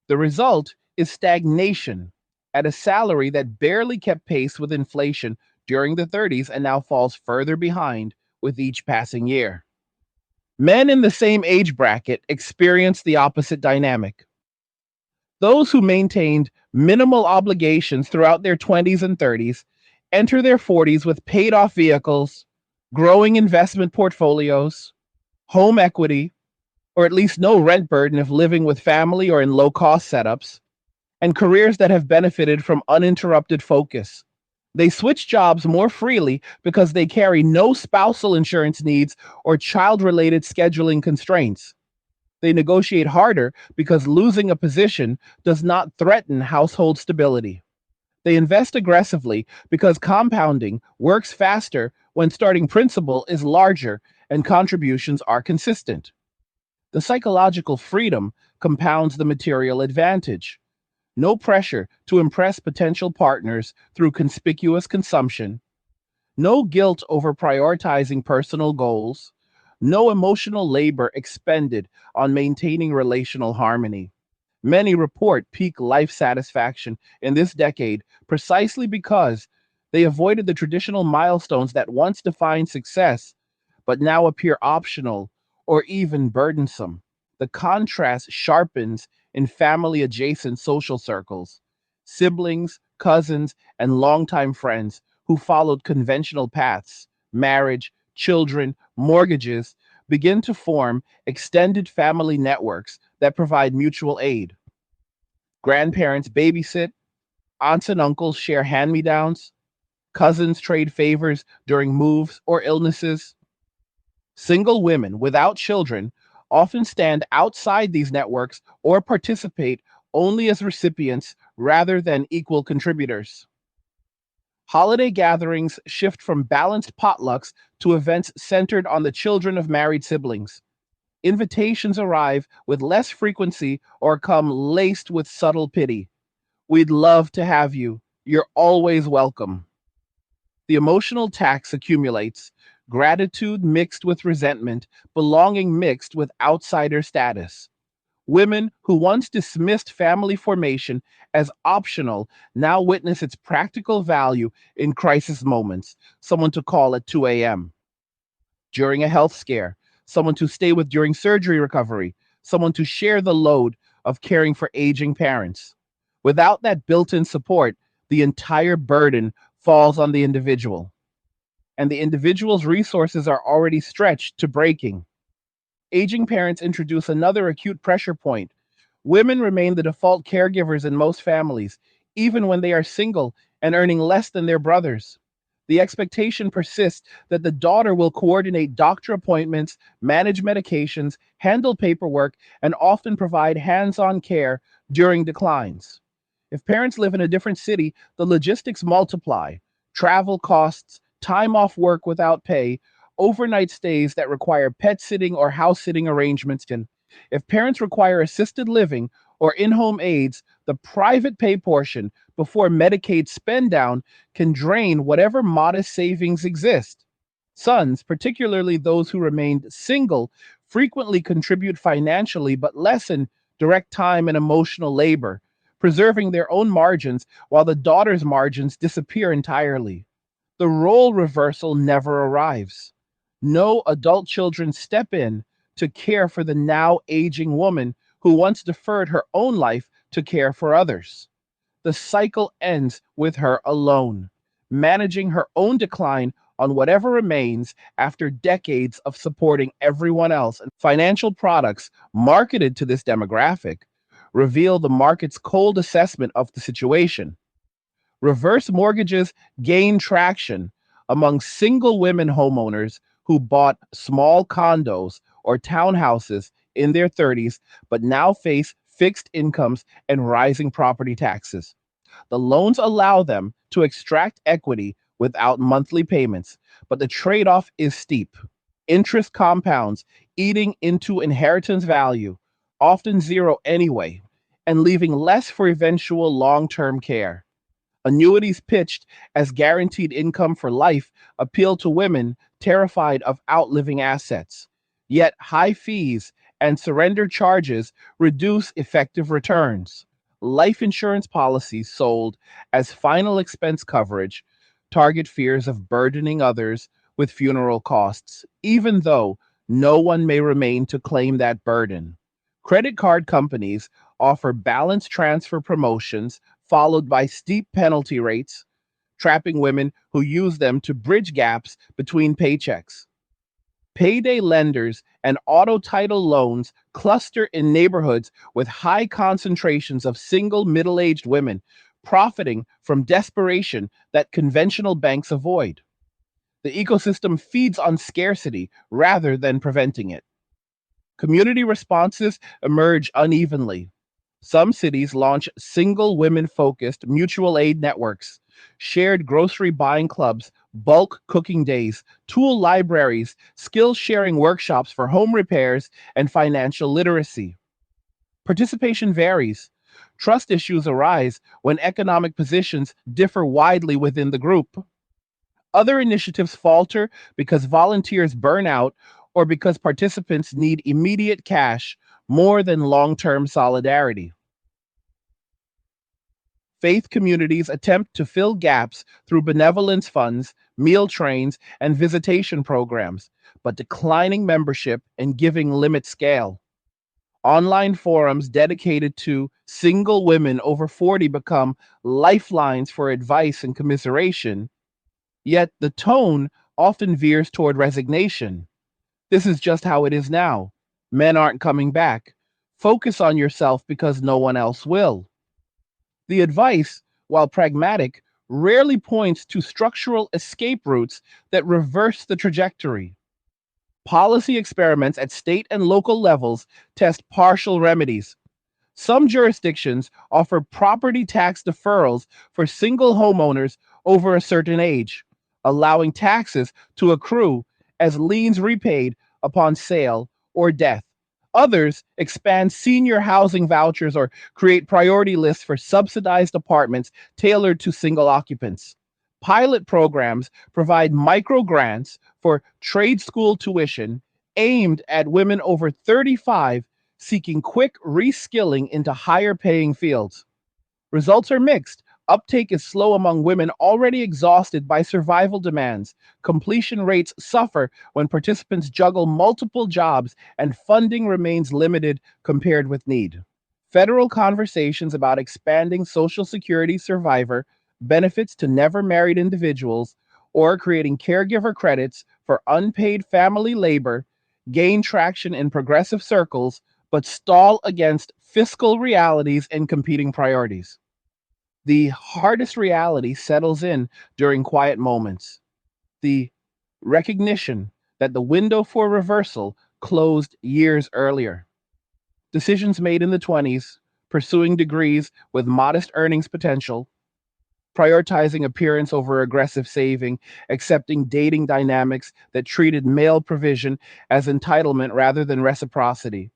The result is stagnation at a salary that barely kept pace with inflation during the 30s and now falls further behind with each passing year. Men in the same age bracket experience the opposite dynamic. Those who maintained minimal obligations throughout their 20s and 30s enter their 40s with paid off vehicles, growing investment portfolios, home equity, or at least no rent burden if living with family or in low cost setups, and careers that have benefited from uninterrupted focus. They switch jobs more freely because they carry no spousal insurance needs or child related scheduling constraints. They negotiate harder because losing a position does not threaten household stability. They invest aggressively because compounding works faster when starting principal is larger and contributions are consistent. The psychological freedom compounds the material advantage. No pressure to impress potential partners through conspicuous consumption, no guilt over prioritizing personal goals, no emotional labor expended on maintaining relational harmony. Many report peak life satisfaction in this decade precisely because they avoided the traditional milestones that once defined success, but now appear optional or even burdensome. The contrast sharpens in family adjacent social circles. Siblings, cousins, and longtime friends who followed conventional paths, marriage, children, mortgages, begin to form extended family networks that provide mutual aid. Grandparents babysit, aunts and uncles share hand me downs, cousins trade favors during moves or illnesses. Single women without children often stand outside these networks or participate only as recipients rather than equal contributors. Holiday gatherings shift from balanced potlucks to events centered on the children of married siblings. Invitations arrive with less frequency or come laced with subtle pity. We'd love to have you. You're always welcome. The emotional tax accumulates, gratitude mixed with resentment, belonging mixed with outsider status. Women who once dismissed family formation as optional now witness its practical value in crisis moments: someone to call at 2 a.m., during a health scare, someone to stay with during surgery recovery, someone to share the load of caring for aging parents. Without that built in support, the entire burden falls on the individual, and the individual's resources are already stretched to breaking. Aging parents introduce another acute pressure point. Women remain the default caregivers in most families, even when they are single and earning less than their brothers. The expectation persists that the daughter will coordinate doctor appointments, manage medications, handle paperwork, and often provide hands on care during declines. If parents live in a different city, the logistics multiply: travel costs, time off work without pay, overnight stays that require pet sitting or house sitting arrangements. And if parents require assisted living or in home aids, the private pay portion before Medicaid spend down can drain whatever modest savings exist. Sons, particularly those who remained single, frequently contribute financially but lessen direct time and emotional labor, preserving their own margins while the daughter's margins disappear entirely. The role reversal never arrives. No adult children step in to care for the now aging woman who once deferred her own life to care for others. The cycle ends with her alone, managing her own decline on whatever remains after decades of supporting everyone else. And financial products marketed to this demographic reveal the market's cold assessment of the situation. Reverse mortgages gain traction among single women homeowners who bought small condos or townhouses in their 30s but now face fixed incomes and rising property taxes. The loans allow them to extract equity without monthly payments, but the trade off is steep. Interest compounds, eating into inheritance value, often zero anyway, and leaving less for eventual long-term care. Annuities pitched as guaranteed income for life appeal to women terrified of outliving assets. Yet high fees and surrender charges reduce effective returns. Life insurance policies sold as final expense coverage target fears of burdening others with funeral costs, even though no one may remain to claim that burden. Credit card companies offer balance transfer promotions followed by steep penalty rates, trapping women who use them to bridge gaps between paychecks. Payday lenders and auto title loans cluster in neighborhoods with high concentrations of single middle aged women, profiting from desperation that conventional banks avoid. The ecosystem feeds on scarcity rather than preventing it. Community responses emerge unevenly. Some cities launch single women focused mutual aid networks, shared grocery buying clubs, bulk cooking days, tool libraries, skill sharing workshops for home repairs, and financial literacy. Participation varies. Trust issues arise when economic positions differ widely within the group. Other initiatives falter because volunteers burn out or because participants need immediate cash more than long term solidarity. Faith communities attempt to fill gaps through benevolence funds, meal trains, and visitation programs, but declining membership and giving limit scale. Online forums dedicated to single women over 40 become lifelines for advice and commiseration, yet the tone often veers toward resignation. This is just how it is now. Men aren't coming back. Focus on yourself because no one else will. The advice, while pragmatic, rarely points to structural escape routes that reverse the trajectory. Policy experiments at state and local levels test partial remedies. Some jurisdictions offer property tax deferrals for single homeowners over a certain age, allowing taxes to accrue as liens repaid upon sale or death. Others expand senior housing vouchers or create priority lists for subsidized apartments tailored to single occupants. Pilot programs provide micro grants for trade school tuition aimed at women over 35 seeking quick reskilling into higher paying fields. Results are mixed. Uptake is slow among women already exhausted by survival demands. Completion rates suffer when participants juggle multiple jobs and funding remains limited compared with need. Federal conversations about expanding Social Security survivor benefits to never married individuals or creating caregiver credits for unpaid family labor gain traction in progressive circles but stall against fiscal realities and competing priorities. The hardest reality settles in during quiet moments. The recognition that the window for reversal closed years earlier. Decisions made in the 20s, pursuing degrees with modest earnings potential, prioritizing appearance over aggressive saving, accepting dating dynamics that treated male provision as entitlement rather than reciprocity,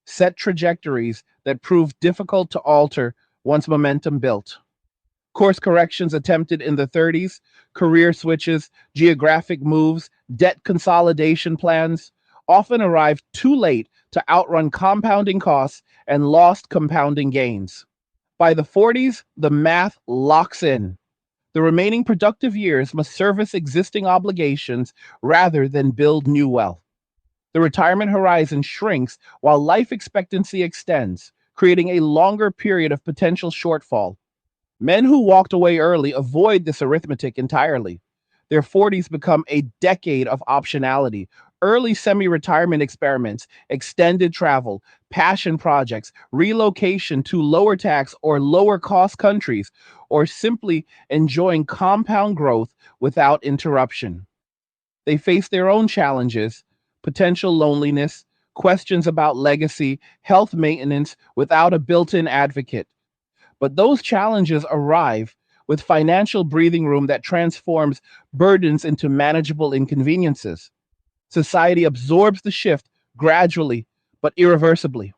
set trajectories that proved difficult to alter once momentum built. Course corrections attempted in the 30s, career switches, geographic moves, debt consolidation plans often arrived too late to outrun compounding costs and lost compounding gains. By the 40s, the math locks in. The remaining productive years must service existing obligations rather than build new wealth. The retirement horizon shrinks while life expectancy extends, creating a longer period of potential shortfall. Men who walked away early avoid this arithmetic entirely. Their 40s become a decade of optionality. Early semi retirement experiments, extended travel, passion projects, relocation to lower tax or lower cost countries, or simply enjoying compound growth without interruption. They face their own challenges, potential loneliness, questions about legacy, health maintenance without a built in advocate. But those challenges arrive with financial breathing room that transforms burdens into manageable inconveniences. Society absorbs the shift gradually but irreversibly.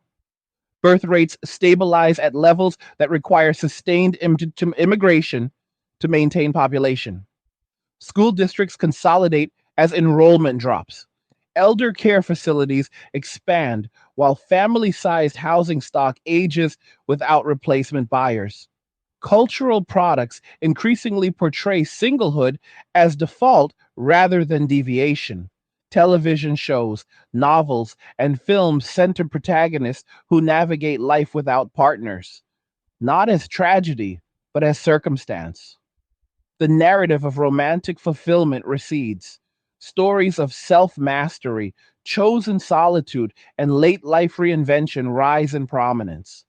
Birth rates stabilize at levels that require sustained immigration to maintain population. School districts consolidate as enrollment drops. Elder care facilities expand while family sized housing stock ages without replacement buyers. Cultural products increasingly portray singlehood as default rather than deviation. Television shows, novels, and films center protagonists who navigate life without partners, not as tragedy, but as circumstance. The narrative of romantic fulfillment recedes. Stories of self mastery, chosen solitude, and late life reinvention rise in prominence.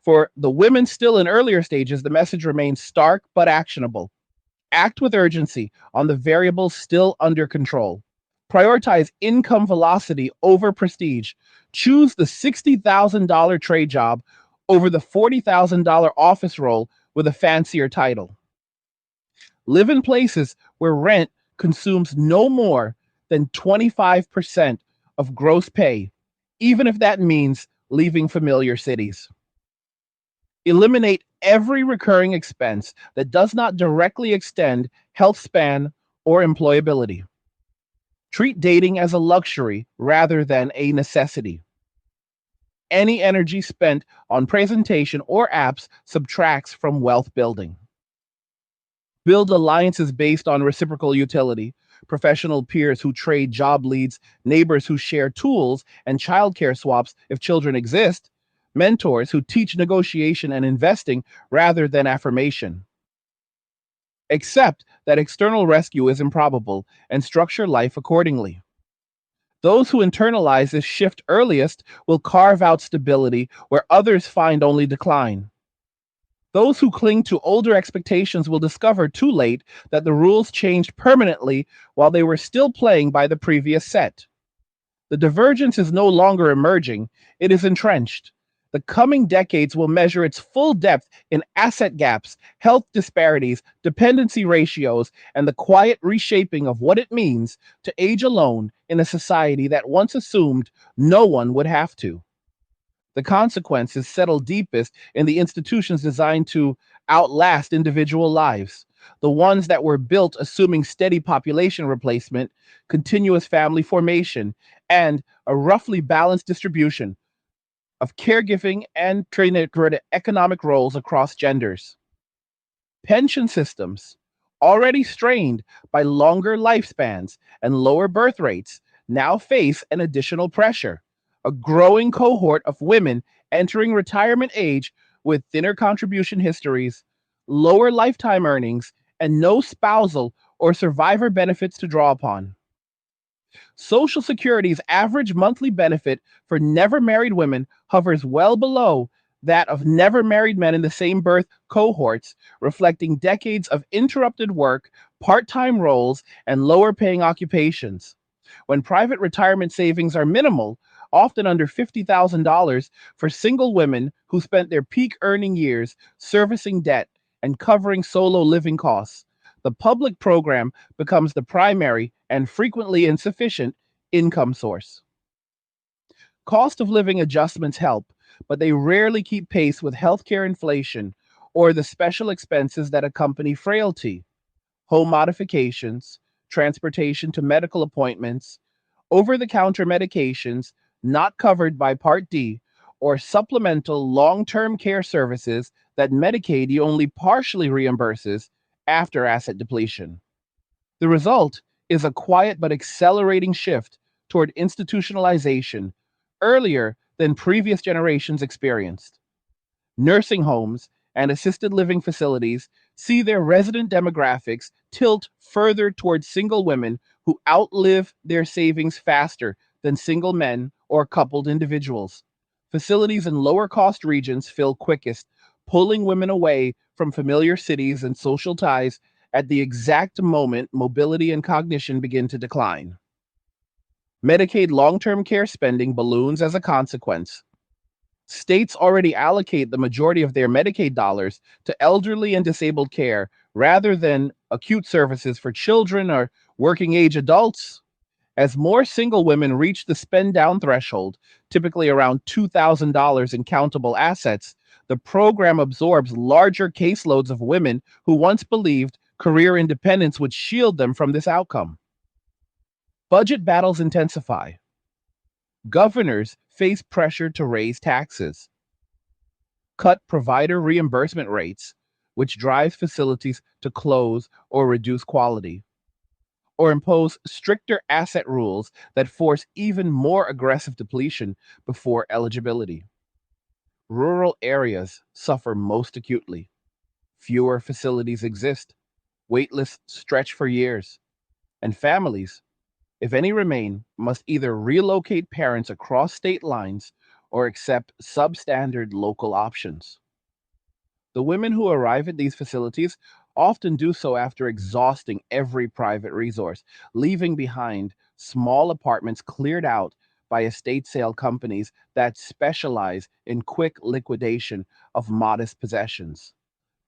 For the women still in earlier stages, the message remains stark but actionable. Act with urgency on the variables still under control. Prioritize income velocity over prestige. Choose the $60,000 trade job over the $40,000 office role with a fancier title. Live in places where rent consumes no more than 25% of gross pay, even if that means leaving familiar cities. Eliminate every recurring expense that does not directly extend health span or employability. Treat dating as a luxury rather than a necessity. Any energy spent on presentation or apps subtracts from wealth building. Build alliances based on reciprocal utility, professional peers who trade job leads, neighbors who share tools and childcare swaps if children exist, mentors who teach negotiation and investing rather than affirmation. Accept that external rescue is improbable and structure life accordingly. Those who internalize this shift earliest will carve out stability where others find only decline. Those who cling to older expectations will discover too late that the rules changed permanently while they were still playing by the previous set. The divergence is no longer emerging, it is entrenched. The coming decades will measure its full depth in asset gaps, health disparities, dependency ratios, and the quiet reshaping of what it means to age alone in a society that once assumed no one would have to. The consequences settle deepest in the institutions designed to outlast individual lives, the ones that were built assuming steady population replacement, continuous family formation, and a roughly balanced distribution of caregiving and economic roles across genders. Pension systems, already strained by longer lifespans and lower birth rates, now face an additional pressure. A growing cohort of women entering retirement age with thinner contribution histories, lower lifetime earnings, and no spousal or survivor benefits to draw upon. Social Security's average monthly benefit for never married women hovers well below that of never married men in the same birth cohorts, reflecting decades of interrupted work, part time roles, and lower paying occupations. When private retirement savings are minimal, often under $50,000 for single women who spent their peak earning years servicing debt and covering solo living costs, the public program becomes the primary and frequently insufficient income source. Cost of living adjustments help, but they rarely keep pace with healthcare inflation or the special expenses that accompany frailty: home modifications, transportation to medical appointments, over the counter medications not covered by Part D, or supplemental long term care services that Medicaid only partially reimburses after asset depletion. The result is a quiet but accelerating shift toward institutionalization earlier than previous generations experienced. Nursing homes and assisted living facilities see their resident demographics tilt further towards single women who outlive their savings faster than single men or coupled individuals. Facilities in lower cost regions fill quickest, pulling women away from familiar cities and social ties at the exact moment mobility and cognition begin to decline. Medicaid long term care spending balloons as a consequence. States already allocate the majority of their Medicaid dollars to elderly and disabled care rather than acute services for children or working age adults. As more single women reach the spend down threshold, typically around $2,000 in countable assets, the program absorbs larger caseloads of women who once believed career independence would shield them from this outcome. Budget battles intensify. Governors face pressure to raise taxes, cut provider reimbursement rates, which drives facilities to close or reduce quality, or impose stricter asset rules that force even more aggressive depletion before eligibility. Rural areas suffer most acutely. Fewer facilities exist, waitlists stretch for years, and families, if any remain, must either relocate parents across state lines or accept substandard local options. The women who arrive at these facilities often do so after exhausting every private resource, leaving behind small apartments cleared out by estate sale companies that specialize in quick liquidation of modest possessions.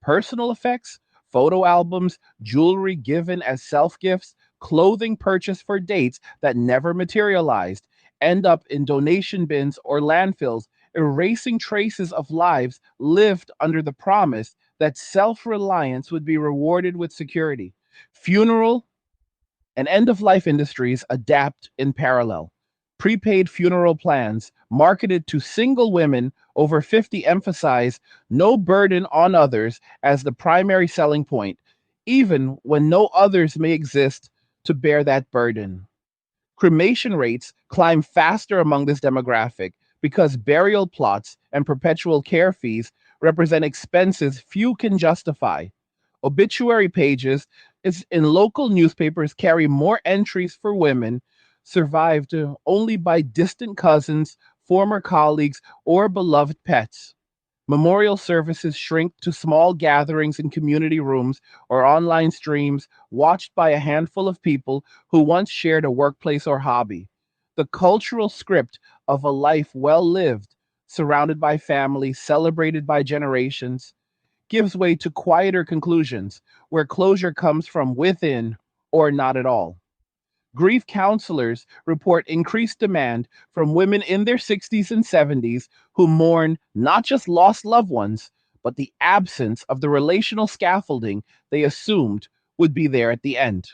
Personal effects, photo albums, jewelry given as self gifts, clothing purchased for dates that never materialized end up in donation bins or landfills, erasing traces of lives lived under the promise that self reliance would be rewarded with security. Funeral and end of life industries adapt in parallel. Prepaid funeral plans marketed to single women over 50 emphasize no burden on others as the primary selling point, even when no others may exist to bear that burden. Cremation rates climb faster among this demographic because burial plots and perpetual care fees represent expenses few can justify. Obituary pages is in local newspapers carry more entries for women survived only by distant cousins, former colleagues, or beloved pets. Memorial services shrink to small gatherings in community rooms or online streams watched by a handful of people who once shared a workplace or hobby. The cultural script of a life well lived, surrounded by family, celebrated by generations, gives way to quieter conclusions where closure comes from within or not at all. Grief counselors report increased demand from women in their 60s and 70s who mourn not just lost loved ones, but the absence of the relational scaffolding they assumed would be there at the end.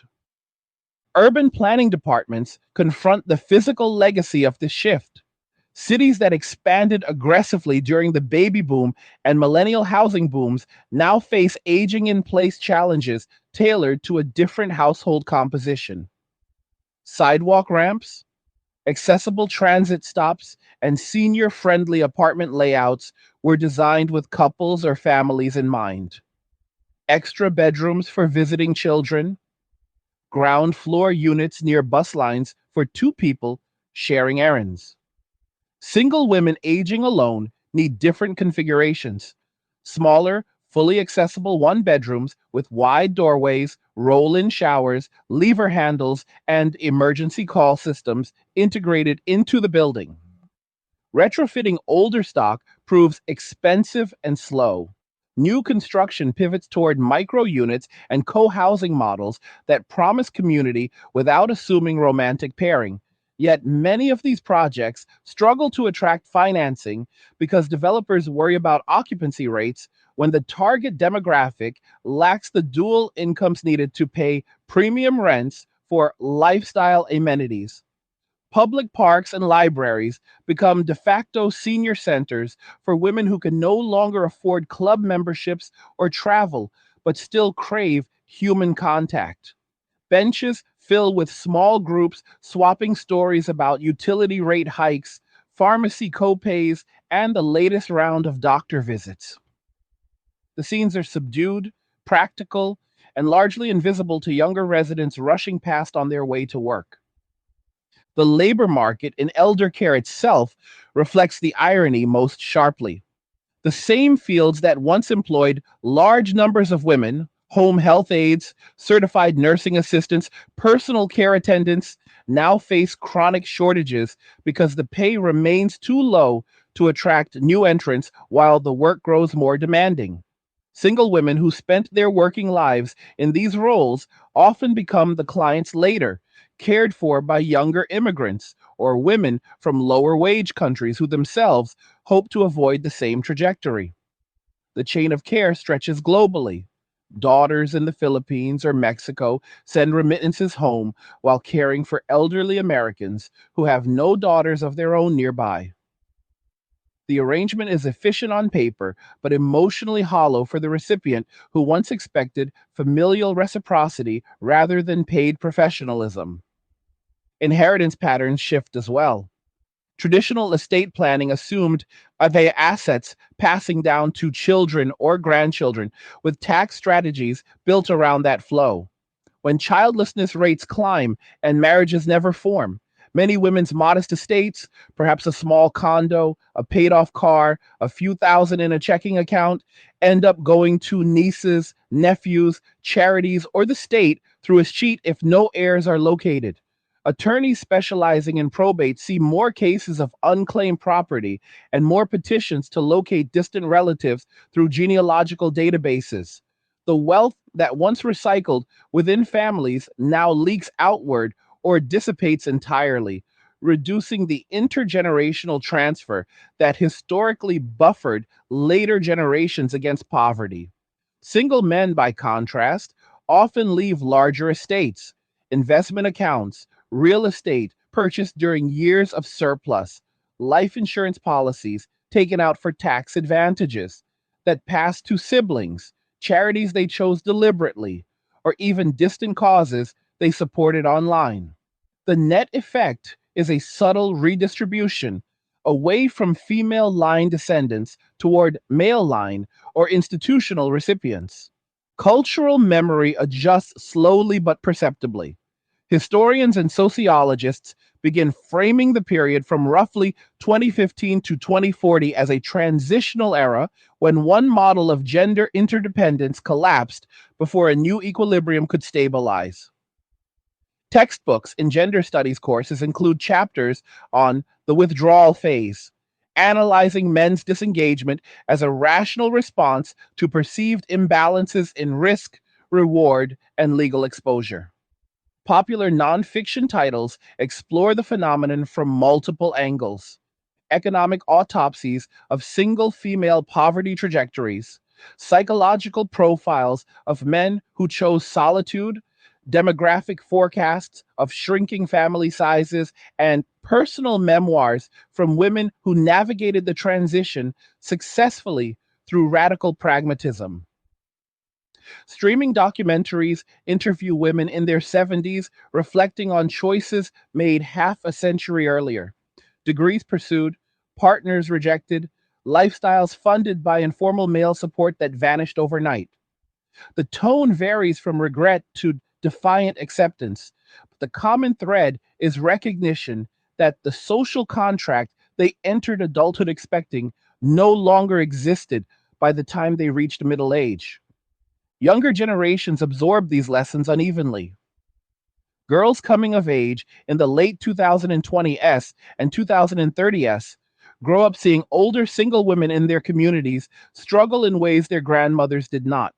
Urban planning departments confront the physical legacy of this shift. Cities that expanded aggressively during the baby boom and millennial housing booms now face aging in place challenges tailored to a different household composition. Sidewalk ramps, accessible transit stops, and senior friendly apartment layouts were designed with couples or families in mind. Extra bedrooms for visiting children, ground floor units near bus lines for two people sharing errands. Single women aging alone need different configurations. Smaller, fully accessible one bedrooms with wide doorways, roll in showers, lever handles, and emergency call systems integrated into the building. Retrofitting older stock proves expensive and slow. New construction pivots toward micro units and co housing models that promise community without assuming romantic pairing. Yet many of these projects struggle to attract financing because developers worry about occupancy rates when the target demographic lacks the dual incomes needed to pay premium rents for lifestyle amenities. Public parks and libraries become de facto senior centers for women who can no longer afford club memberships or travel, but still crave human contact. Benches fill with small groups swapping stories about utility rate hikes, pharmacy copays, and the latest round of doctor visits. The scenes are subdued, practical, and largely invisible to younger residents rushing past on their way to work. The labor market in elder care itself reflects the irony most sharply. The same fields that once employed large numbers of women, home health aides, certified nursing assistants, personal care attendants, now face chronic shortages because the pay remains too low to attract new entrants while the work grows more demanding. Single women who spent their working lives in these roles often become the clients later, cared for by younger immigrants or women from lower wage countries who themselves hope to avoid the same trajectory. The chain of care stretches globally. Daughters in the Philippines or Mexico send remittances home while caring for elderly Americans who have no daughters of their own nearby. The arrangement is efficient on paper, but emotionally hollow for the recipient who once expected familial reciprocity rather than paid professionalism. Inheritance patterns shift as well. Traditional estate planning assumed the assets passing down to children or grandchildren, with tax strategies built around that flow. When childlessness rates climb and marriages never form, many women's modest estates, perhaps a small condo, a paid off car, a few thousand in a checking account, end up going to nieces, nephews, charities, or the state through a sheet if no heirs are located. Attorneys specializing in probate see more cases of unclaimed property and more petitions to locate distant relatives through genealogical databases. The wealth that once recycled within families now leaks outward or dissipates entirely, reducing the intergenerational transfer that historically buffered later generations against poverty. Single men, by contrast, often leave larger estates, investment accounts, real estate purchased during years of surplus, life insurance policies taken out for tax advantages that pass to siblings, charities they chose deliberately, or even distant causes they supported online. The net effect is a subtle redistribution away from female line descendants toward male line or institutional recipients. Cultural memory adjusts slowly but perceptibly. Historians and sociologists begin framing the period from roughly 2015 to 2040 as a transitional era when one model of gender interdependence collapsed before a new equilibrium could stabilize. Textbooks in gender studies courses include chapters on the withdrawal phase, analyzing men's disengagement as a rational response to perceived imbalances in risk, reward, and legal exposure. Popular nonfiction titles explore the phenomenon from multiple angles: economic autopsies of single female poverty trajectories, psychological profiles of men who chose solitude, demographic forecasts of shrinking family sizes, and personal memoirs from women who navigated the transition successfully through radical pragmatism. Streaming documentaries interview women in their 70s reflecting on choices made half a century earlier: degrees pursued, partners rejected, lifestyles funded by informal male support that vanished overnight. The tone varies from regret to defiant acceptance, but the common thread is recognition that the social contract they entered adulthood expecting no longer existed by the time they reached middle age. Younger generations absorb these lessons unevenly. Girls coming of age in the late 2020s and 2030s grow up seeing older single women in their communities struggle in ways their grandmothers did not.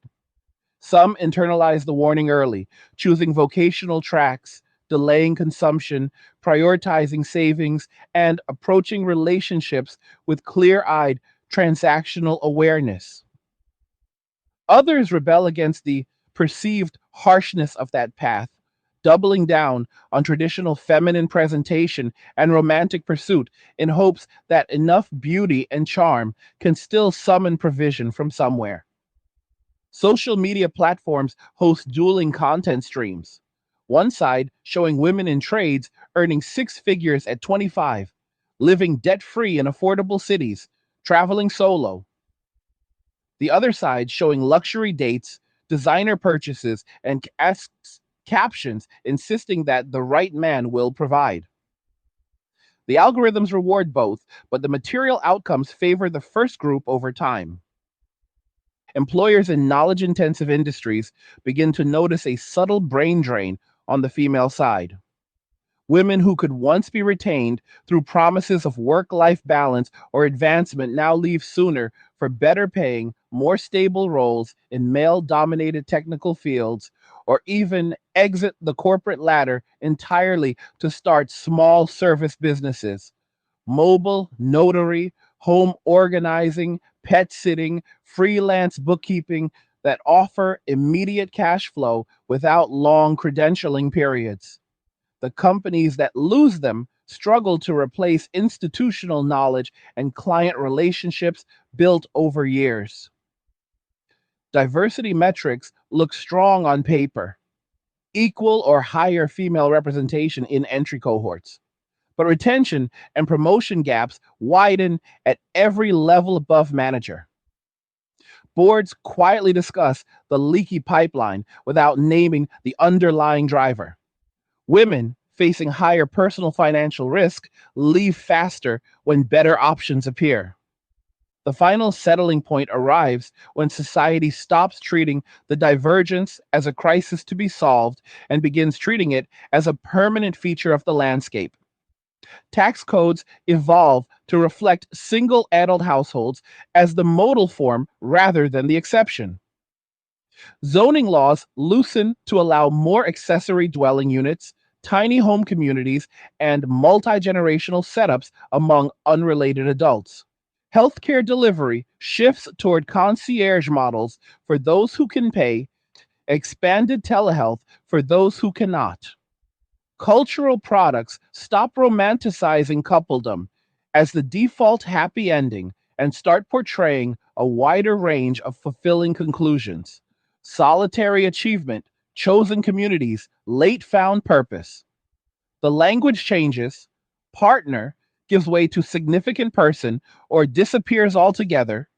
Some internalize the warning early, choosing vocational tracks, delaying consumption, prioritizing savings, and approaching relationships with clear eyed transactional awareness. Others rebel against the perceived harshness of that path, doubling down on traditional feminine presentation and romantic pursuit in hopes that enough beauty and charm can still summon provision from somewhere. Social media platforms host dueling content streams. One side showing women in trades earning six figures at 25, living debt free in affordable cities, traveling solo. The other side showing luxury dates, designer purchases, and asks captions insisting that the right man will provide. The algorithms reward both, but the material outcomes favor the first group over time. Employers in knowledge intensive industries begin to notice a subtle brain drain on the female side. Women who could once be retained through promises of work life balance or advancement now leave sooner for better paying, more stable roles in male dominated technical fields, or even exit the corporate ladder entirely to start small service businesses, mobile, notary, home organizing, pet sitting, freelance bookkeeping that offer immediate cash flow without long credentialing periods. The companies that lose them struggle to replace institutional knowledge and client relationships built over years. Diversity metrics look strong on paper, equal or higher female representation in entry cohorts. But retention and promotion gaps widen at every level above manager. Boards quietly discuss the leaky pipeline without naming the underlying driver. Women facing higher personal financial risk leave faster when better options appear. The final settling point arrives when society stops treating the divergence as a crisis to be solved and begins treating it as a permanent feature of the landscape. Tax codes evolve to reflect single adult households as the modal form rather than the exception. Zoning laws loosen to allow more accessory dwelling units, tiny home communities, and multi generational setups among unrelated adults. Healthcare delivery shifts toward concierge models for those who can pay, expanded telehealth for those who cannot. Cultural products stop romanticizing coupledom as the default happy ending and start portraying a wider range of fulfilling conclusions. Solitary achievement, chosen communities, late found purpose. The language changes, partner gives way to significant person or disappears altogether.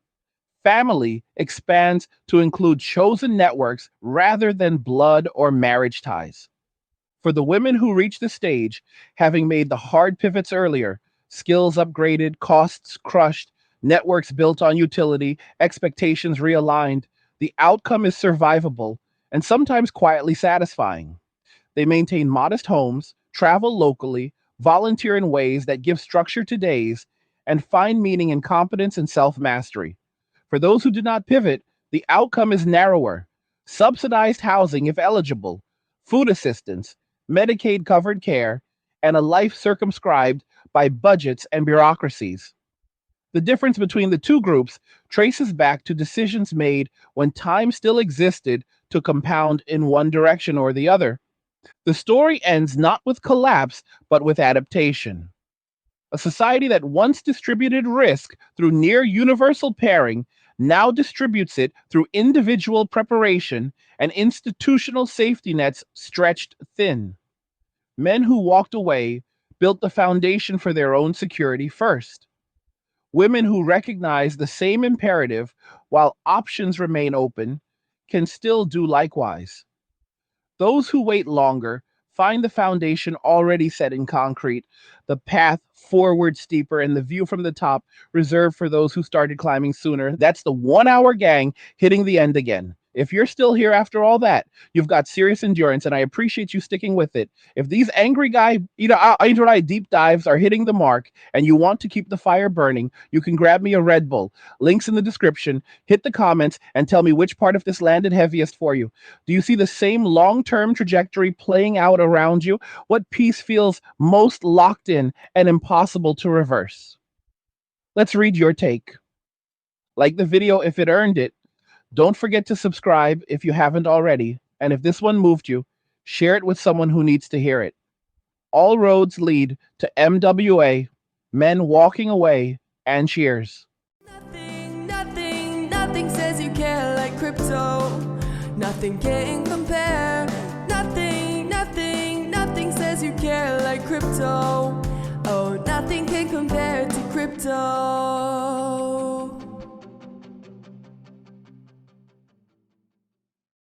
Family expands to include chosen networks rather than blood or marriage ties. For the women who reach the stage, having made the hard pivots earlier, skills upgraded, costs crushed, networks built on utility, expectations realigned, the outcome is survivable and sometimes quietly satisfying. They maintain modest homes, travel locally, volunteer in ways that give structure to days, and find meaning in competence and self mastery. For those who do not pivot, the outcome is narrower: subsidized housing if eligible, food assistance, Medicaid covered care, and a life circumscribed by budgets and bureaucracies. The difference between the two groups traces back to decisions made when time still existed to compound in one direction or the other. The story ends not with collapse, but with adaptation. A society that once distributed risk through near universal pairing now distributes it through individual preparation and institutional safety nets stretched thin. Men who walked away built the foundation for their own security first. Women who recognize the same imperative while options remain open can still do likewise. Those who wait longer find the foundation already set in concrete, the path forward steeper, and the view from the top reserved for those who started climbing sooner. That's the 1 hour gang hitting the end again. If you're still here after all that, you've got serious endurance, and I appreciate you sticking with it. If these angry guy, Angel Eye deep dives are hitting the mark, and you want to keep the fire burning, you can grab me a Red Bull. Links in the description. Hit the comments and tell me which part of this landed heaviest for you. Do you see the same long-term trajectory playing out around you? What piece feels most locked in and impossible to reverse? Let's read your take. Like the video if it earned it. Don't forget to subscribe if you haven't already. And if this one moved you, share it with someone who needs to hear it. All roads lead to MWA, men walking away, and cheers. Nothing says you care like crypto. Nothing can compare. Nothing says you care like crypto. Oh, nothing can compare to crypto.